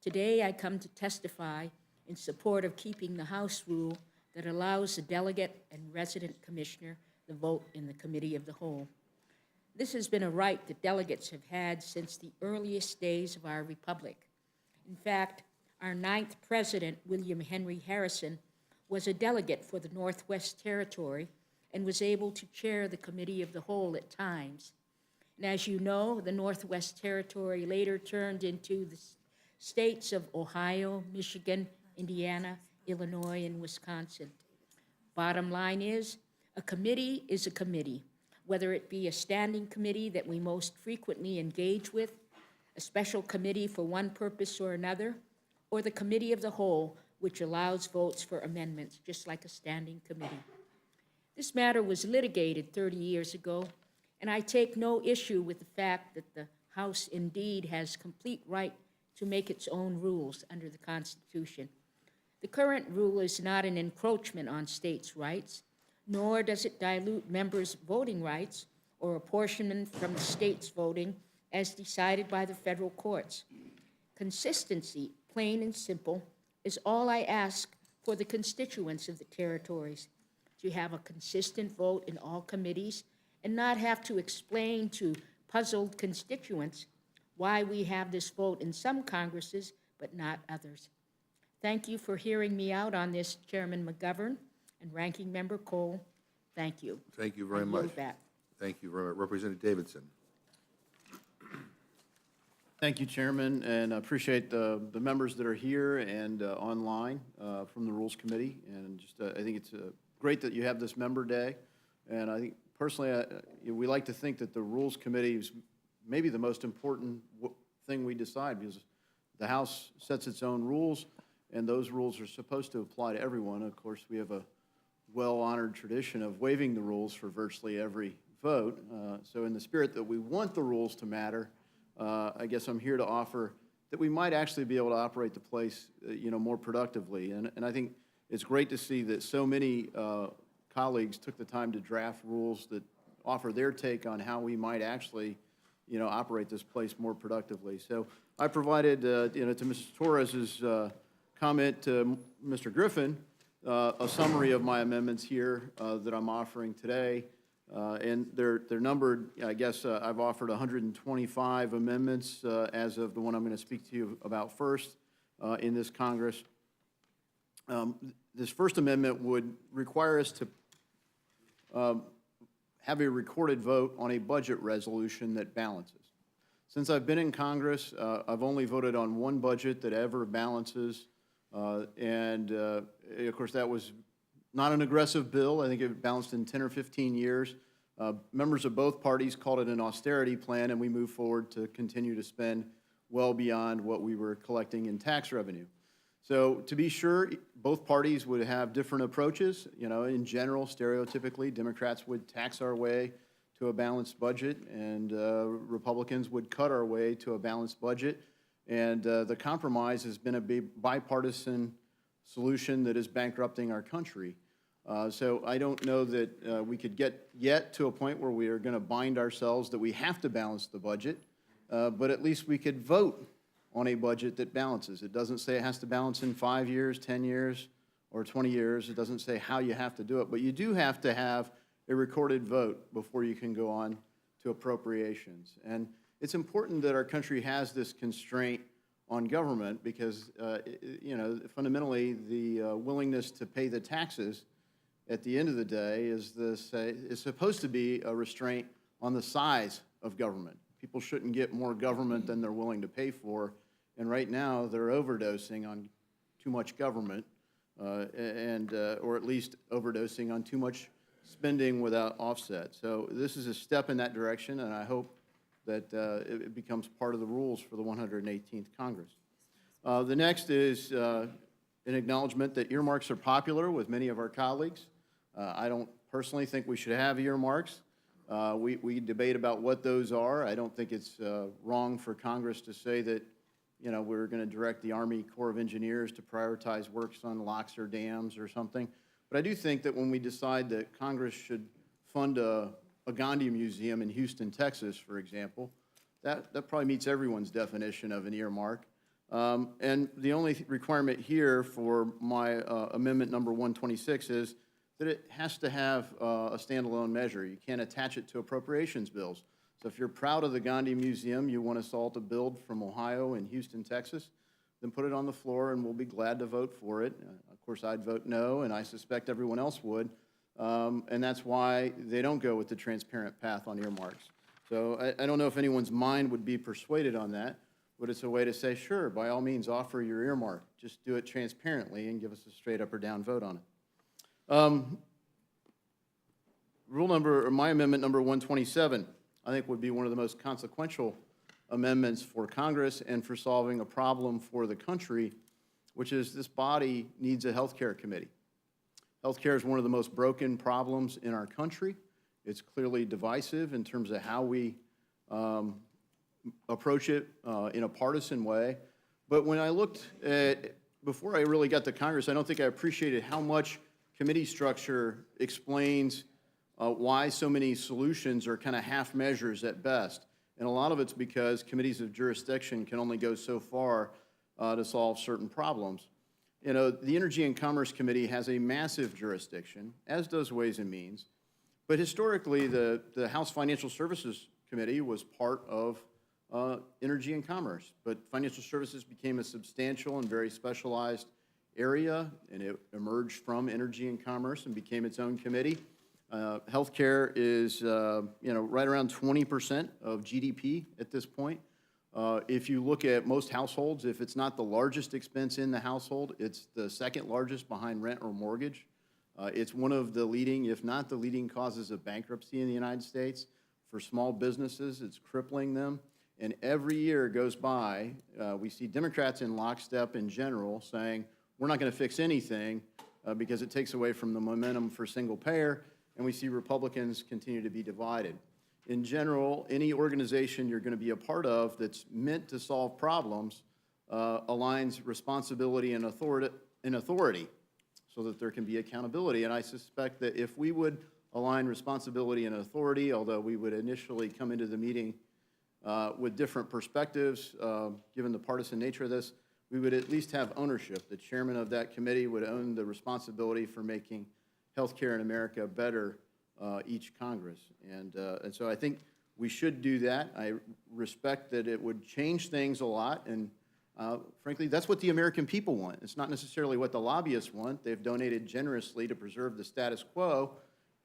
Speaker 3: Today, I come to testify in support of keeping the House rule that allows the delegate and resident commissioner the vote in the Committee of the Whole. This has been a right that delegates have had since the earliest days of our republic. In fact, our 9th president, William Henry Harrison, was a delegate for the Northwest Territory and was able to chair the Committee of the Whole at times. And as you know, the Northwest Territory later turned into the states of Ohio, Michigan, Indiana, Illinois, and Wisconsin. Bottom line is a committee, whether it be a standing committee that we most frequently engage with, a special committee for one purpose or another, or the Committee of the Whole, which allows votes for amendments, just like a standing committee. This matter was litigated 30 years ago, and I take no issue with the fact that the House indeed has complete right to make its own rules under the Constitution. The current rule is not an encroachment on states' rights, nor does it dilute members' voting rights or apportionment from the states' voting as decided by the federal courts. Consistency, plain and simple, is all I ask for the constituents of the territories, to have a consistent vote in all committees and not have to explain to puzzled constituents why we have this vote in some Congresses but not others. Thank you for hearing me out on this, Chairman McGovern and Ranking Member Cole. Thank you.
Speaker 1: Thank you very
Speaker 3: I
Speaker 1: much.
Speaker 3: yield back.
Speaker 1: Thank you very much. Representative Davidson.
Speaker 22: Thank you, Chairman, and I appreciate the members that are here and online from the Rules Committee. And just, I think it's great that you have this member day. And I think personally, we like to think that the Rules Committee is maybe the most important thing we decide, because the House sets its own rules, and those rules are supposed to apply to everyone. Of course, we have a well-honored tradition of waiving the rules for virtually every vote. So in the spirit that we want the rules to matter, I guess I'm here to offer that we might actually be able to operate the place, more productively. And I think it's great to see that so many colleagues took the time to draft rules that offer their take on how we might actually, operate this place more productively. So I provided, to Mrs. Torres's comment to Mr. Griffin, a summary of my amendments here that I'm offering today. And they're numbered, I guess I've offered 125 amendments as of the one I'm going to speak to you about first in this Congress. This first amendment would require us to have a recorded vote on a budget resolution that balances. Since I've been in Congress, I've only voted on one budget that ever balances. Of course, that was not an aggressive bill. I think it balanced in 10 or 15 years. Members of both parties called it an austerity plan, and we moved forward to continue to spend well beyond what we were collecting in tax revenue. So to be sure, both parties would have different approaches. In general, stereotypically, Democrats would tax our way to a balanced budget, and Republicans would cut our way to a balanced budget. And the compromise has been a bipartisan solution that is bankrupting our country. So I don't know that we could get yet to a point where we are going to bind ourselves that we have to balance the budget, but at least we could vote on a budget that balances. It doesn't say it has to balance in 5 years, 10 years, or 20 years. It doesn't say how you have to do it, but you do have to have a recorded vote before you can go on to appropriations. And it's important that our country has this constraint on government because, you know, fundamentally the willingness to pay the taxes at the end of the day is supposed to be a restraint on the size of government. People shouldn't get more government than they're willing to pay for, and right now they're overdosing on too much government, or at least overdosing on too much spending without offset. So this is a step in that direction, and I hope that it becomes part of the rules for the 118th Congress. The next is an acknowledgement that earmarks are popular with many of our colleagues. I don't personally think we should have earmarks. We debate about what those are. I don't think it's wrong for Congress to say that, you know, we're going to direct the Army Corps of Engineers to prioritize works on locks or dams or something. But I do think that when we decide that Congress should fund a Gandhi Museum in Houston, Texas, for example, that probably meets everyone's definition of an earmark. And the only requirement here for my amendment number 126 is that it has to have a standalone measure. You can't attach it to appropriations bills. So if you're proud of the Gandhi Museum, you want us all to build from Ohio and Houston, Texas, then put it on the floor and we'll be glad to vote for it. Of course, I'd vote no, and I suspect everyone else would. And that's why they don't go with the transparent path on earmarks. So I don't know if anyone's mind would be persuaded on that, but it's a way to say, sure, by all means, offer your earmark. Just do it transparently and give us a straight up or down vote on it. My amendment number 127, I think would be one of the most consequential amendments for Congress and for solving a problem for the country, which is this body needs a health care committee. Healthcare is one of the most broken problems in our country. It's clearly divisive in terms of how we approach it in a partisan way. But when I looked at, before I really got to Congress, I don't think I appreciated how much committee structure explains why so many solutions are kind of half measures at best. And a lot of it's because committees of jurisdiction can only go so far to solve certain problems. You know, the Energy and Commerce Committee has a massive jurisdiction, as does Ways and Means. But historically, the House Financial Services Committee was part of Energy and Commerce. But financial services became a substantial and very specialized area, and it emerged from Energy and Commerce and became its own committee. Healthcare is, you know, right around 20% of GDP at this point. If you look at most households, if it's not the largest expense in the household, it's the second largest behind rent or mortgage. It's one of the leading, if not the leading, causes of bankruptcy in the United States. For small businesses, it's crippling them. And every year goes by, we see Democrats in lockstep in general saying, we're not going to fix anything because it takes away from the momentum for single payer, and we see Republicans continue to be divided. In general, any organization you're going to be a part of that's meant to solve problems aligns responsibility and authority so that there can be accountability. And I suspect that if we would align responsibility and authority, although we would initially come into the meeting with different perspectives, given the partisan nature of this, we would at least have ownership. The chairman of that committee would own the responsibility for making healthcare in America better each Congress. And so I think we should do that. I respect that it would change things a lot, and frankly, that's what the American people want. It's not necessarily what the lobbyists want. They've donated generously to preserve the status quo,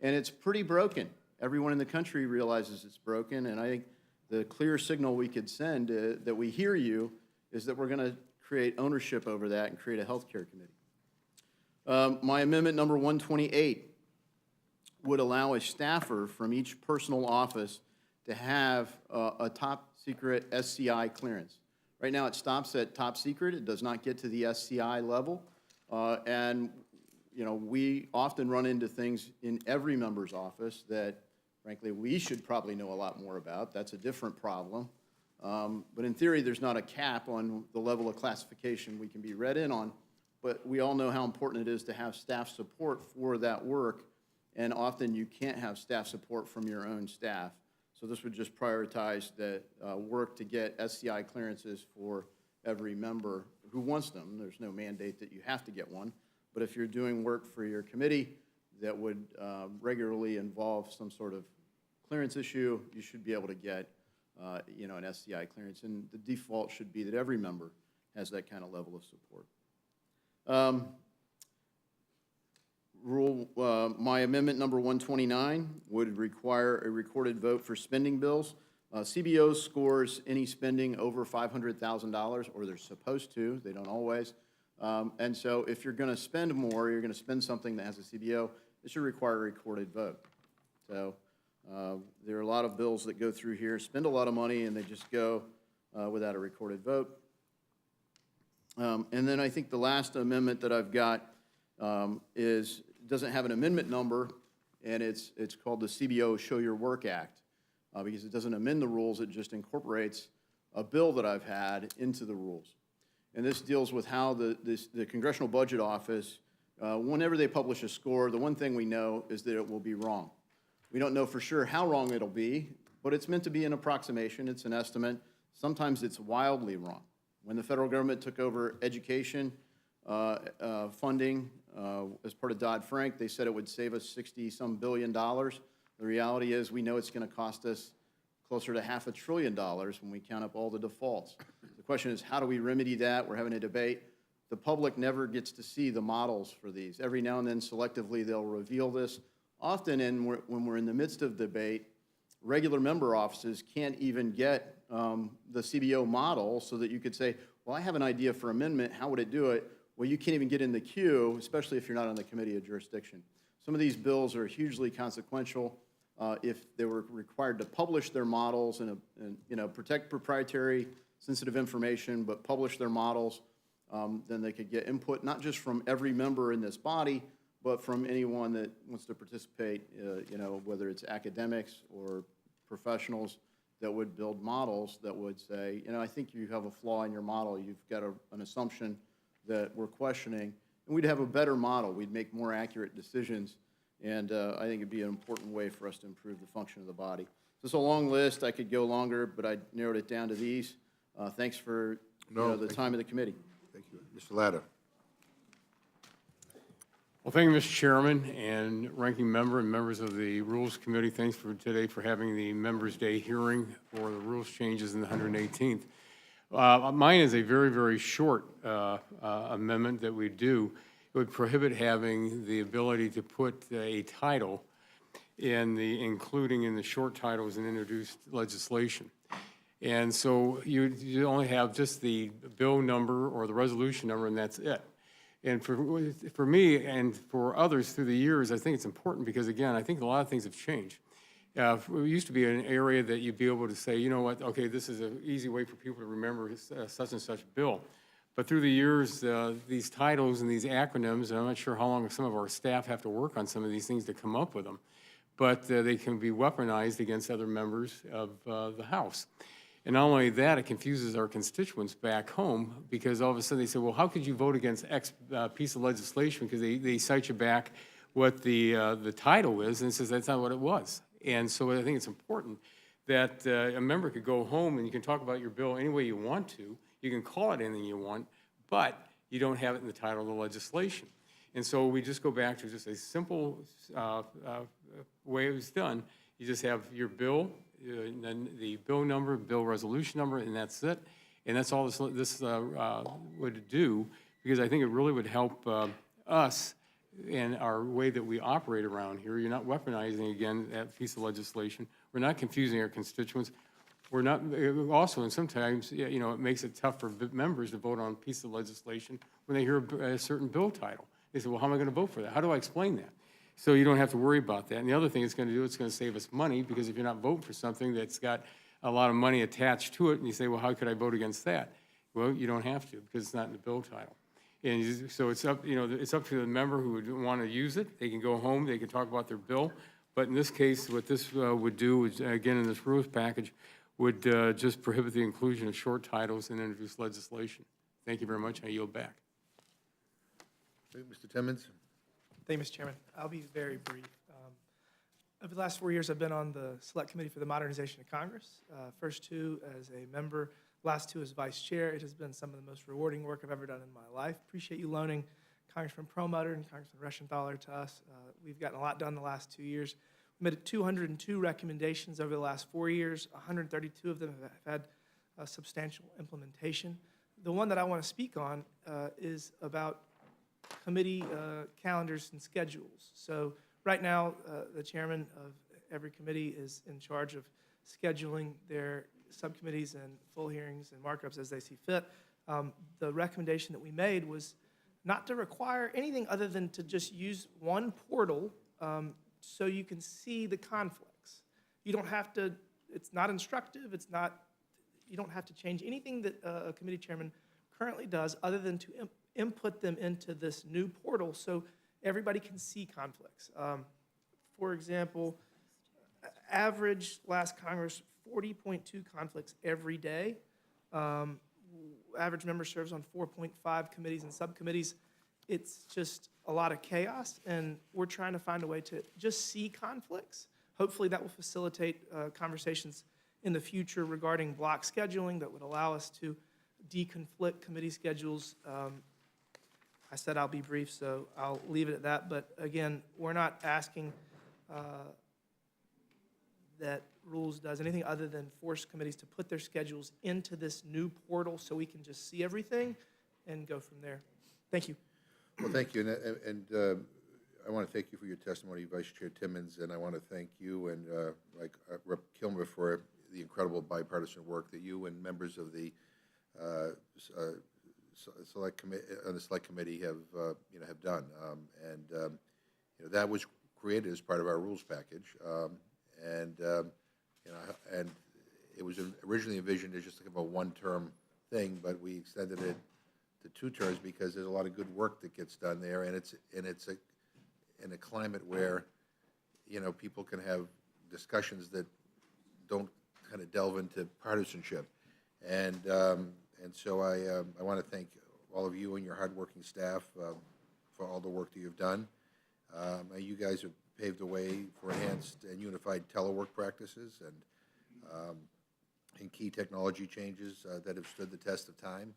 Speaker 22: and it's pretty broken. Everyone in the country realizes it's broken, and I think the clear signal we could send that we hear you is that we're going to create ownership over that and create a health care committee. My amendment number 128 would allow a staffer from each personal office to have a top secret SCI clearance. Right now it stops at top secret. It does not get to the SCI level. And you know, we often run into things in every member's office that frankly we should probably know a lot more about. That's a different problem. But in theory, there's not a cap on the level of classification we can be read in on. But we all know how important it is to have staff support for that work, and often you can't have staff support from your own staff. So this would just prioritize the work to get SCI clearances for every member who wants them. There's no mandate that you have to get one. But if you're doing work for your committee that would regularly involve some sort of clearance issue, you should be able to get an SCI clearance. And the default should be that every member has that kind of level of support. My amendment number 129 would require a recorded vote for spending bills. CBO scores any spending over $500,000, or they're supposed to. They don't always. And so if you're going to spend more, you're going to spend something that has a CBO, it should require a recorded vote. So there are a lot of bills that go through here, spend a lot of money, and they just go without a recorded vote. And then I think the last amendment that I've got doesn't have an amendment number, and it's called the CBO Show Your Work Act, because it doesn't amend the rules, it just incorporates a bill that I've had into the rules. And this deals with how the Congressional Budget Office, whenever they publish a score, the one thing we know is that it will be wrong. We don't know for sure how wrong it'll be, but it's meant to be an approximation, it's an estimate. Sometimes it's wildly wrong. When the federal government took over education funding as part of Dodd-Frank, they said it would save us $60-some billion. The reality is we know it's going to cost us closer to $500 billion when we count up all the defaults. The question is, how do we remedy that? We're having a debate. The public never gets to see the models for these. Every now and then, selectively, they'll reveal this. Often, when we're in the midst of debate, regular member offices can't even get the CBO model so that you could say, well, I have an idea for amendment. How would it do it? Well, you can't even get in the queue, especially if you're not on the committee of jurisdiction. Some of these bills are hugely consequential. If they were required to publish their models and protect proprietary sensitive information, but publish their models, then they could get input not just from every member in this body, but from anyone that wants to participate, whether it's academics or professionals that would build models that would say, I think you have a flaw in your model. You've got an assumption that we're questioning. And we'd have a better model. We'd make more accurate decisions. And I think it'd be an important way for us to improve the function of the body. So it's a long list. I could go longer, but I narrowed it down to these. Thanks for the time of the committee.
Speaker 1: Thank you. Mr. Latta.
Speaker 11: Well, thank you, Mr. Chairman and Ranking Member and members of the Rules Committee. Thanks for today for having the Members' Day hearing for the rules changes in the 118th. Mine is a very, very short amendment that we do. It would prohibit having the ability to put a title including in the short titles and introduced legislation. And so you only have just the bill number or the resolution number, and that's it. And for me and for others through the years, I think it's important because, again, I think a lot of things have changed. It used to be an area that you'd be able to say, you know what, okay, this is an easy way for people to remember such and such bill. But through the years, these titles and these acronyms, and I'm not sure how long some of our staff have to work on some of these things to come up with them, but they can be weaponized against other members of the House. And not only that, it confuses our constituents back home because all of a sudden they say, well, how could you vote against X piece of legislation? Because they cite you back what the title is, and it says that's not what it was. And so I think it's important that a member could go home and you can talk about your bill any way you want to. You can call it anything you want, but you don't have it in the title of the legislation. And so we just go back to just a simple way it was done. You just have your bill, and then the bill number, bill resolution number, and that's it. And that's all this would do, because I think it really would help us in our way that we operate around here. You're not weaponizing, again, that piece of legislation. We're not confusing our constituents. We're not, also, and sometimes, it makes it tough for members to vote on a piece of legislation when they hear a certain bill title. They say, well, how am I going to vote for that? How do I explain that? So you don't have to worry about that. And the other thing it's going to do, it's going to save us money, because if you're not voting for something that's got a lot of money attached to it, and you say, well, how could I vote against that? Well, you don't have to, because it's not in the bill title. And so it's up, it's up to the member who would want to use it. They can go home, they can talk about their bill. But in this case, what this would do is, again, in this rules package, would just prohibit the inclusion of short titles and introduce legislation. Thank you very much. I yield back.
Speaker 1: Mr. Timmons?
Speaker 13: Thank you, Mr. Chairman. I'll be very brief. Over the last 4 years, I've been on the Select Committee for the Modernization of Congress. First 2 as a member, last 2 as vice chair. It has been some of the most rewarding work I've ever done in my life. Appreciate you loaning Congressman Perlmutter and Congressman Reschenthaler to us. We've gotten a lot done the last 2 years. We made 202 recommendations over the last 4 years. 132 of them have had substantial implementation. The one that I want to speak on is about committee calendars and schedules. So right now, the chairman of every committee is in charge of scheduling their subcommittees and full hearings and markups as they see fit. The recommendation that we made was not to require anything other than to just use one portal so you can see the conflicts. You don't have to, it's not instructive, it's not, you don't have to change anything that a committee chairman currently does other than to input them into this new portal so everybody can see conflicts. For example, average last Congress, 40.2 conflicts every day. Average member serves on 4.5 committees and subcommittees. It's just a lot of chaos, and we're trying to find a way to just see conflicts. Hopefully that will facilitate conversations in the future regarding block scheduling that would allow us to deconflict committee schedules. I said I'll be brief, so I'll leave it at that. But again, we're not asking that rules does anything other than force committees to put their schedules into this new portal so we can just see everything and go from there. Thank you.
Speaker 1: Well, thank you, and I want to thank you for your testimony, Vice Chair Timmons, and I want to thank you and Rep. Kilmer for the incredible bipartisan work that you and members of the select committee have have done, that was created as part of our rules package, and it was originally envisioned as just like a one-term thing, but we extended it to 2 terms because there's a lot of good work that gets done there, and it's in a climate where people can have discussions that don't kind of delve into partisanship, and so I want to thank all of you and your hardworking staff for all the work that you've done. You guys have paved the way for enhanced and unified telework practices and key technology changes that have stood the test of time.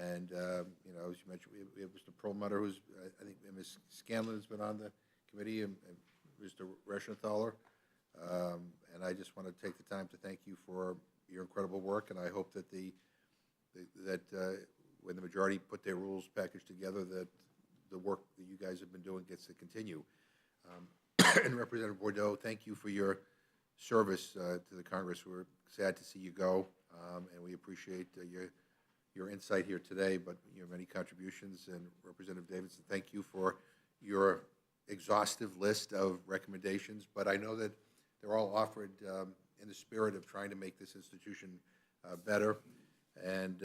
Speaker 1: And as you mentioned, we have Mr. Perlmutter, who's I think Ms. Scanlon has been on the committee, and Mr. Reschenthaler. And I just want to take the time to thank you for your incredible work, and I hope that when the majority put their rules package together, that the work that you guys have been doing gets to continue. And Representative Bordeaux, thank you for your service to the Congress. We're sad to see you go, and we appreciate your insight here today, but your many contributions. And Representative Davidson, thank you for your exhaustive list of recommendations, but I know that they're all offered in the spirit of trying to make this institution better. And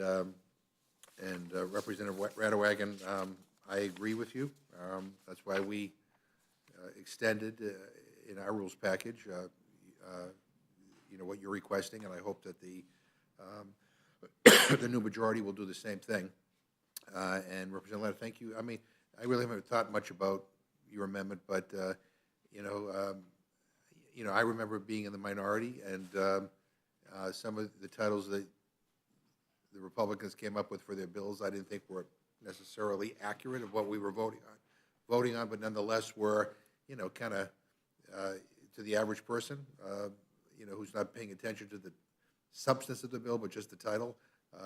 Speaker 1: Representative Radewagen, I agree with you. That's why we extended in our rules package, what you're requesting, and I hope that the new majority will do the same thing. And Representative Latta, thank you. I mean, I really haven't thought much about your amendment, but I remember being in the minority, and some of the titles that the Republicans came up with for their bills, I didn't think were necessarily accurate of what we were voting on, but nonetheless were, kind of to the average person, who's not paying attention to the substance of the bill, but just the title.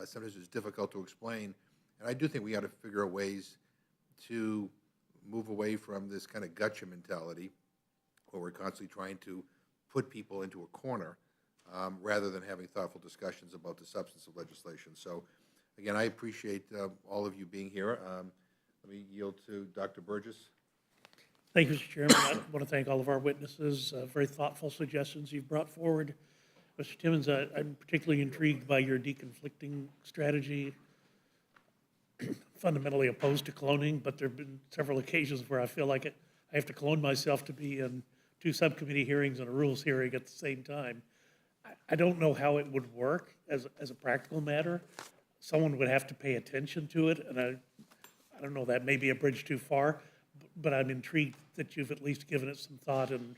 Speaker 1: Sometimes it's difficult to explain. And I do think we ought to figure out ways to move away from this kind of gotcha mentality where we're constantly trying to put people into a corner rather than having thoughtful discussions about the substance of legislation. So, again, I appreciate all of you being here. Let me yield to Dr. Burgess.
Speaker 6: Thank you, Mr. Chairman. I want to thank all of our witnesses. Very thoughtful suggestions you've brought forward. Mr. Timmons, I'm particularly intrigued by your deconflicting strategy. Fundamentally opposed to cloning, but there have been several occasions where I feel like I have to clone myself to be in 2 subcommittee hearings and a rules hearing at the same time. I don't know how it would work as a practical matter. Someone would have to pay attention to it, and I don't know, that may be a bridge too far, but I'm intrigued that you've at least given it some thought and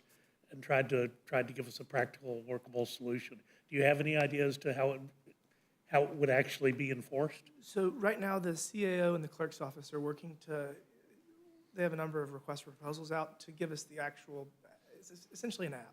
Speaker 6: tried to give us a practical, workable solution. Do you have any ideas to how it would actually be enforced?
Speaker 13: So right now, the CAO and the clerk's office are working they have a number of requests for proposals out to give us the actual, it's essentially an app.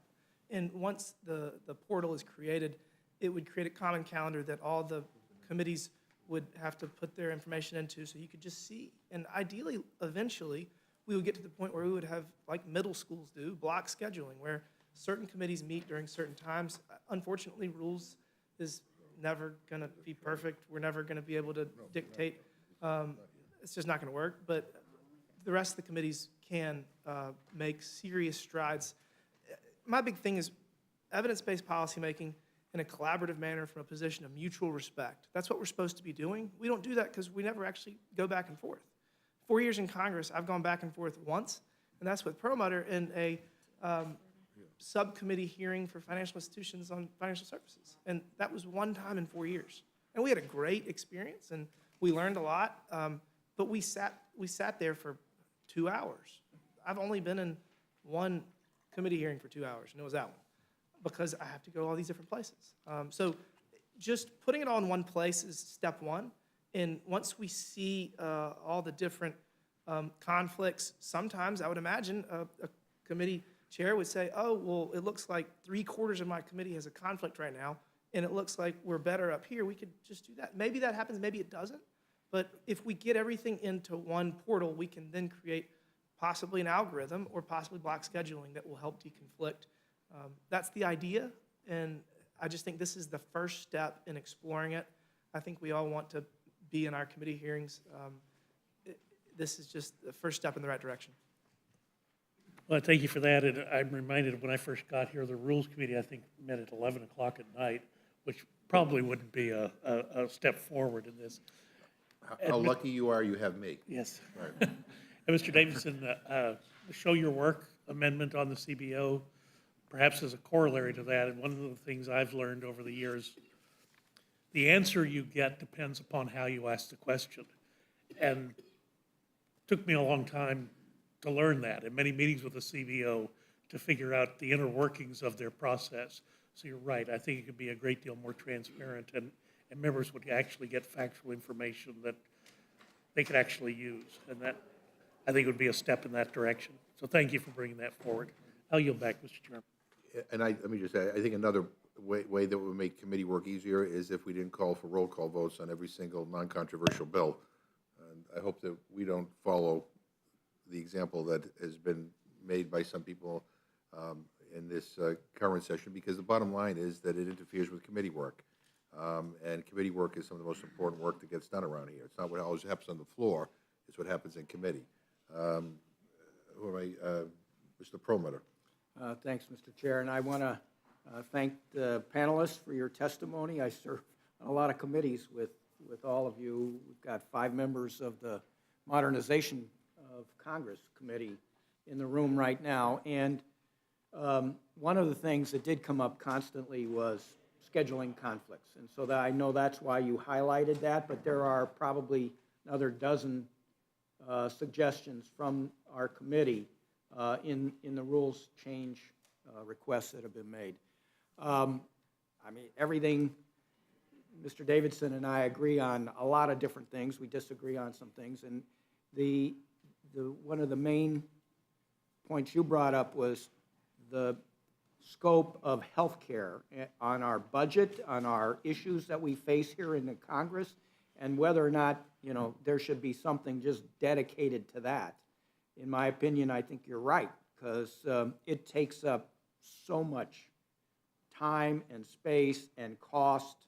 Speaker 13: And once the portal is created, it would create a common calendar that all the committees would have to put their information into, so you could just see. And ideally, eventually, we would get to the point where we would have, like middle schools do, block scheduling, where certain committees meet during certain times. Unfortunately, rules is never going to be perfect. We're never going to be able to dictate. It's just not going to work. But the rest of the committees can make serious strides. My big thing is evidence-based policymaking in a collaborative manner from a position of mutual respect. That's what we're supposed to be doing. We don't do that because we never actually go back and forth. 4 years in Congress, I've gone back and forth once, and that's with Perlmutter in a subcommittee hearing for financial institutions on financial services. And that was one time in 4 years. And we had a great experience, and we learned a lot, but we sat there for 2 hours. I've only been in one committee hearing for 2 hours, and it was that one, because I have to go all these different places. So just putting it all in one place is step one. And once we see all the different conflicts, sometimes I would imagine a committee chair would say, oh, well, it looks like 3/4 of my committee has a conflict right now, and it looks like we're better up here. We could just do that. Maybe that happens, maybe it doesn't. But if we get everything into one portal, we can then create possibly an algorithm or possibly block scheduling that will help deconflict. That's the idea, and I just think this is the first step in exploring it. I think we all want to be in our committee hearings. This is just the first step in the right direction.
Speaker 6: Well, thank you for that, and I'm reminded of when I first got here, the Rules Committee, I think, met at 11 o'clock at night, which probably wouldn't be a step forward in this.
Speaker 1: How lucky you are you have me.
Speaker 6: Yes.
Speaker 1: Right.
Speaker 6: And Mr. Davidson, the Show Your Work amendment on the CBO, perhaps as a corollary to that, and one of the things I've learned over the years, the answer you get depends upon how you ask the question. And it took me a long time to learn that, in many meetings with the CBO, to figure out the inner workings of their process. So you're right, I think it could be a great deal more transparent, and members would actually get factual information that they could actually use. And that, I think, would be a step in that direction. So thank you for bringing that forward. I'll yield back, Mr. Chairman.
Speaker 1: And let me just say, I think another way that would make committee work easier is if we didn't call for roll call votes on every single non-controversial bill. And I hope that we don't follow the example that has been made by some people in this current session, because the bottom line is that it interferes with committee work. And committee work is some of the most important work that gets done around here. It's not what always happens on the floor, it's what happens in committee. Who am I? Mr. Perlmutter.
Speaker 5: Thanks, Mr. Chair, and I want to thank the panelists for your testimony. I serve on a lot of committees with all of you. We've got 5 members of the Modernization of Congress Committee in the room right now, and one of the things that did come up constantly was scheduling conflicts, and so I know that's why you highlighted that, but there are probably another dozen suggestions from our committee in the rules change requests that have been made. I mean, everything, Mr. Davidson and I agree on a lot of different things. We disagree on some things, and one of the main points you brought up was the scope of health care on our budget, on our issues that we face here in the Congress, and whether or not, you know, there should be something just dedicated to that. In my opinion, I think you're right, because it takes up so much time and space and cost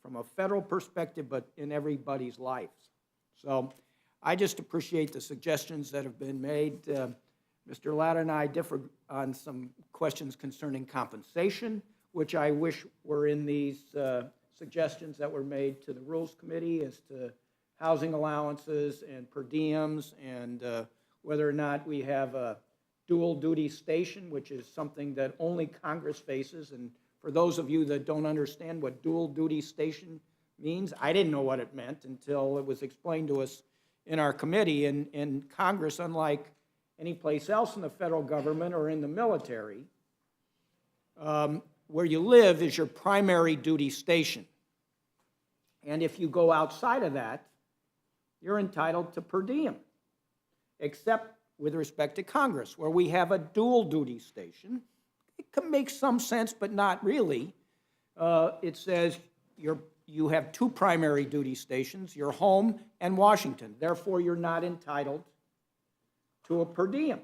Speaker 5: from a federal perspective, but in everybody's lives. So I just appreciate the suggestions that have been made. Mr. Latta and I differ on some questions concerning compensation, which I wish were in these suggestions that were made to the Rules Committee as to housing allowances and per diems, and whether or not we have a dual duty station, which is something that only Congress faces, and for those of you that don't understand what dual duty station means, I didn't know what it meant until it was explained to us in our committee. And in Congress, unlike any place else in the federal government or in the military, where you live is your primary duty station. And if you go outside of that, you're entitled to per diem, except with respect to Congress, where we have a dual duty station. It can make some sense, but not really. It says you have two primary duty stations, your home and Washington. Therefore, you're not entitled to a per diem.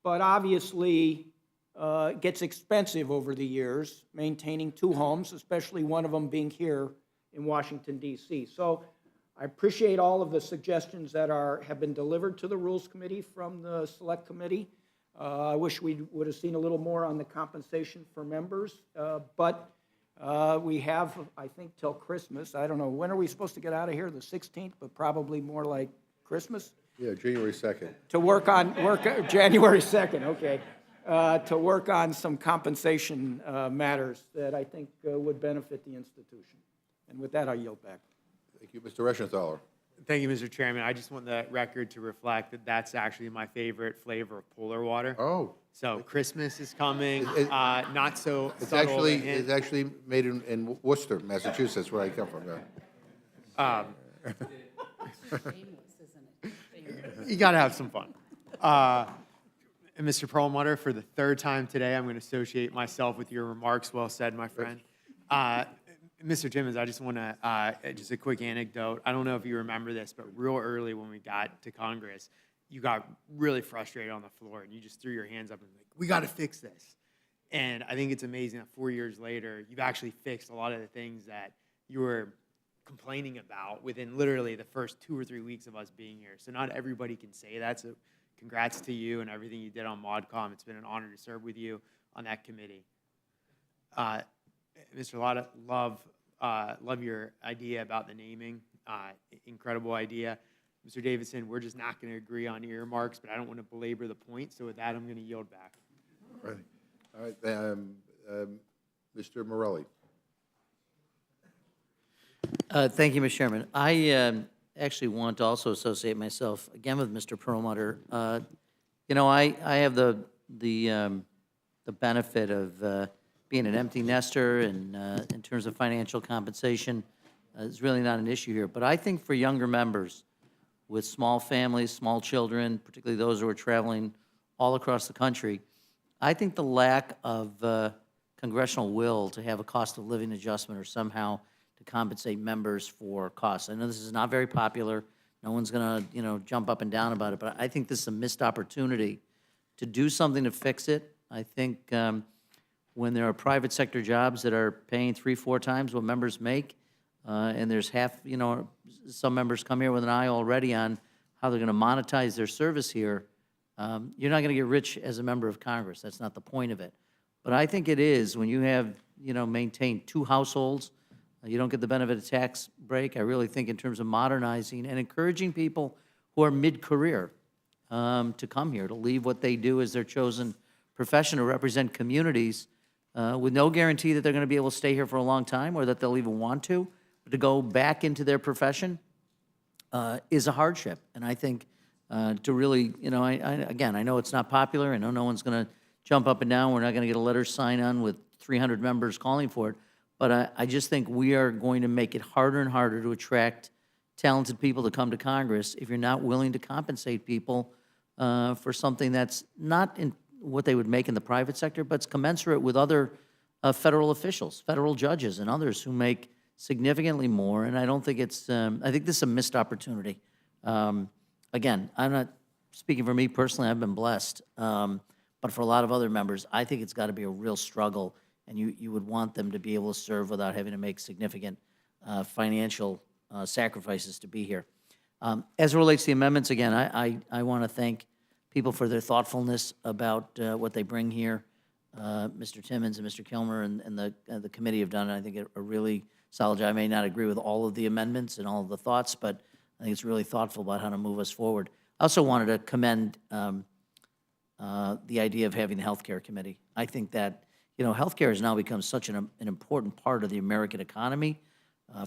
Speaker 5: But obviously, it gets expensive over the years, maintaining two homes, especially one of them being here in Washington, D.C. So I appreciate all of the suggestions that have been delivered to the Rules Committee from the Select Committee. I wish we would have seen a little more on the compensation for members, but we have, I think, till Christmas. I don't know, when are we supposed to get out of here? The 16th, but probably more like Christmas?
Speaker 1: Yeah, January 2nd.
Speaker 5: To work on, January 2nd, okay. To work on some compensation matters that I think would benefit the institution. And with that, I yield back.
Speaker 1: Thank you, Mr. Reschenthaler.
Speaker 7: Thank you, Mr. Chairman. I just want the record to reflect that that's actually my favorite flavor of polar water.
Speaker 1: Oh.
Speaker 7: So Christmas is coming, not so
Speaker 1: It's
Speaker 7: subtle.
Speaker 1: it's actually made in Worcester, Massachusetts, where I come from. Yeah.
Speaker 7: You got to have some fun. And Mr. Perlmutter, for the third time today, I'm going to associate myself with your remarks. Well said, my friend. Mr. Timmons, I just want to, just a quick anecdote. I don't know if you remember this, but real early when we got to Congress, you got really frustrated on the floor and you just threw your hands up and like, we got to fix this. And I think it's amazing that 4 years later, you've actually fixed a lot of the things that you were complaining about within literally the first 2 or 3 weeks of us being here. So not everybody can say that. So congrats to you and everything you did on ModCom. It's been an honor to serve with you on that committee. Mr. Lotta, love your idea about the naming. Incredible idea. Mr. Davidson, we're just not going to agree on earmarks, but I don't want to belabor the point. So with that, I'm going to yield back.
Speaker 1: All right. Mr. Morelli.
Speaker 10: Thank you, Mr. Chairman. I actually want to also associate myself again with Mr. Perlmutter. You know, I have the benefit of being an empty nester, and in terms of financial compensation, it's really not an issue here. But I think for younger members with small families, small children, particularly those who are traveling all across the country, I think the lack of congressional will to have a cost of living adjustment or somehow to compensate members for costs. I know this is not very popular. No one's going to, you know, jump up and down about it, but I think this is a missed opportunity to do something to fix it. I think when there are private sector jobs that are paying 3-4 times what members make, and there's half, you know, some members come here with an eye already on how they're going to monetize their service here, you're not going to get rich as a member of Congress. That's not the point of it. But I think it is when you have, you know, maintained 2 households, you don't get the benefit of tax break. I really think in terms of modernizing and encouraging people who are mid-career to come here, to leave what they do as their chosen profession to represent communities with no guarantee that they're going to be able to stay here for a long time or that they'll even want to, but to go back into their profession is a hardship. And I think to really, you know, again, I know it's not popular. I know no one's going to jump up and down. We're not going to get a letter signed on with 300 members calling for it. But I just think we are going to make it harder and harder to attract talented people to come to Congress if you're not willing to compensate people for something that's not in what they would make in the private sector, but it's commensurate with other federal officials, federal judges and others who make significantly more. And I don't think it's, I think this is a missed opportunity. Again, I'm not speaking for me personally, I've been blessed. But for a lot of other members, I think it's got to be a real struggle, and you would want them to be able to serve without having to make significant financial sacrifices to be here. As it relates to the amendments, again, I want to thank people for their thoughtfulness about what they bring here. Mr. Timmons and Mr. Kilmer and the committee have done, I think, a really solid job. I may not agree with all of the amendments and all of the thoughts, but I think it's really thoughtful about how to move us forward. I also wanted to commend the idea of having the healthcare committee. I think that, you know, healthcare has now become such an important part of the American economy.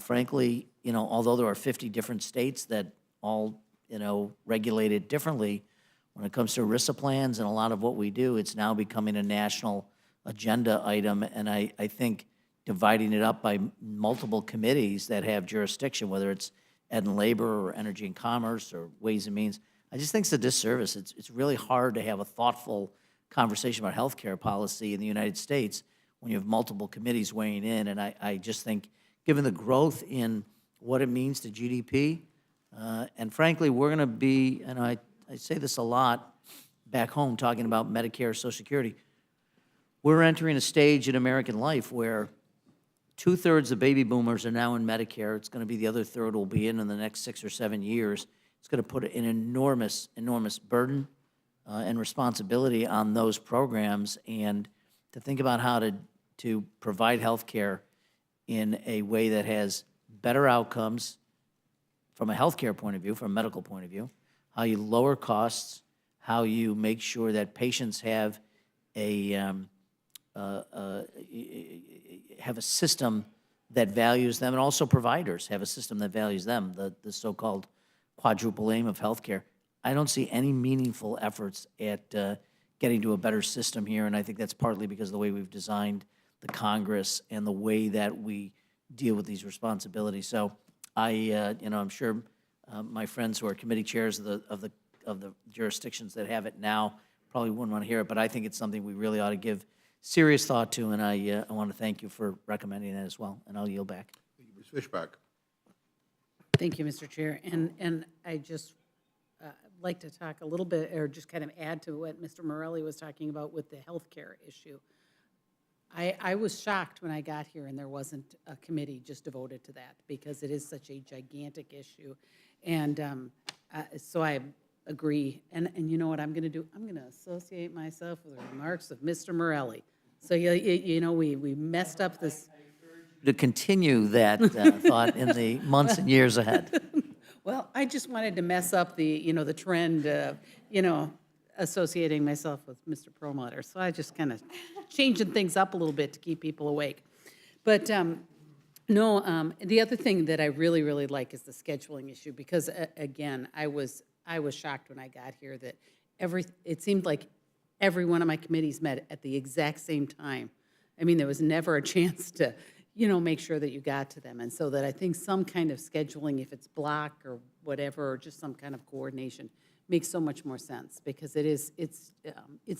Speaker 10: Frankly, you know, although there are 50 different states that all, you know, regulate it differently, when it comes to ERISA plans and a lot of what we do, it's now becoming a national agenda item. And I think dividing it up by multiple committees that have jurisdiction, whether it's Ed and Labor or Energy and Commerce or Ways and Means, I just think it's a disservice. It's really hard to have a thoughtful conversation about healthcare policy in the United States when you have multiple committees weighing in. And I just think, given the growth in what it means to GDP, and frankly, we're going to be, and I say this a lot back home talking about Medicare, Social Security, we're entering a stage in American life where 2/3 of baby boomers are now in Medicare. It's going to be the other third will be in the next 6 or 7 years. It's going to put an enormous, enormous burden and responsibility on those programs, and to think about how to provide health care in a way that has better outcomes from a healthcare point of view, from a medical point of view, how you lower costs, how you make sure that patients have a system that values them, and also providers have a system that values them, the so-called quadruple aim of healthcare. I don't see any meaningful efforts at getting to a better system here, and I think that's partly because of the way we've designed the Congress and the way that we deal with these responsibilities. So you know, I'm sure my friends who are committee chairs of the jurisdictions that have it now probably wouldn't want to hear it, but I think it's something we really ought to give serious thought to, and I want to thank you for recommending that as well, and I'll yield back.
Speaker 1: Ms. Fishbach.
Speaker 9: Thank you, Mr. Chair. And I just like to talk a little bit, or just kind of add to what Mr. Morelli was talking about with the healthcare issue. I was shocked when I got here and there wasn't a committee just devoted to that, because it is such a gigantic issue. And so I agree. And you know what I'm going to do? I'm going to associate myself with the remarks of Mr. Morelli. So, you know, we messed up this.
Speaker 10: To continue that thought in the months and years ahead.
Speaker 9: Well, I just wanted to mess up the, you know, the trend of, you know, associating myself with Mr. Perlmutter. So I just kind of changing things up a little bit to keep people awake. But no, the other thing that I really, really like is the scheduling issue, because again, I was shocked when I got here that it seemed like every one of my committees met at the exact same time. I mean, there was never a chance to, you know, make sure that you got to them. And so that I think some kind of scheduling, if it's block or whatever, or just some kind of coordination, makes so much more sense, because it's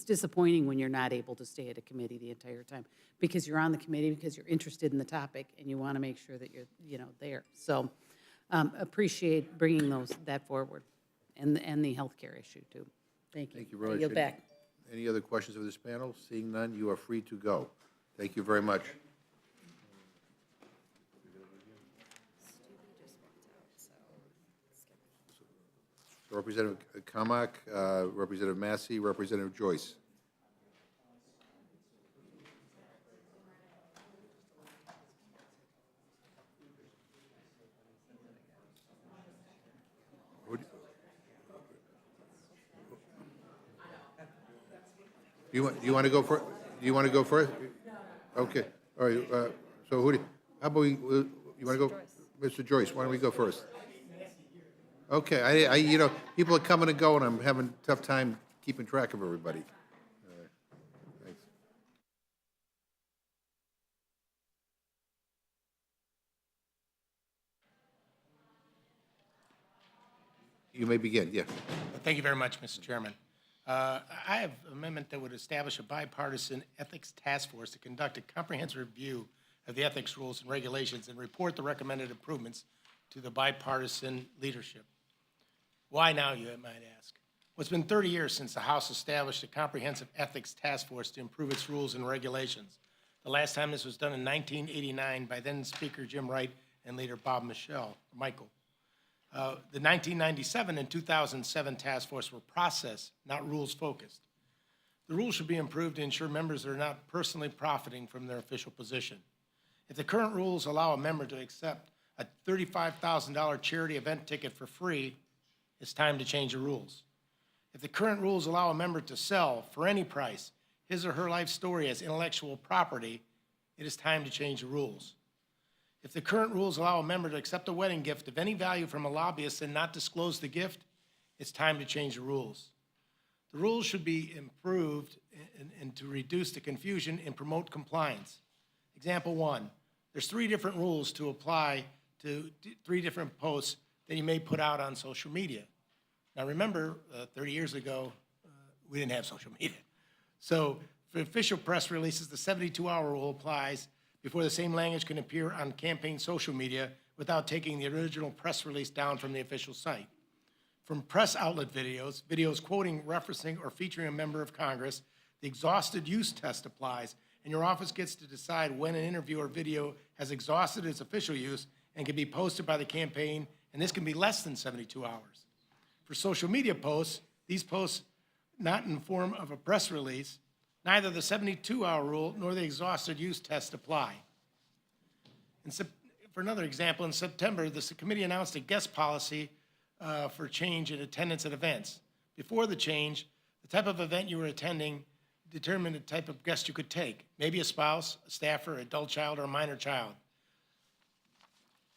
Speaker 9: disappointing when you're not able to stay at a committee the entire time, because you're on the committee because you're interested in the topic and you want to make sure that you're, you know, there. So appreciate bringing that forward, and the healthcare issue too. Thank you.
Speaker 1: Thank you very much.
Speaker 9: I yield back.
Speaker 1: Any other questions of this panel? Seeing none, you are free to go. Thank you very much. So Representative Kamak, Representative Massey, Representative Joyce. Do you want to go first? Do you want to go first? Okay. All right. So how about you want to go, Mr. Joyce? Why don't we go first? Okay. You know, people are coming and going. I'm having a tough time keeping track of everybody. Thanks. You may begin. Yes.
Speaker 15: Thank you very much, Mr. Chairman. I have an amendment that would establish a bipartisan ethics task force to conduct a comprehensive review of the ethics rules and regulations and report the recommended improvements to the bipartisan leadership. Why now, you might ask? Well, it's been 30 years since the House established a comprehensive ethics task force to improve its rules and regulations. The last time this was done in 1989 by then Speaker Jim Wright and leader Bob Michael. The 1997 and 2007 task force were process, not rules-focused. The rules should be improved to ensure members are not personally profiting from their official position. If the current rules allow a member to accept a $35,000 charity event ticket for free, it's time to change the rules. If the current rules allow a member to sell for any price his or her life story as intellectual property, it is time to change the rules. If the current rules allow a member to accept a wedding gift of any value from a lobbyist and not disclose the gift, it's time to change the rules. The rules should be improved and to reduce the confusion and promote compliance. Example 1, there's 3 different rules to apply to 3 different posts that you may put out on social media. Now remember, 30 years ago, we didn't have social media. So for official press releases, the 72-hour rule applies before the same language can appear on campaign social media without taking the original press release down from the official site. From press outlet videos, videos quoting, referencing, or featuring a member of Congress, the exhausted use test applies, and your office gets to decide when an interview or video has exhausted its official use and can be posted by the campaign, and this can be less than 72 hours. For social media posts, these posts not in the form of a press release, neither the 72-hour rule nor the exhausted use test apply. For another example, in September, the committee announced a guest policy for change in attendance at events. Before the change, the type of event you were attending determined the type of guest you could take, maybe a spouse, a staffer, adult child, or a minor child.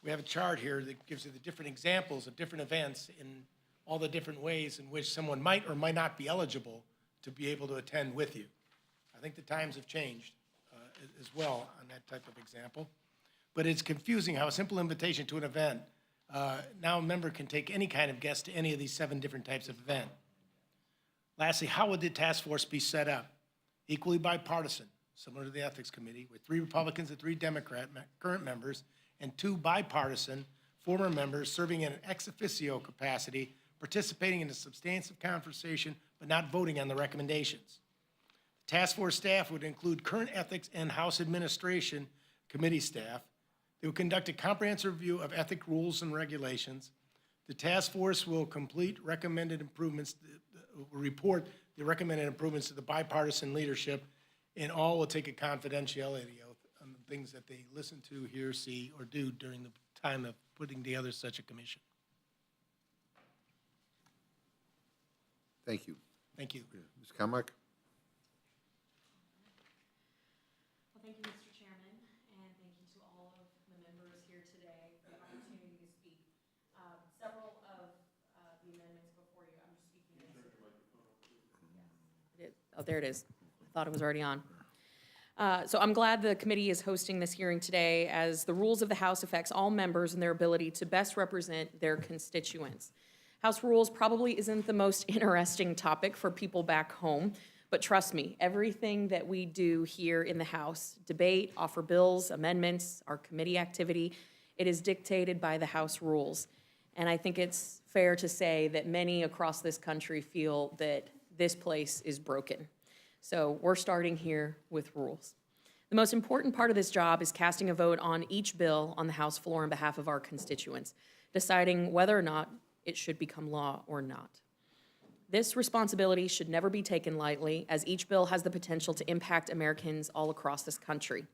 Speaker 15: We have a chart here that gives you the different examples of different events in all the different ways in which someone might or might not be eligible to be able to attend with you. I think the times have changed as well on that type of example. But it's confusing how a simple invitation to an event, now a member can take any kind of guest to any of these 7 different types of event. Lastly, how would the task force be set up? Equally bipartisan, similar to the Ethics Committee, with 3 Republicans and 3 Democrat current members, and 2 bipartisan former members serving in an ex officio capacity, participating in a substantive conversation, but not voting on the recommendations. The task force staff would include current ethics and House Administration Committee staff. They will conduct a comprehensive review of ethic rules and regulations. The task force will complete recommended improvements, will report the recommended improvements to the bipartisan leadership, and all will take a confidentiality oath on the things that they listen to, hear, see, or do during the time of putting together such a commission.
Speaker 1: Thank you.
Speaker 15: Thank you.
Speaker 1: Ms. Carmack?
Speaker 12: Well, thank you, Mr. Chairman, and thank you to all of the members here today for the opportunity to speak. Several of the amendments before you, I'm just speaking. Oh, there it is. I thought it was already on. So I'm glad the committee is hosting this hearing today, as the rules of the House affects all members and their ability to best represent their constituents. House rules probably isn't the most interesting topic for people back home, but trust me, everything that we do here in the House, debate, offer bills, amendments, our committee activity, it is dictated by the House rules. And I think it's fair to say that many across this country feel that this place is broken. So we're starting here with rules. The most important part of this job is casting a vote on each bill on the House floor on behalf of our constituents, deciding whether or not it should become law or not. This responsibility should never be taken lightly, as each bill has the potential to impact Americans all across this country.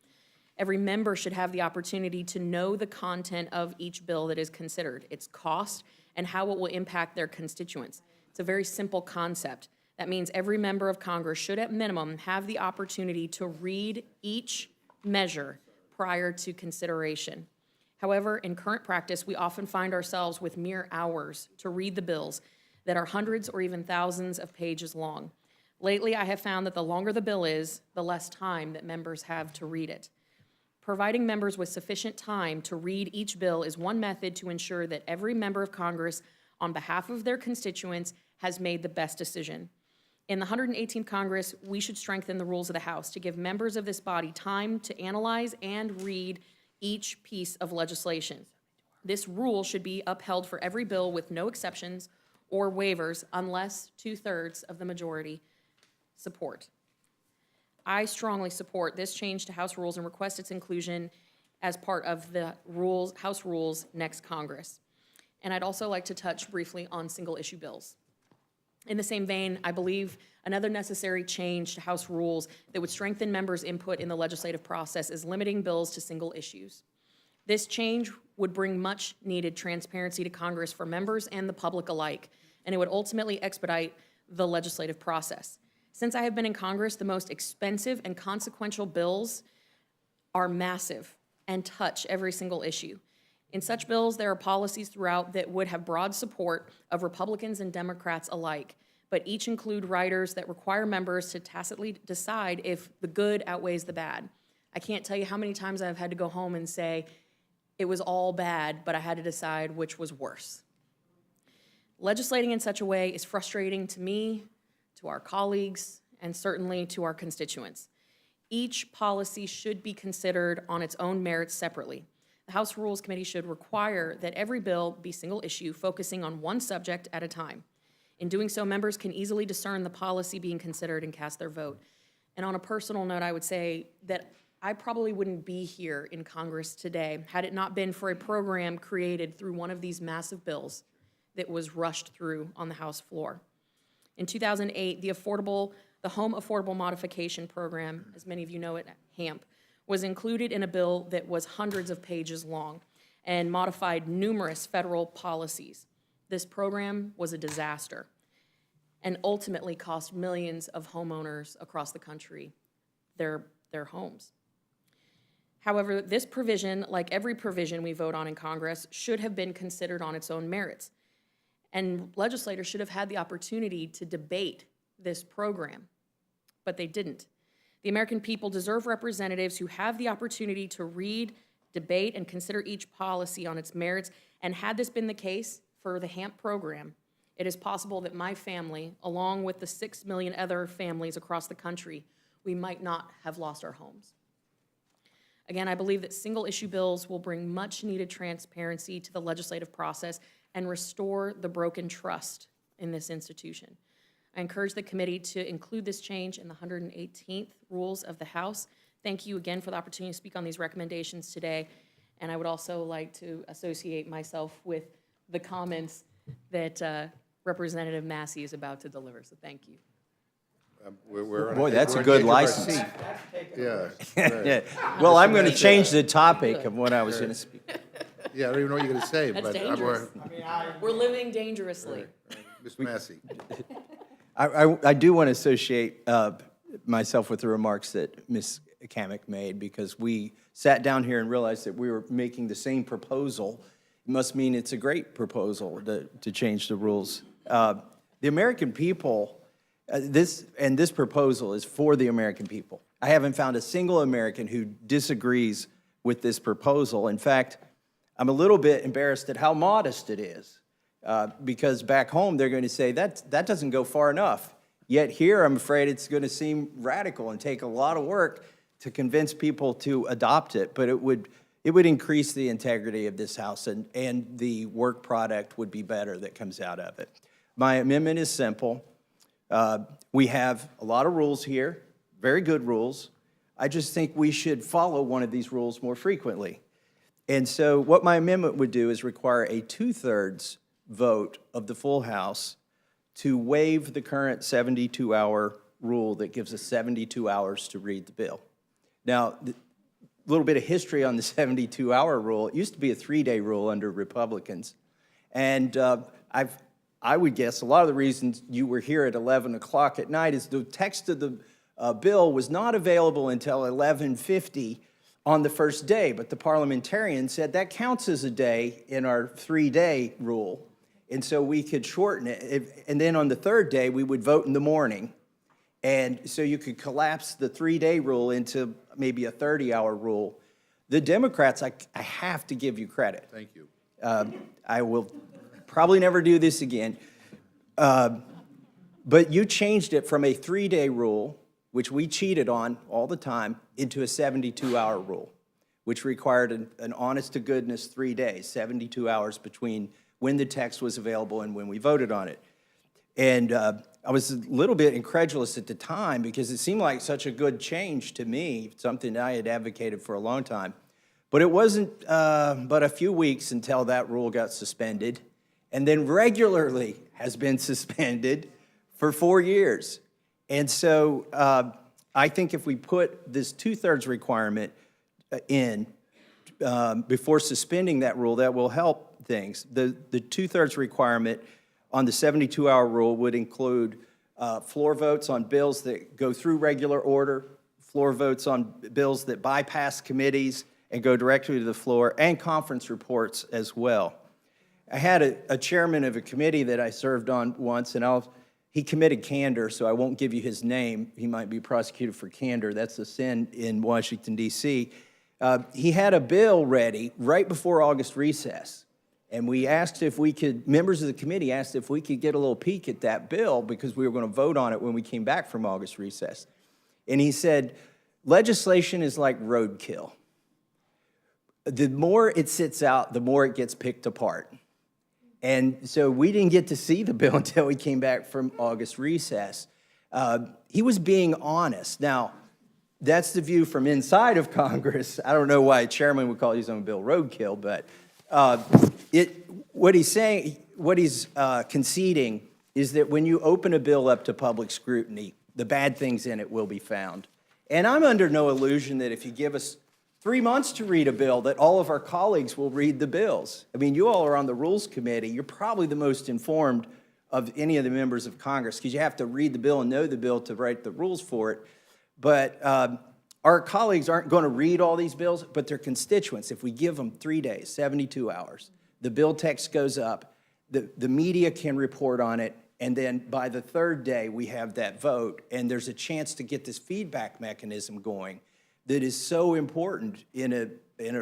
Speaker 12: Every member should have the opportunity to know the content of each bill that is considered, its cost, and how it will impact their constituents. It's a very simple concept. That means every member of Congress should, at minimum, have the opportunity to read each measure prior to consideration. However, in current practice, we often find ourselves with mere hours to read the bills that are hundreds or even thousands of pages long. Lately, I have found that the longer the bill is, the less time that members have to read it. Providing members with sufficient time to read each bill is one method to ensure that every member of Congress, on behalf of their constituents, has made the best decision. In the 118th Congress, we should strengthen the rules of the House to give members of this body time to analyze and read each piece of legislation. This rule should be upheld for every bill with no exceptions or waivers unless 2/3 of the majority support. I strongly support this change to House rules and request its inclusion as part of the House rules next Congress. And I'd also like to touch briefly on single-issue bills. In the same vein, I believe another necessary change to House rules that would strengthen members' input in the legislative process is limiting bills to single issues. This change would bring much-needed transparency to Congress for members and the public alike, and it would ultimately expedite the legislative process. Since I have been in Congress, the most expensive and consequential bills are massive and touch every single issue. In such bills, there are policies throughout that would have broad support of Republicans and Democrats alike, but each include riders that require members to tacitly decide if the good outweighs the bad. I can't tell you how many times I've had to go home and say, it was all bad, but I had to decide which was worse. Legislating in such a way is frustrating to me, to our colleagues, and certainly to our constituents. Each policy should be considered on its own merits separately. The House Rules Committee should require that every bill be single issue, focusing on one subject at a time. In doing so, members can easily discern the policy being considered and cast their vote. And on a personal note, I would say that I probably wouldn't be here in Congress today had it not been for a program created through one of these massive bills that was rushed through on the House floor. In 2008, the Home Affordable Modification Program, as many of you know it, HAMP, was included in a bill that was hundreds of pages long and modified numerous federal policies. This program was a disaster and ultimately cost millions of homeowners across the country their homes. However, this provision, like every provision we vote on in Congress, should have been considered on its own merits. And legislators should have had the opportunity to debate this program, but they didn't. The American people deserve representatives who have the opportunity to read, debate, and consider each policy on its merits. And had this been the case for the HAMP program, it is possible that my family, along with the 6 million other families across the country, we might not have lost our homes. Again, I believe that single-issue bills will bring much-needed transparency to the legislative process and restore the broken trust in this institution. I encourage the committee to include this change in the 118th rules of the House. Thank you again for the opportunity to speak on these recommendations today. And I would also like to associate myself with the comments that Representative Massey is about to deliver. So thank you.
Speaker 2: Boy, that's a good license.
Speaker 1: Yeah.
Speaker 2: Yeah. Well, I'm going to change the topic of what I was going to speak.
Speaker 1: Yeah, I don't even know what you're going to say,
Speaker 12: That's
Speaker 1: but
Speaker 12: dangerous. We're living dangerously.
Speaker 1: Ms. Massey.
Speaker 2: I do want to associate myself with the remarks that Ms. Kamek made, because we sat down here and realized that we were making the same proposal. It must mean it's a great proposal to change the rules. The American people, this proposal is for the American people. I haven't found a single American who disagrees with this proposal. In fact, I'm a little bit embarrassed at how modest it is. Because back home, they're going to say, that doesn't go far enough. Yet here, I'm afraid it's going to seem radical and take a lot of work to convince people to adopt it. But it would increase the integrity of this House, and the work product would be better that comes out of it. My amendment is simple. We have a lot of rules here, very good rules. I just think we should follow one of these rules more frequently. And so what my amendment would do is require a 2/3 vote of the full House to waive the current 72-hour rule that gives us 72 hours to read the bill. Now, a little bit of history on the 72-hour rule. It used to be a 3-day rule under Republicans. And I would guess a lot of the reasons you were here at 11 o'clock at night is the text of the bill was not available until 11:50 on the first day, but the parliamentarian said that counts as a day in our 3-day rule. And so we could shorten it. And then on the third day, we would vote in the morning. And so you could collapse the 3-day rule into maybe a 30-hour rule. The Democrats, I have to give you credit.
Speaker 1: Thank you.
Speaker 2: I will probably never do this again. But you changed it from a 3-day rule, which we cheated on all the time, into a 72-hour rule, which required an honest-to-goodness 3 days, 72 hours between when the text was available and when we voted on it. And I was a little bit incredulous at the time because it seemed like such a good change to me, something I had advocated for a long time. But it wasn't but a few weeks until that rule got suspended, and then regularly has been suspended for 4 years. And so I think if we put this 2/3 requirement in before suspending that rule, that will help things. The 2/3 requirement on the 72-hour rule would include floor votes on bills that go through regular order, floor votes on bills that bypass committees and go directly to the floor, and conference reports as well. I had a chairman of a committee that I served on once, and he committed candor, so I won't give you his name. He might be prosecuted for candor. That's a sin in Washington, D.C. He had a bill ready right before August recess, and we asked if we could, members of the committee asked if we could get a little peek at that bill because we were going to vote on it when we came back from August recess. And he said, legislation is like roadkill. The more it sits out, the more it gets picked apart. And so we didn't get to see the bill until we came back from August recess. He was being honest. Now, that's the view from inside of Congress. I don't know why a chairman would call his own bill roadkill, but what he's saying, what he's conceding is that when you open a bill up to public scrutiny, the bad things in it will be found. And I'm under no illusion that if you give us 3 months to read a bill, that all of our colleagues will read the bills. I mean, you all are on the Rules Committee. You're probably the most informed of any of the members of Congress because you have to read the bill and know the bill to write the rules for it. But our colleagues aren't going to read all these bills, but their constituents, if we give them 3 days, 72 hours, the bill text goes up, the media can report on it, and then by the third day, we have that vote, and there's a chance to get this feedback mechanism going that is so important in a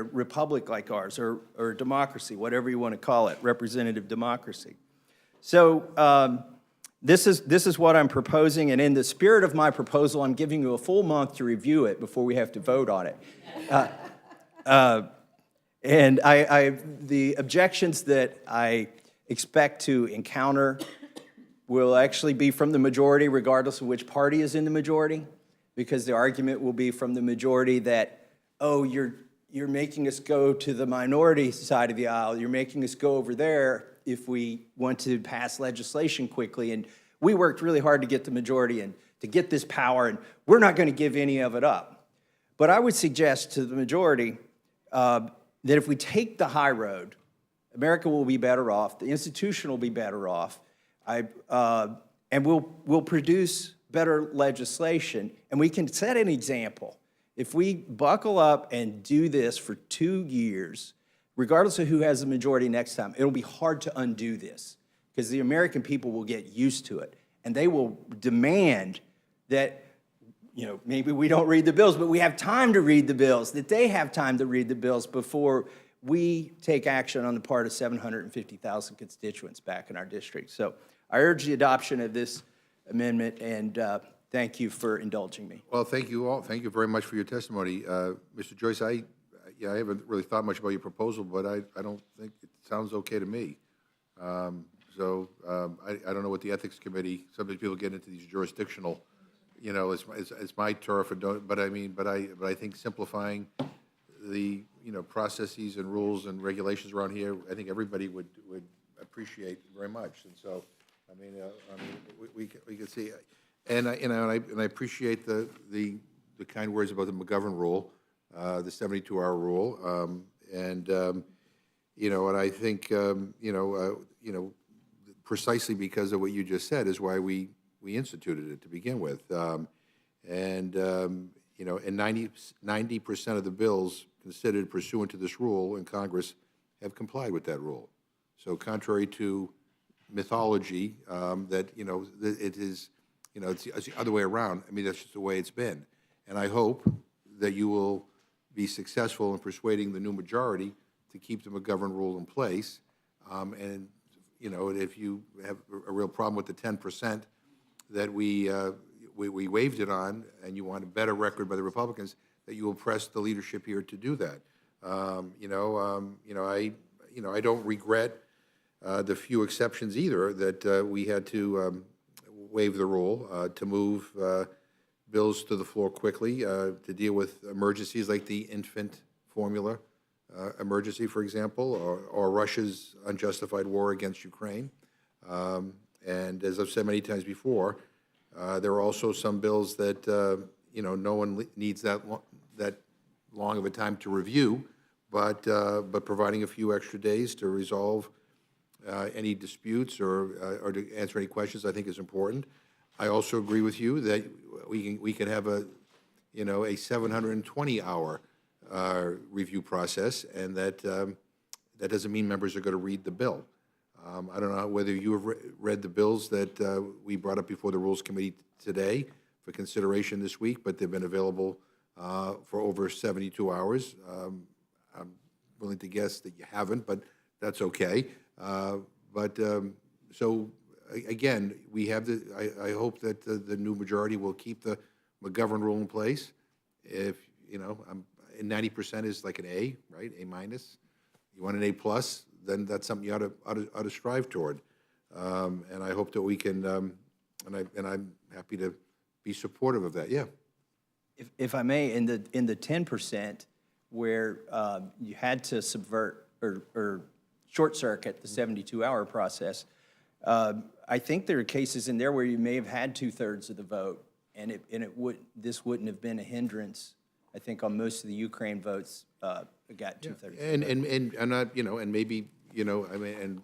Speaker 2: republic like ours, or democracy, whatever you want to call it, representative democracy. So this is what I'm proposing, and in the spirit of my proposal, I'm giving you a full month to review it before we have to vote on it. And the objections that I expect to encounter will actually be from the majority, regardless of which party is in the majority, because the argument will be from the majority that, oh, you're making us go to the minority side of the aisle, you're making us go over there if we want to pass legislation quickly, and we worked really hard to get the majority and to get this power, and we're not going to give any of it up. But I would suggest to the majority that if we take the high road, America will be better off, the institution will be better off, and we'll produce better legislation, and we can set an example. If we buckle up and do this for 2 years, regardless of who has the majority next time, it'll be hard to undo this because the American people will get used to it, and they will demand that, you know, maybe we don't read the bills, but we have time to read the bills, that they have time to read the bills before we take action on the part of 750,000 constituents back in our district. So I urge the adoption of this amendment, and thank you for indulging me.
Speaker 1: Well, thank you all. Thank you very much for your testimony. Mr. Joyce, I haven't really thought much about your proposal, but I don't think it sounds okay to me. I don't know what the Ethics Committee, sometimes people get into these jurisdictional, you know, it's my turf, but I think simplifying the, you know, processes and rules and regulations around here, I think everybody would appreciate very much. And so, we can see, and I appreciate the kind words about the McGovern rule, the 72-hour rule, you know, and I think precisely because of what you just said is why we instituted it to begin with, you know, and 90% of the bills considered pursuant to this rule in Congress have complied with that rule. So contrary to mythology, that, you know, it is, you know, it's the other way around. I mean, that's just the way it's been. And I hope that you will be successful in persuading the new majority to keep the McGovern rule in place. And, you know, if you have a real problem with the 10% that we waived it on, and you want a better record by the Republicans, that you will press the leadership here to do that. I don't regret the few exceptions either that we had to waive the rule to move bills to the floor quickly to deal with emergencies like the infant formula emergency, for example, or Russia's unjustified war against Ukraine. And as I've said many times before, there are also some bills that you know, no one needs that long of a time to review, but providing a few extra days to resolve any disputes or to answer any questions, I think is important. I also agree with you that we can have a 720-hour review process, and that doesn't mean members are going to read the bill. I don't know whether you have read the bills that we brought up before the Rules Committee today for consideration this week, but they've been available for over 72 hours. I'm willing to guess that you haven't, but that's okay. So again, we have I hope that the new majority will keep the McGovern rule in place. If, 90% is like an A, right? A minus. You want an A plus, then that's something you ought to strive toward. And I hope that we can, and I'm happy to be supportive of that. Yeah.
Speaker 2: If I may, in the 10% where you had to subvert or short circuit the 72-hour process, I think there are cases in there where you may have had 2/3 of the vote, and this wouldn't have been a hindrance. I think on most of the Ukraine votes, it got 2/3.
Speaker 1: And not, and maybe, and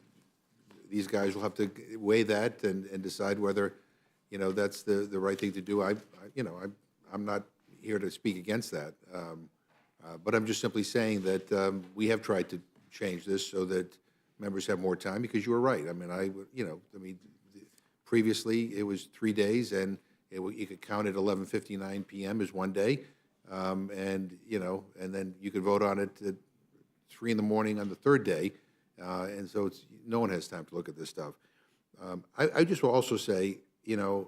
Speaker 1: these guys will have to weigh that and decide whether, that's the right thing to do. I'm not here to speak against that. But I'm just simply saying that we have tried to change this so that members have more time, because you were right. Previously it was 3 days, and you could count at 11:59 p.m. as one day. And then you could vote on it at 3 in the morning on the third day. And so no one has time to look at this stuff. I just will also say, and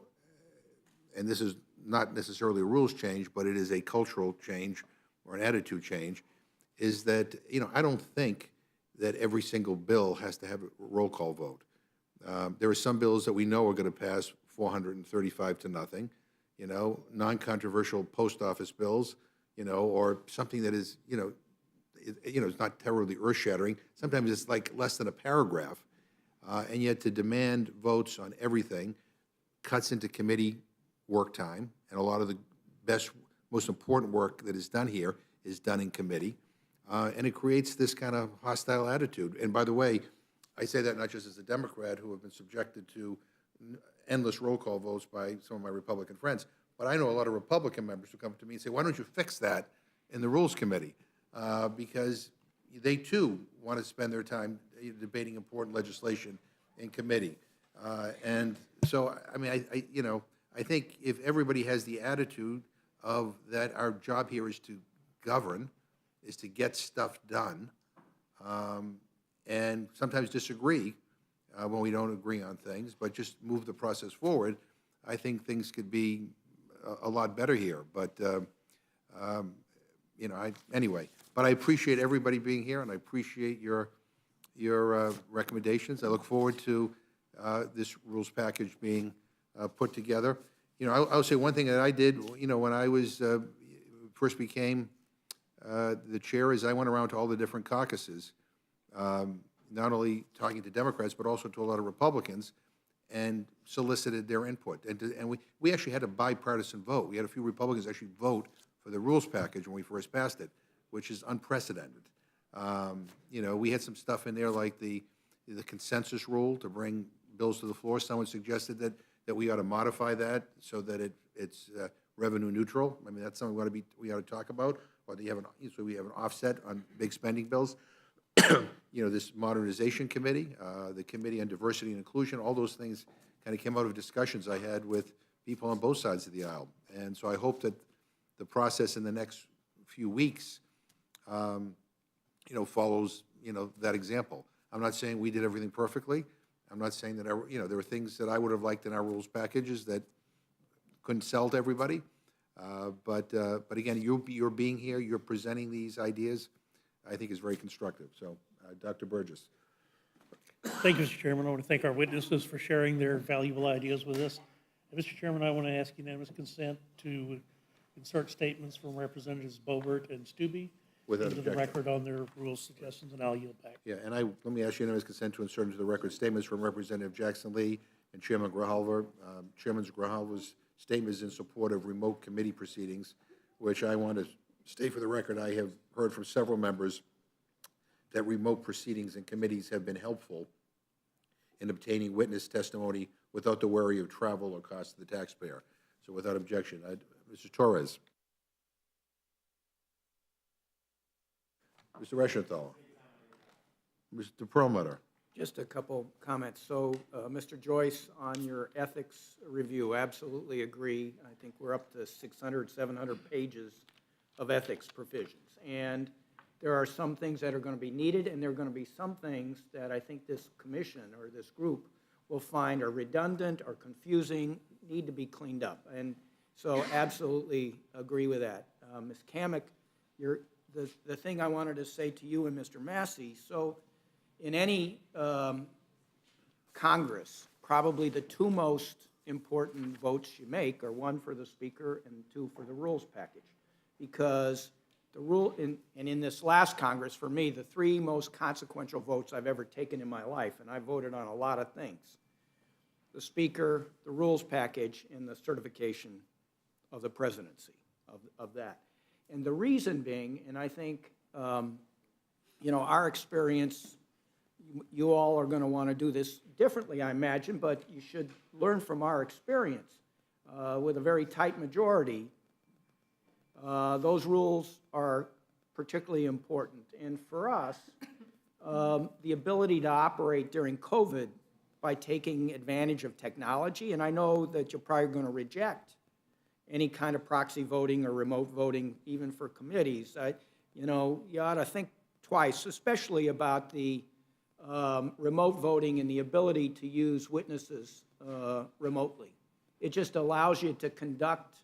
Speaker 1: this is not necessarily a rules change, but it is a cultural change or an attitude change, is that, I don't think that every single bill has to have a roll call vote. There are some bills that we know are going to pass 435 to nothing, non-controversial post office bills, or something that is, it's not terribly earth-shattering. Sometimes it's like less than a paragraph. And yet to demand votes on everything cuts into committee work time, and a lot of the best, most important work that is done here is done in committee. And it creates this kind of hostile attitude. And by the way, I say that not just as a Democrat who have been subjected to endless roll call votes by some of my Republican friends, but I know a lot of Republican members who come to me and say, why don't you fix that in the Rules Committee? Because they too want to spend their time debating important legislation in committee. And so, I think if everybody has the attitude of that our job here is to govern, is to get stuff done, and sometimes disagree when we don't agree on things, but just move the process forward, I think things could be a lot better here. But, anyway, but I appreciate everybody being here, and I appreciate your recommendations. I look forward to this rules package being put together. I'll say one thing that I did, when I was first became the chair, is I went around to all the different caucuses, not only talking to Democrats, but also to a lot of Republicans, and solicited their input. And we actually had a bipartisan vote. We had a few Republicans actually vote for the rules package when we first passed it, which is unprecedented. We had some stuff in there like the consensus rule to bring bills to the floor. Someone suggested that we ought to modify that so that it's revenue neutral. That's something we ought to talk about. Or so we have an offset on big spending bills. This modernization committee, the Committee on Diversity and Inclusion, all those things kind of came out of discussions I had with people on both sides of the aisle. And so I hope that the process in the next few weeks, follows, that example. I'm not saying we did everything perfectly. I'm not saying that, there were things that I would have liked in our rules packages that couldn't sell to everybody. But again, you're being here, you're presenting these ideas, I think is very constructive. So, Dr. Burgess.
Speaker 6: Thank you, Mr. Chairman. I want to thank our witnesses for sharing their valuable ideas with us. And Mr. Chairman, I want to ask unanimous consent to insert statements from Representatives Boebert and Stube
Speaker 1: Without
Speaker 6: into the
Speaker 1: objection.
Speaker 6: record on their rules suggestions, and I'll yield back.
Speaker 1: Yeah, and let me ask unanimous consent to insert into the record statements from Representative Jackson Lee and Chairman Grijalva. Chairman Grijalva's statement is in support of remote committee proceedings, which I want to state for the record. I have heard from several members that remote proceedings in committees have been helpful in obtaining witness testimony without the worry of travel or cost to the taxpayer. So without objection, Mr. Torres. Mr. Reschenthal. Mr. Perlmutter.
Speaker 5: Just a couple comments. So, Mr. Joyce, on your ethics review, absolutely agree. I think we're up to 600, 700 pages of ethics provisions. And there are some things that are going to be needed, and there are going to be some things that I think this commission or this group will find are redundant or confusing, need to be cleaned up. And so absolutely agree with that. Ms. Kamick, the thing I wanted to say to you and Mr. Massey, so in any Congress, probably the two most important votes you make are one for the speaker and two for the rules package. Because the rule, and in this last Congress, for me, the three most consequential votes I've ever taken in my life, and I voted on a lot of things, the speaker, the rules package, and the certification of the presidency of that. And the reason being, and I think, our experience, you all are going to want to do this differently, I imagine, but you should learn from our experience. With a very tight majority, those rules are particularly important. And for us, the ability to operate during COVID by taking advantage of technology, and I know that you're probably going to reject any kind of proxy voting or remote voting, even for committees. You ought to think twice, especially about the remote voting and the ability to use witnesses remotely. It just allows you to conduct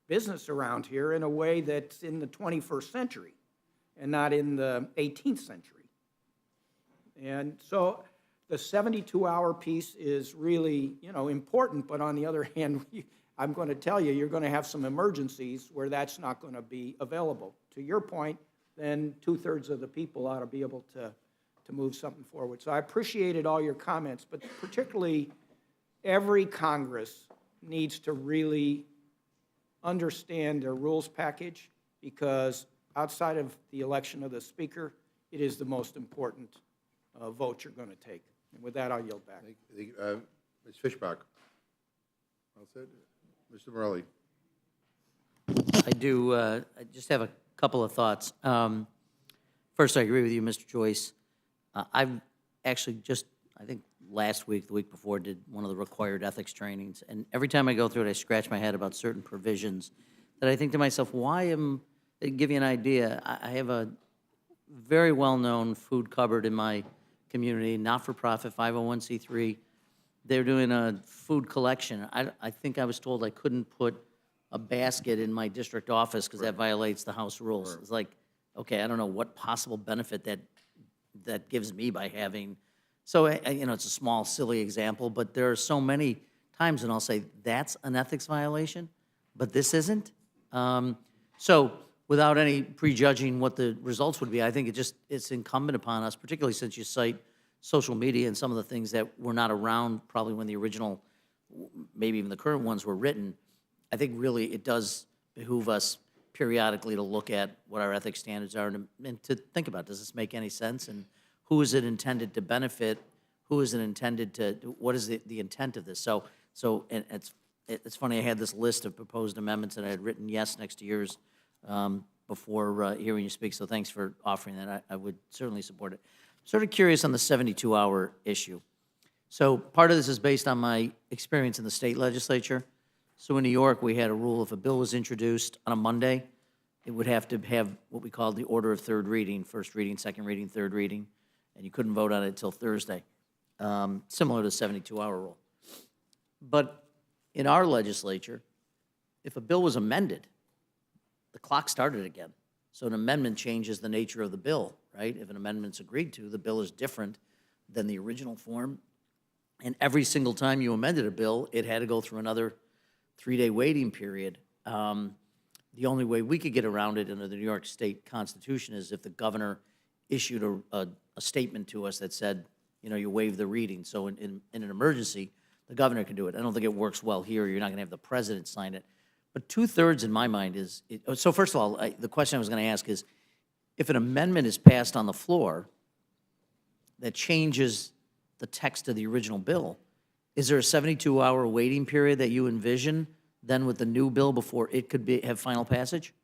Speaker 5: business around here in a way that's in the 21st century and not in the 18th century. And so the 72-hour piece is really, important, but on the other hand, I'm going to tell you, you're going to have some emergencies where that's not going to be available. To your point, then 2/3 of the people ought to be able to move something forward. So I appreciated all your comments, but particularly every Congress needs to really understand their rules package, because outside of the election of the speaker, it is the most important vote you're going to take. And with that, I'll yield back.
Speaker 1: Ms. Fishbach. All set? Mr. Morelli.
Speaker 10: I do. I just have a couple of thoughts. First, I agree with you, Mr. Joyce. I've actually I think last week, the week before, did one of the required ethics trainings. And every time I go through it, I scratch my head about certain provisions that I think to myself, to give you an idea, I have a very well-known food cupboard in my community, not-for-profit, 501c3. They're doing a food collection. I think I was told I couldn't put a basket in my district office because that violates the House rules. It's like, okay, I don't know what possible benefit that gives me by having. So, it's a small, silly example, but there are so many times when I'll say, that's an ethics violation, but this isn't. So without any prejudging what the results would be, I think it's incumbent upon us, particularly since you cite social media and some of the things that were not around probably when the original, maybe even the current ones were written. I think really it does behoove us periodically to look at what our ethics standards are and to think about, does this make any sense? And who is it intended to benefit? Who is it intended to, what is the intent of this? So and it's funny, I had this list of proposed amendments and I had written yes next to yours before hearing you speak, so thanks for offering that. I would certainly support it. Sort of curious on the 72-hour issue. So part of this is based on my experience in the state legislature. So in New York, we had a rule, if a bill was introduced on a Monday, it would have to have what we call the order of third reading, first reading, second reading, third reading, and you couldn't vote on it until Thursday, similar to the 72-hour rule. But in our legislature, if a bill was amended, the clock started again. So an amendment changes the nature of the bill, right? If an amendment's agreed to, the bill is different than the original form. And every single time you amended a bill, it had to go through another 3-day waiting period. The only way we could get around it under the New York State Constitution is if the governor issued a statement to us that said, you waive the reading. So in an emergency, the governor can do it. I don't think it works well here. You're not going to have the president sign it. But 2/3 in my mind is, so first of all, the question I was going to ask is, if an amendment is passed on the floor that changes the text of the original bill, is there a 72-hour waiting period that you envision then with the new bill before it could have final passage?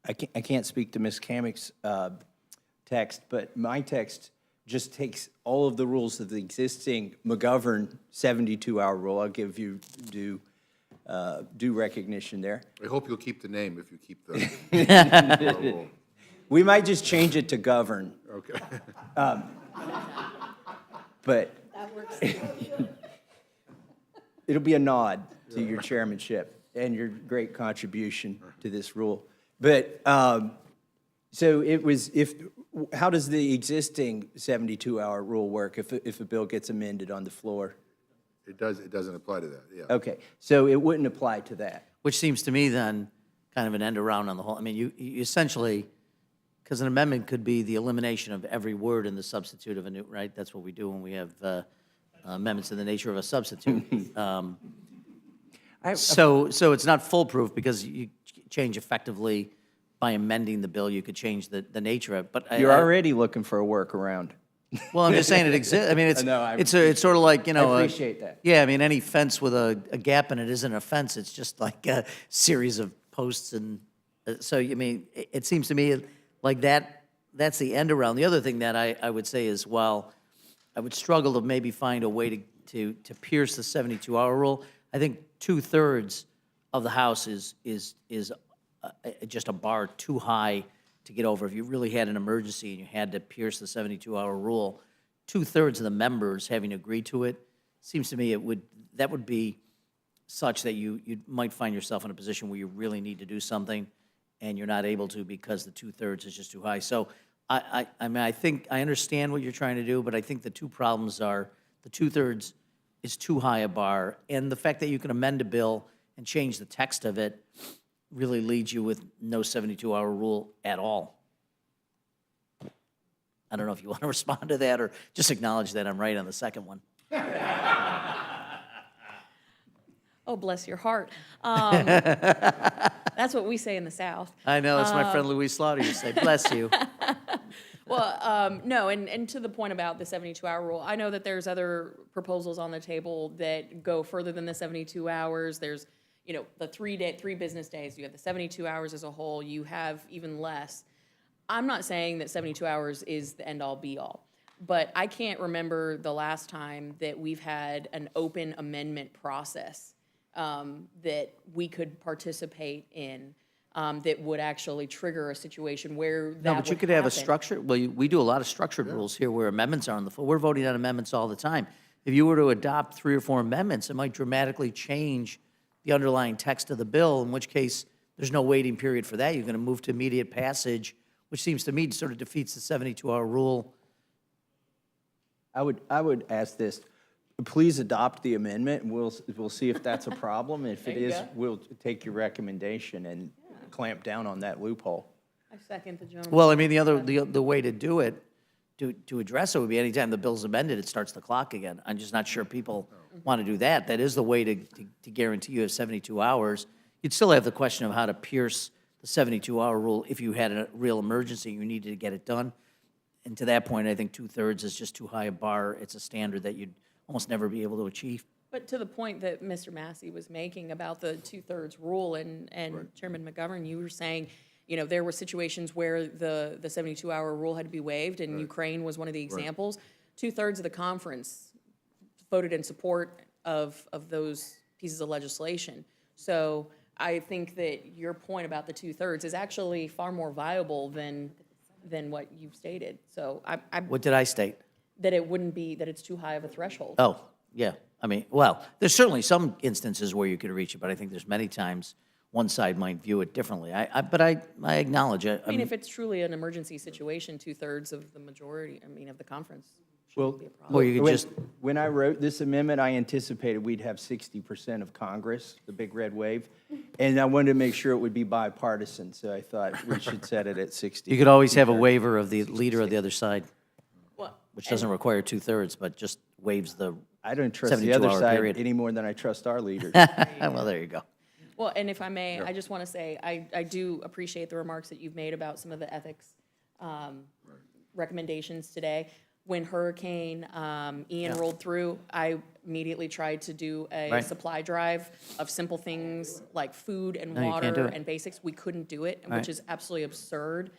Speaker 2: I can't speak to Ms. Kamick's text, but my text just takes all of the rules of the existing McGovern 72-hour rule. I'll give you due recognition there.
Speaker 1: I hope you'll keep the name if you keep the.
Speaker 2: We might just change it to govern.
Speaker 1: Okay.
Speaker 2: But it'll be a nod to your chairmanship and your great contribution to this rule. But, so it was, how does the existing 72-hour rule work if a bill gets amended on the floor?
Speaker 1: It doesn't apply to that, yeah.
Speaker 2: Okay, so it wouldn't apply to that.
Speaker 10: Which seems to me then kind of an end around on the whole. I mean, you essentially, because an amendment could be the elimination of every word in the substitute of a new, right? That's what we do when we have amendments in the nature of a substitute. So it's not foolproof because you change effectively by amending the bill. You could change the nature of it. But
Speaker 2: You're already looking for a workaround.
Speaker 10: Well, I'm just saying it exists. I mean, it's sort of like, you know.
Speaker 2: I appreciate that.
Speaker 10: Yeah, I mean, any fence with a gap in it isn't a fence. It's just like a series of posts. And so, I mean, it seems to me like that's the end around. The other thing that I would say is, while I would struggle to maybe find a way to pierce the 72-hour rule, I think 2/3 of the House is just a bar too high to get over. If you really had an emergency and you had to pierce the 72-hour rule, 2/3 of the members having agreed to it, seems to me that would be such that you might find yourself in a position where you really need to do something and you're not able to because the 2/3 is just too high. So I mean, I think I understand what you're trying to do, but I think the two problems are the 2/3 is too high a bar, and the fact that you can amend a bill and change the text of it really leaves you with no 72-hour rule at all. I don't know if you want to respond to that or just acknowledge that I'm right on the second one.
Speaker 12: Oh, bless your heart. That's what we say in the South.
Speaker 10: I know, that's my friend Louise Slaughter used to say, bless you.
Speaker 12: Well, no, and to the point about the 72-hour rule, I know that there's other proposals on the table that go further than the 72 hours. There's, you know, the 3 business days. You have the 72 hours as a whole. You have even less. I'm not saying that 72 hours is the end-all, be-all, but I can't remember the last time that we've had an open amendment process that we could participate in. That would actually trigger a situation where that
Speaker 10: No, but you
Speaker 12: would
Speaker 10: could have a
Speaker 12: happen.
Speaker 10: structure, well, we do a lot of structured rules here where amendments are on the floor. We're voting on amendments all the time. If you were to adopt 3 or 4 amendments, it might dramatically change the underlying text of the bill, in which case there's no waiting period for that. You're going to move to immediate passage, which seems to me sort of defeats the 72-hour rule.
Speaker 2: I would ask this. Please adopt the amendment, and we'll see if that's a problem. If it is, we'll take your recommendation and clamp down on that loophole.
Speaker 12: I second the gentleman.
Speaker 10: Well, I mean, the way to do it, to address it would be anytime the bill's amended, it starts the clock again. I'm just not sure people want to do that. That is the way to guarantee you have 72 hours. You'd still have the question of how to pierce the 72-hour rule if you had a real emergency, you needed to get it done. And to that point, I think 2/3 is just too high a bar. It's a standard that you'd almost never be able to achieve.
Speaker 12: But to the point that Mr. Massey was making about the 2/3 rule, and Chairman McGovern, you were saying, you know, there were situations where the 72-hour rule had to be waived, and Ukraine was one of the examples. 2/3 of the conference voted in support of those pieces of legislation. So I think that your point about the 2/3 is actually far more viable than what you've stated. So
Speaker 10: What did I state?
Speaker 12: that it wouldn't be, that it's too high of a threshold.
Speaker 10: Oh, yeah. I mean, well, there's certainly some instances where you could reach it, but I think there's many times one side might view it differently. But I acknowledge it.
Speaker 12: I mean, if it's truly an emergency situation, 2/3 of the majority, of the conference shouldn't be a problem.
Speaker 10: Well, you could just,
Speaker 2: When I wrote this amendment, I anticipated we'd have 60% of Congress, the big red wave, and I wanted to make sure it would be bipartisan, so I thought we should set it at 60.
Speaker 10: you could always have a waiver of the leader of the other side,
Speaker 12: Well,
Speaker 10: which doesn't require 2/3, but just waives the
Speaker 2: I don't trust the other
Speaker 10: 72-hour
Speaker 2: side
Speaker 10: period.
Speaker 2: any more than I trust our leaders.
Speaker 10: Well, there you go.
Speaker 12: Well, and if I may, I just want to say, I do appreciate the remarks that you've made about some of the ethics recommendations today. When Hurricane Ian rolled through, I immediately tried to do a
Speaker 10: Right.
Speaker 12: supply drive of simple things like food and
Speaker 10: No, you can't do
Speaker 12: water
Speaker 10: it.
Speaker 12: and basics. We couldn't do it,
Speaker 10: Right.
Speaker 12: which is absolutely absurd.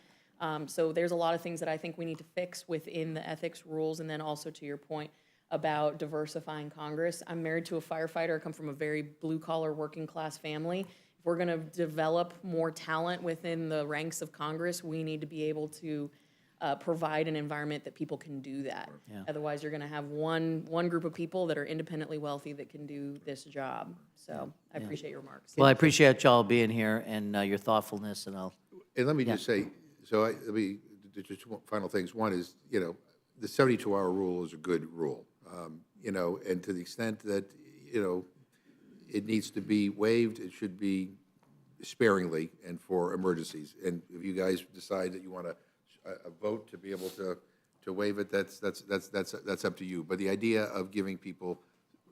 Speaker 12: So there's a lot of things that I think we need to fix within the ethics rules, and then also to your point about diversifying Congress. I'm married to a firefighter. I come from a very blue-collar, working-class family. If we're going to develop more talent within the ranks of Congress, we need to be able to provide an environment that people can do that.
Speaker 10: Yeah.
Speaker 12: Otherwise, you're going to have one group of people that are independently wealthy that can do this job. So I appreciate your remarks.
Speaker 10: Well, I appreciate y'all being here and your thoughtfulness, and I'll,
Speaker 1: And let me just say, let me, just one final things. One is, you know, the 72-hour rule is a good rule. You know, and to the extent that, you know, it needs to be waived, it should be sparingly and for emergencies. And if you guys decide that you want a vote to be able to waive it, that's up to you. But the idea of giving people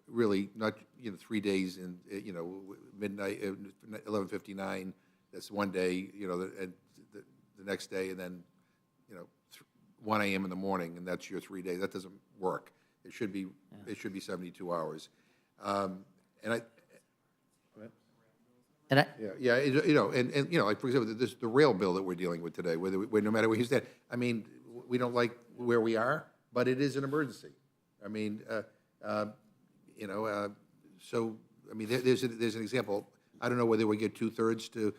Speaker 1: really not, you know, 3 days in, you know, midnight, 11:59, that's one day, you know, and the next day, and then, you know, 1 a.m. in the morning, and that's your 3 days. That doesn't work. It should be, it should be 72 hours. And I,
Speaker 10: and I,
Speaker 1: you know, and you know, like, for example, the rail bill that we're dealing with today, where no matter where you stand, I mean, we don't like where we are, but it is an emergency. I mean, you know, so, I mean, there's an example. I don't know whether we get 2/3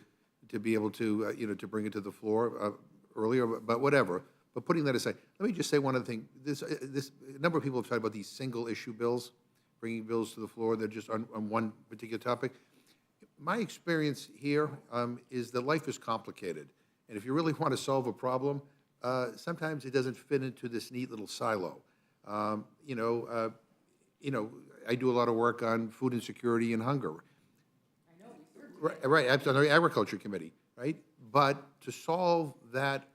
Speaker 1: to be able to, you know, to bring it to the floor earlier, but whatever. But putting that aside, let me just say one other thing. A number of people have talked about these single-issue bills, bringing bills to the floor that are just on one particular topic. My experience here is that life is complicated, and if you really want to solve a problem, sometimes it doesn't fit into this neat little silo. You know, I do a lot of work on food insecurity and hunger. Right, I'm on the Agriculture Committee, right? But to solve that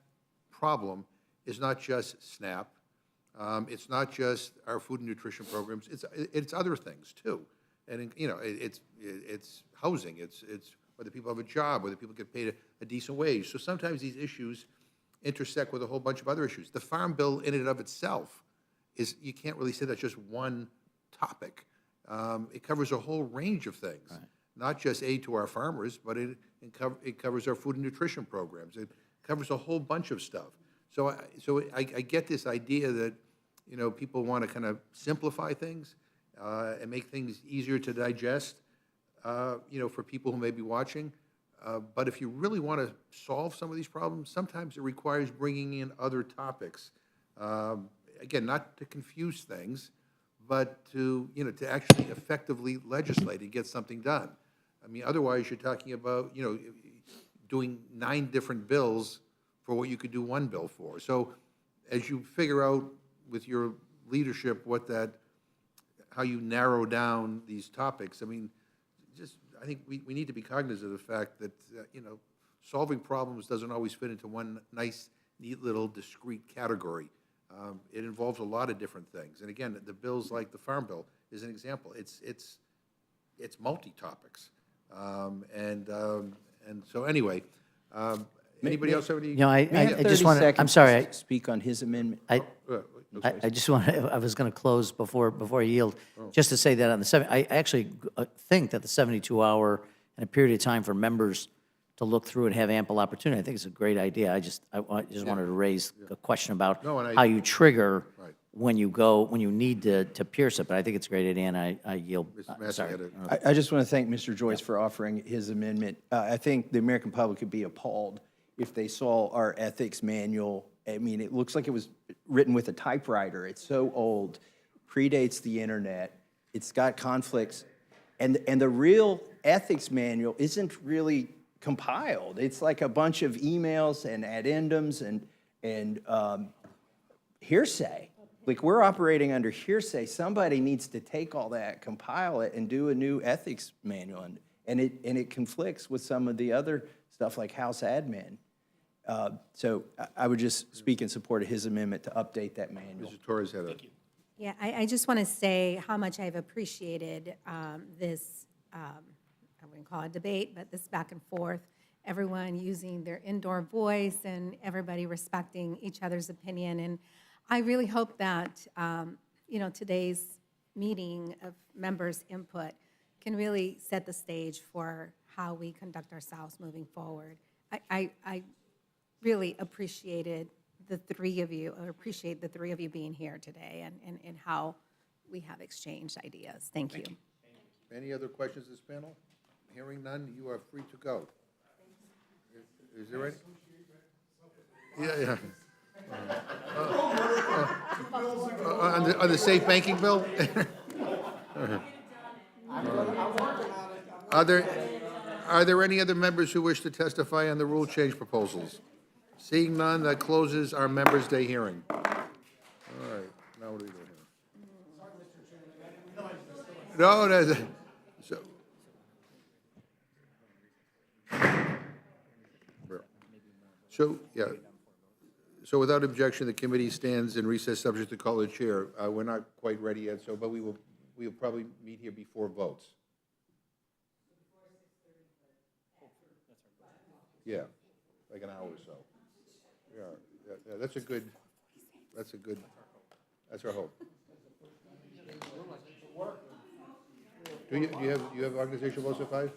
Speaker 1: problem is not just SNAP, it's not just our food and nutrition programs, it's other things too. And, you know, it's housing, it's whether people have a job, whether people get paid a decent wage. So sometimes these issues intersect with a whole bunch of other issues. The Farm Bill in and of itself is, you can't really say that's just one topic. It covers a whole range of things. Right. Not just aid to our farmers, but it covers our food and nutrition programs. It covers a whole bunch of stuff. So I get this idea that, you know, people want to kind of simplify things and make things easier to digest, you know, for people who may be watching. But if you really want to solve some of these problems, sometimes it requires bringing in other topics. Again, not to confuse things, but to, you know, to actually effectively legislate and get something done. I mean, otherwise you're talking about, you know, doing 9 different bills for what you could do one bill for. So as you figure out with your leadership how you narrow down these topics, I mean, I think we need to be cognizant of the fact that, you know, solving problems doesn't always fit into one nice, neat little discrete category. It involves a lot of different things. And again, the bills like the Farm Bill is an example. It's multi-topics. And so anyway, anybody else have any?
Speaker 10: you know, I just
Speaker 2: 30
Speaker 10: want to, I'm
Speaker 2: seconds
Speaker 10: sorry,
Speaker 2: to speak on his amendment.
Speaker 10: I just want to, I was going to close before I yield, just to say that on the I actually think that the 72-hour and a period of time for members to look through and have ample opportunity, I think it's a great idea. I just wanted to raise a question about how you trigger when you need to pierce it, but I think it's a great idea, and I yield. Sorry.
Speaker 2: I just want to thank Mr. Joyce for offering his amendment. I think the American public would be appalled if they saw our ethics manual. I mean, it looks like it was written with a typewriter. It's so old, predates the internet. It's got conflicts, and the real ethics manual isn't really compiled. It's like a bunch of emails and addendums and hearsay. Like, we're operating under hearsay. Somebody needs to take all that, compile it, and do a new ethics manual. And it conflicts with some of the other stuff like House admin. So I would just speak in support of his amendment to update that manual.
Speaker 1: Mr. Torres had a...
Speaker 14: Yeah, I just want to say how much I've appreciated this, I wouldn't call it a debate, but this back and forth, everyone using their indoor voice and everybody respecting each other's opinion. And I really hope that, you know, today's meeting of members' input can really set the stage for how we conduct ourselves moving forward. I really appreciated the three of you, or appreciate the three of you being here today and how we have exchanged ideas. Thank you.
Speaker 1: Any other questions to this panel? Hearing none, you are free to go. Is there any? Yeah, yeah. On the safe banking bill? Are there any other members who wish to testify on the rule change proposals? Seeing none, that closes our Members' Day hearing. All right, now what are we doing here? No, no, yeah. So without objection, the committee stands in recess subject to call of the chair. We're not quite ready yet, but we will probably meet here before votes. Yeah, like an hour or so. Yeah, that's our hope. Do you have organizational votes at 5?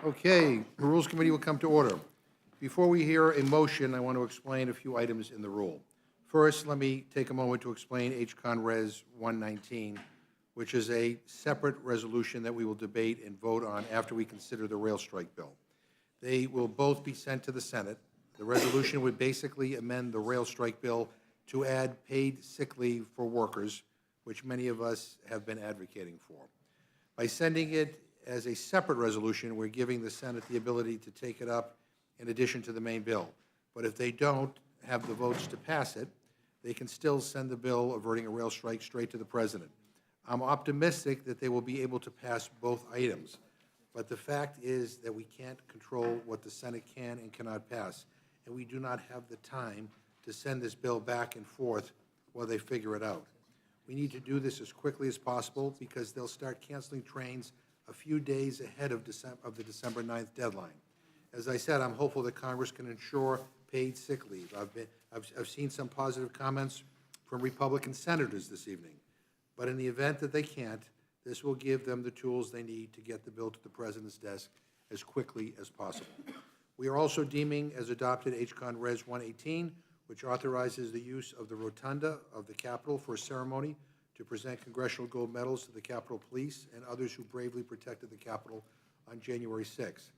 Speaker 1: Okay, the Rules Committee will come to order. Before we hear a motion, I want to explain a few items in the rule. First, let me take a moment to explain H-Con Res 119, which is a separate resolution that we will debate and vote on after we consider the rail strike bill. They will both be sent to the Senate. The resolution would basically amend the rail strike bill to add paid sick leave for workers, which many of us have been advocating for. By sending it as a separate resolution, we're giving the Senate the ability to take it up in addition to the main bill. But if they don't have the votes to pass it, they can still send the bill averting a rail strike straight to the President. I'm optimistic that they will be able to pass both items, but the fact is that we can't control what the Senate can and cannot pass, and we do not have the time to send this bill back and forth while they figure it out. We need to do this as quickly as possible because they'll start canceling trains a few days ahead of the December 9th deadline. As I said, I'm hopeful that Congress can ensure paid sick leave. I've seen some positive comments from Republican senators this evening, but in the event that they can't, this will give them the tools they need to get the bill to the President's desk as quickly as possible. We are also deeming as adopted H-Con Res 118, which authorizes the use of the rotunda of the Capitol for a ceremony to present Congressional Gold Medals to the Capitol Police and others who bravely protected the Capitol on January 6th.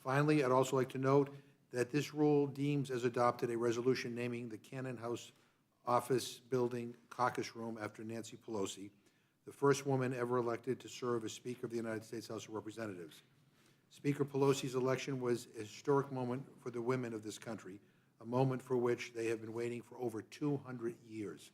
Speaker 1: Finally, I'd also like to note that this rule deems as adopted a resolution naming the Cannon House Office Building Caucus Room after Nancy Pelosi, the first woman ever elected to serve as Speaker of the United States House of Representatives. Speaker Pelosi's election was a historic moment for the women of this country, a moment for which they have been waiting for over 200 years.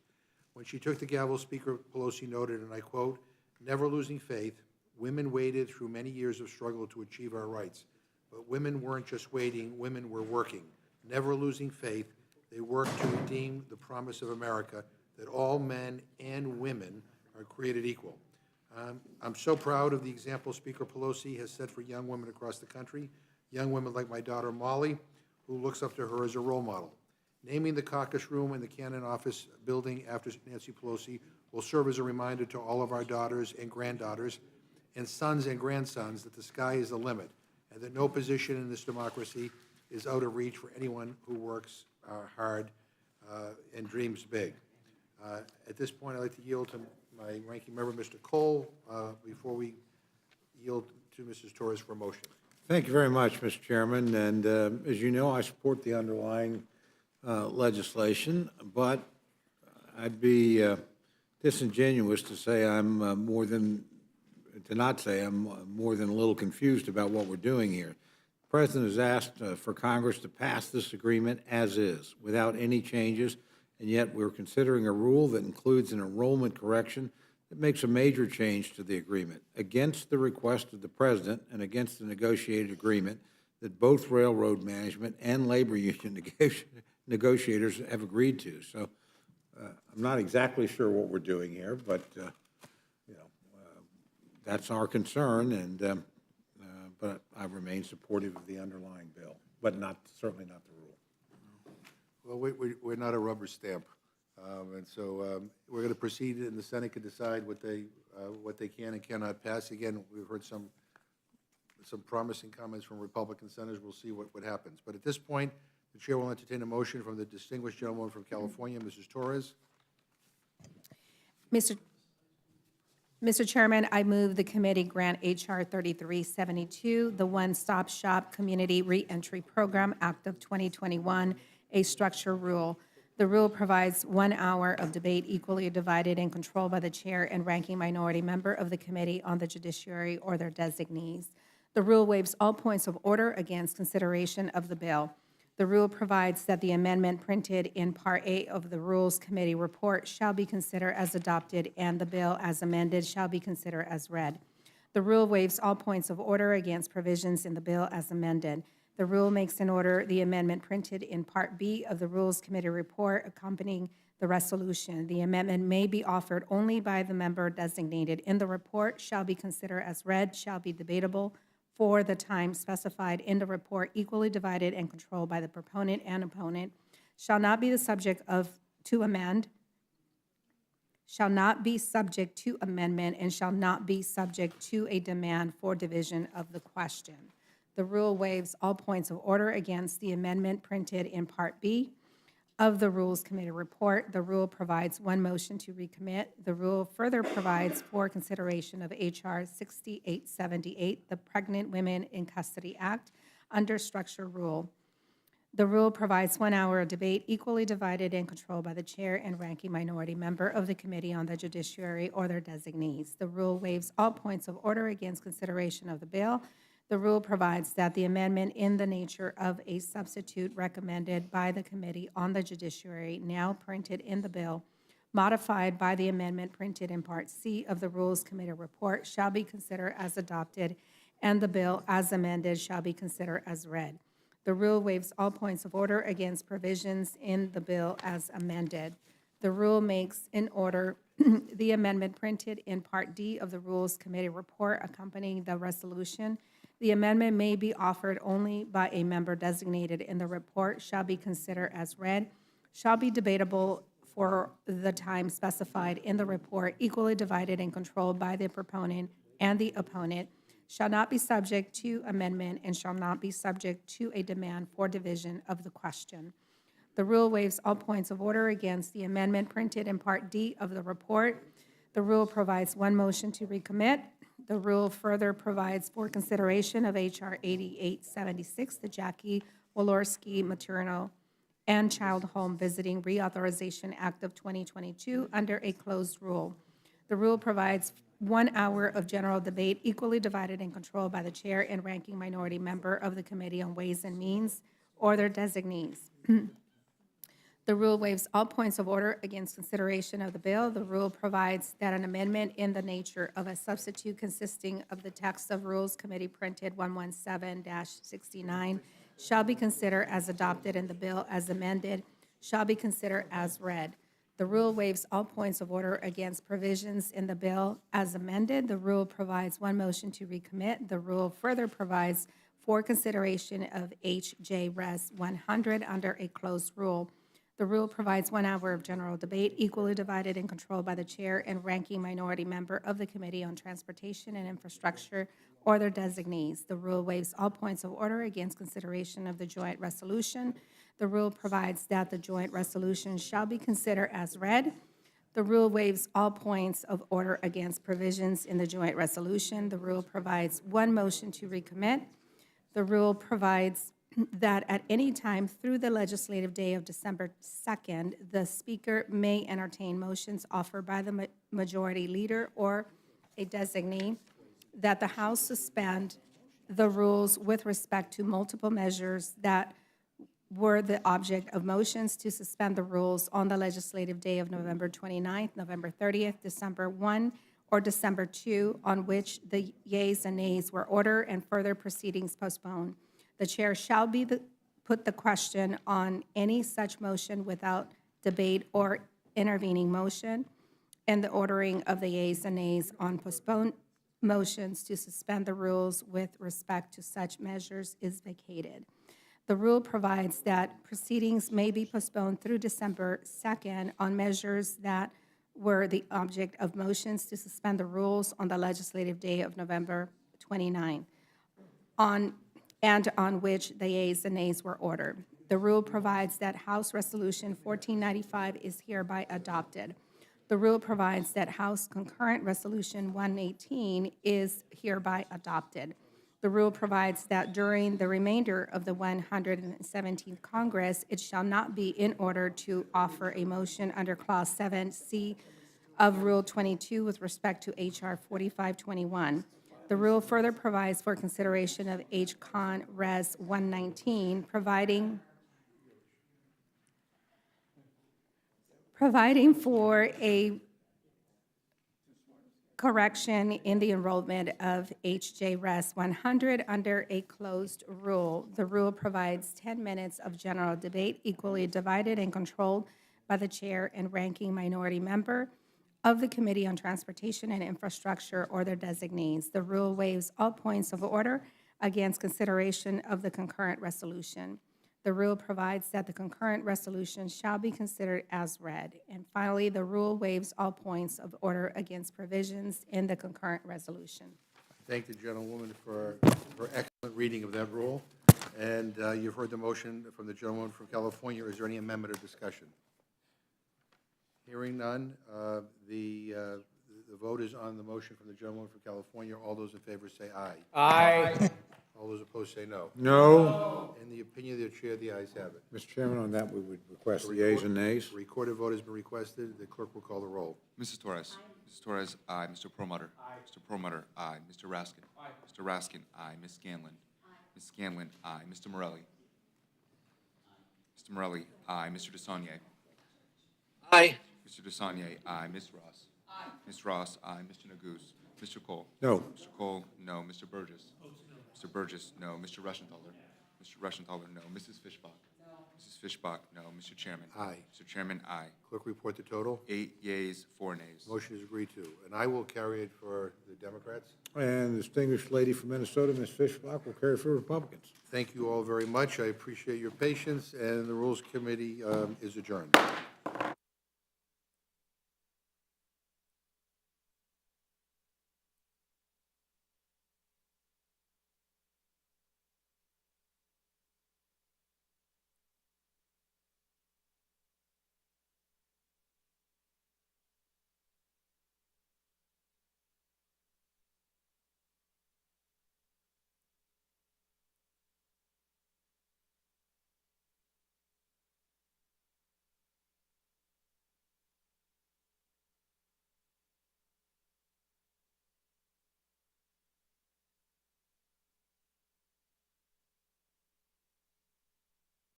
Speaker 1: When she took the gavel, Speaker Pelosi noted, and I quote, "Never losing faith, women waited through many years of struggle to achieve our rights. But women weren't just waiting, women were working. Never losing faith, they worked to redeem the promise of America that all men and women are created equal." I'm so proud of the example Speaker Pelosi has set for young women across the country, young women like my daughter Molly, who looks up to her as a role model. Naming the caucus room in the Cannon Office Building after Nancy Pelosi will serve as a reminder to all of our daughters and granddaughters and sons and grandsons that the sky is the limit and that no position in this democracy is out of reach for anyone who works hard and dreams big. At this point, I'd like to yield to my ranking member, Mr. Cole, before we yield to Mrs. Torres for a motion.
Speaker 8: Thank you very much, Mr. Chairman. And as you know, I support the underlying legislation, but I'd be disingenuous to say I'm not say I'm more than a little confused about what we're doing here. The President has asked for Congress to pass this agreement as is, without any changes, and yet we're considering a rule that includes an enrollment correction that makes a major change to the agreement, against the request of the President and against the negotiated agreement that both railroad management and labor union negotiators have agreed to. So I'm not exactly sure what we're doing here, but that's our concern, and but I remain supportive of the underlying bill, but certainly not the rule.
Speaker 1: Well, we're not a rubber stamp, and so we're going to proceed, and the Senate can decide what they can and cannot pass. Again, we've heard some promising comments from Republican senators. We'll see what happens. But at this point, the chair will entertain a motion from the distinguished gentlewoman from California, Mrs. Torres.
Speaker 14: Mr. Chairman, I move the committee grant H.R. 3372, the One Stop Shop Community Reentry Program Act of 2021, a structure rule. The rule provides 1 hour of debate equally divided and controlled by the chair and ranking minority member of the Committee on the Judiciary or their designees. The rule waives all points of order against consideration of the bill. The rule provides that the amendment printed in Part A of the Rules Committee report shall be considered as adopted and the bill as amended shall be considered as read. The rule waives all points of order against provisions in the bill as amended. The rule makes in order the amendment printed in Part B of the Rules Committee report accompanying the resolution. The amendment may be offered only by the member designated in the report, shall be considered as read, shall be debatable for the time specified in the report, equally divided and controlled by the proponent and opponent, shall not be the subject of to amend, shall not be subject to amendment and shall not be subject to a demand for division of the question. The rule waives all points of order against the amendment printed in Part B of the Rules Committee report. The rule provides one motion to recommit. The rule further provides for consideration of H.R. 6878, the Pregnant Women in Custody Act, under structure rule. The rule provides 1 hour of debate equally divided and controlled by the chair and ranking minority member of the Committee on the Judiciary or their designees. The rule waives all points of order against consideration of the bill. The rule provides that the amendment in the nature of a substitute recommended by the Committee on the Judiciary, now printed in the bill, modified by the amendment printed in Part C of the Rules Committee report, shall be considered as adopted, and the bill as amended shall be considered as read. The rule waives all points of order against provisions in the bill as amended. The rule makes in order the amendment printed in Part D of the Rules Committee report accompanying the resolution. The amendment may be offered only by a member designated in the report, shall be considered as read, shall be debatable for the time specified in the report, equally divided and controlled by the proponent and the opponent, shall not be subject to amendment, and shall not be subject to a demand for division of the question. The rule waives all points of order against the amendment printed in Part D of the report. The rule provides one motion to recommit. The rule further provides for consideration of H.R. 8876, the Jackie Walorski Maternal and Child Home Visiting Reauthorization Act of 2022 under a closed rule. The rule provides 1 hour of general debate equally divided and controlled by the chair and ranking minority member of the Committee on Ways and Means or their designees. The rule waives all points of order against consideration of the bill. The rule provides that an amendment in the nature of a substitute consisting of the text of Rules Committee printed 117-69 shall be considered as adopted, and the bill as amended shall be considered as read. The rule waives all points of order against provisions in the bill as amended. The rule provides one motion to recommit. The rule further provides for consideration of H.J. Res. 100 under a closed rule. The rule provides 1 hour of general debate equally divided and controlled by the chair and ranking minority member of the Committee on Transportation and Infrastructure or their designees. The rule waives all points of order against consideration of the joint resolution. The rule provides that the joint resolution shall be considered as read. The rule waives all points of order against provisions in the joint resolution. The rule provides one motion to recommit. The rule provides that at any time through the legislative day of December 2nd, the Speaker may entertain motions offered by the majority leader or a designee that the House suspend the rules with respect to multiple measures that were the object of motions to suspend the rules on the legislative day of November 29th, November 30th, December 1, or December 2, on which the yeas and nays were ordered and further proceedings postponed. The chair shall put the question on any such motion without debate or intervening motion, and the ordering of the yeas and nays on postponed motions to suspend the rules with respect to such measures is vacated. The rule provides that proceedings may be postponed through December 2nd on measures that were the object of motions to suspend the rules on the legislative day of November 29th, and on which the yeas and nays were ordered. The rule provides that House Resolution 1495 is hereby adopted. The rule provides that House Concurrent Resolution 118 is hereby adopted. The rule provides that during the remainder of the 117th Congress, it shall not be in order to offer a motion under Clause 7C of Rule 22 with respect to H.R. 4521. The rule further provides for consideration of H. Con. Res. 119, providing for a correction in the enrollment of H.J. Res. 100 under a closed rule. The rule provides 10 minutes of general debate equally divided and controlled by the chair and ranking minority member of the Committee on Transportation and Infrastructure or their designees. The rule waives all points of order against consideration of the concurrent resolution. The rule provides that the concurrent resolution shall be considered as read. And finally, the rule waives all points of order against provisions in the concurrent resolution.
Speaker 1: Thank the gentlewoman for her excellent reading of that rule. And you've heard the motion from the gentlewoman from California. Is there any amendment or discussion? Hearing none, the vote is on the motion from the gentlewoman from California. All those in favor say aye.
Speaker 5: Aye.
Speaker 1: All those opposed say no.
Speaker 8: No.
Speaker 1: In the opinion of the chair, the ayes have it.
Speaker 8: Mr. Chairman, on that, we would request
Speaker 1: The
Speaker 8: the yeas and nays.
Speaker 1: recorded vote has been requested. The clerk will call the roll.
Speaker 16: Mrs. Torres. Mrs. Torres, aye. Mr. Perlmutter. Mr. Perlmutter, aye. Mr. Raskin. Mr. Raskin, aye. Ms. Scanlon. Ms. Scanlon, aye. Mr. Morelli. Mr. Morelli, aye. Mr. DeSaulnier.
Speaker 17: Aye.
Speaker 16: Mr. DeSaulnier, aye. Ms. Ross. Aye. Ms. Ross, aye. Mr. Neguse. Mr. Cole.
Speaker 8: No.
Speaker 16: Mr. Cole, no. Mr. Burgess. Mr. Burgess, no. Mr. Rushenthaler. Mr. Rushenthaler, no. Mrs. Fishbach. Mrs. Fishbach, no. Mr. Chairman.
Speaker 1: Aye.
Speaker 16: Mr. Chairman, aye.
Speaker 1: Clerk, report the total.
Speaker 16: 8 yeas, 4 nays.
Speaker 1: Motion is agreed to. And I will carry it for the Democrats.
Speaker 8: And the distinguished lady from Minnesota, Ms. Fishbach, will carry for Republicans.
Speaker 1: Thank you all very much. I appreciate your patience, and the Rules Committee is adjourned.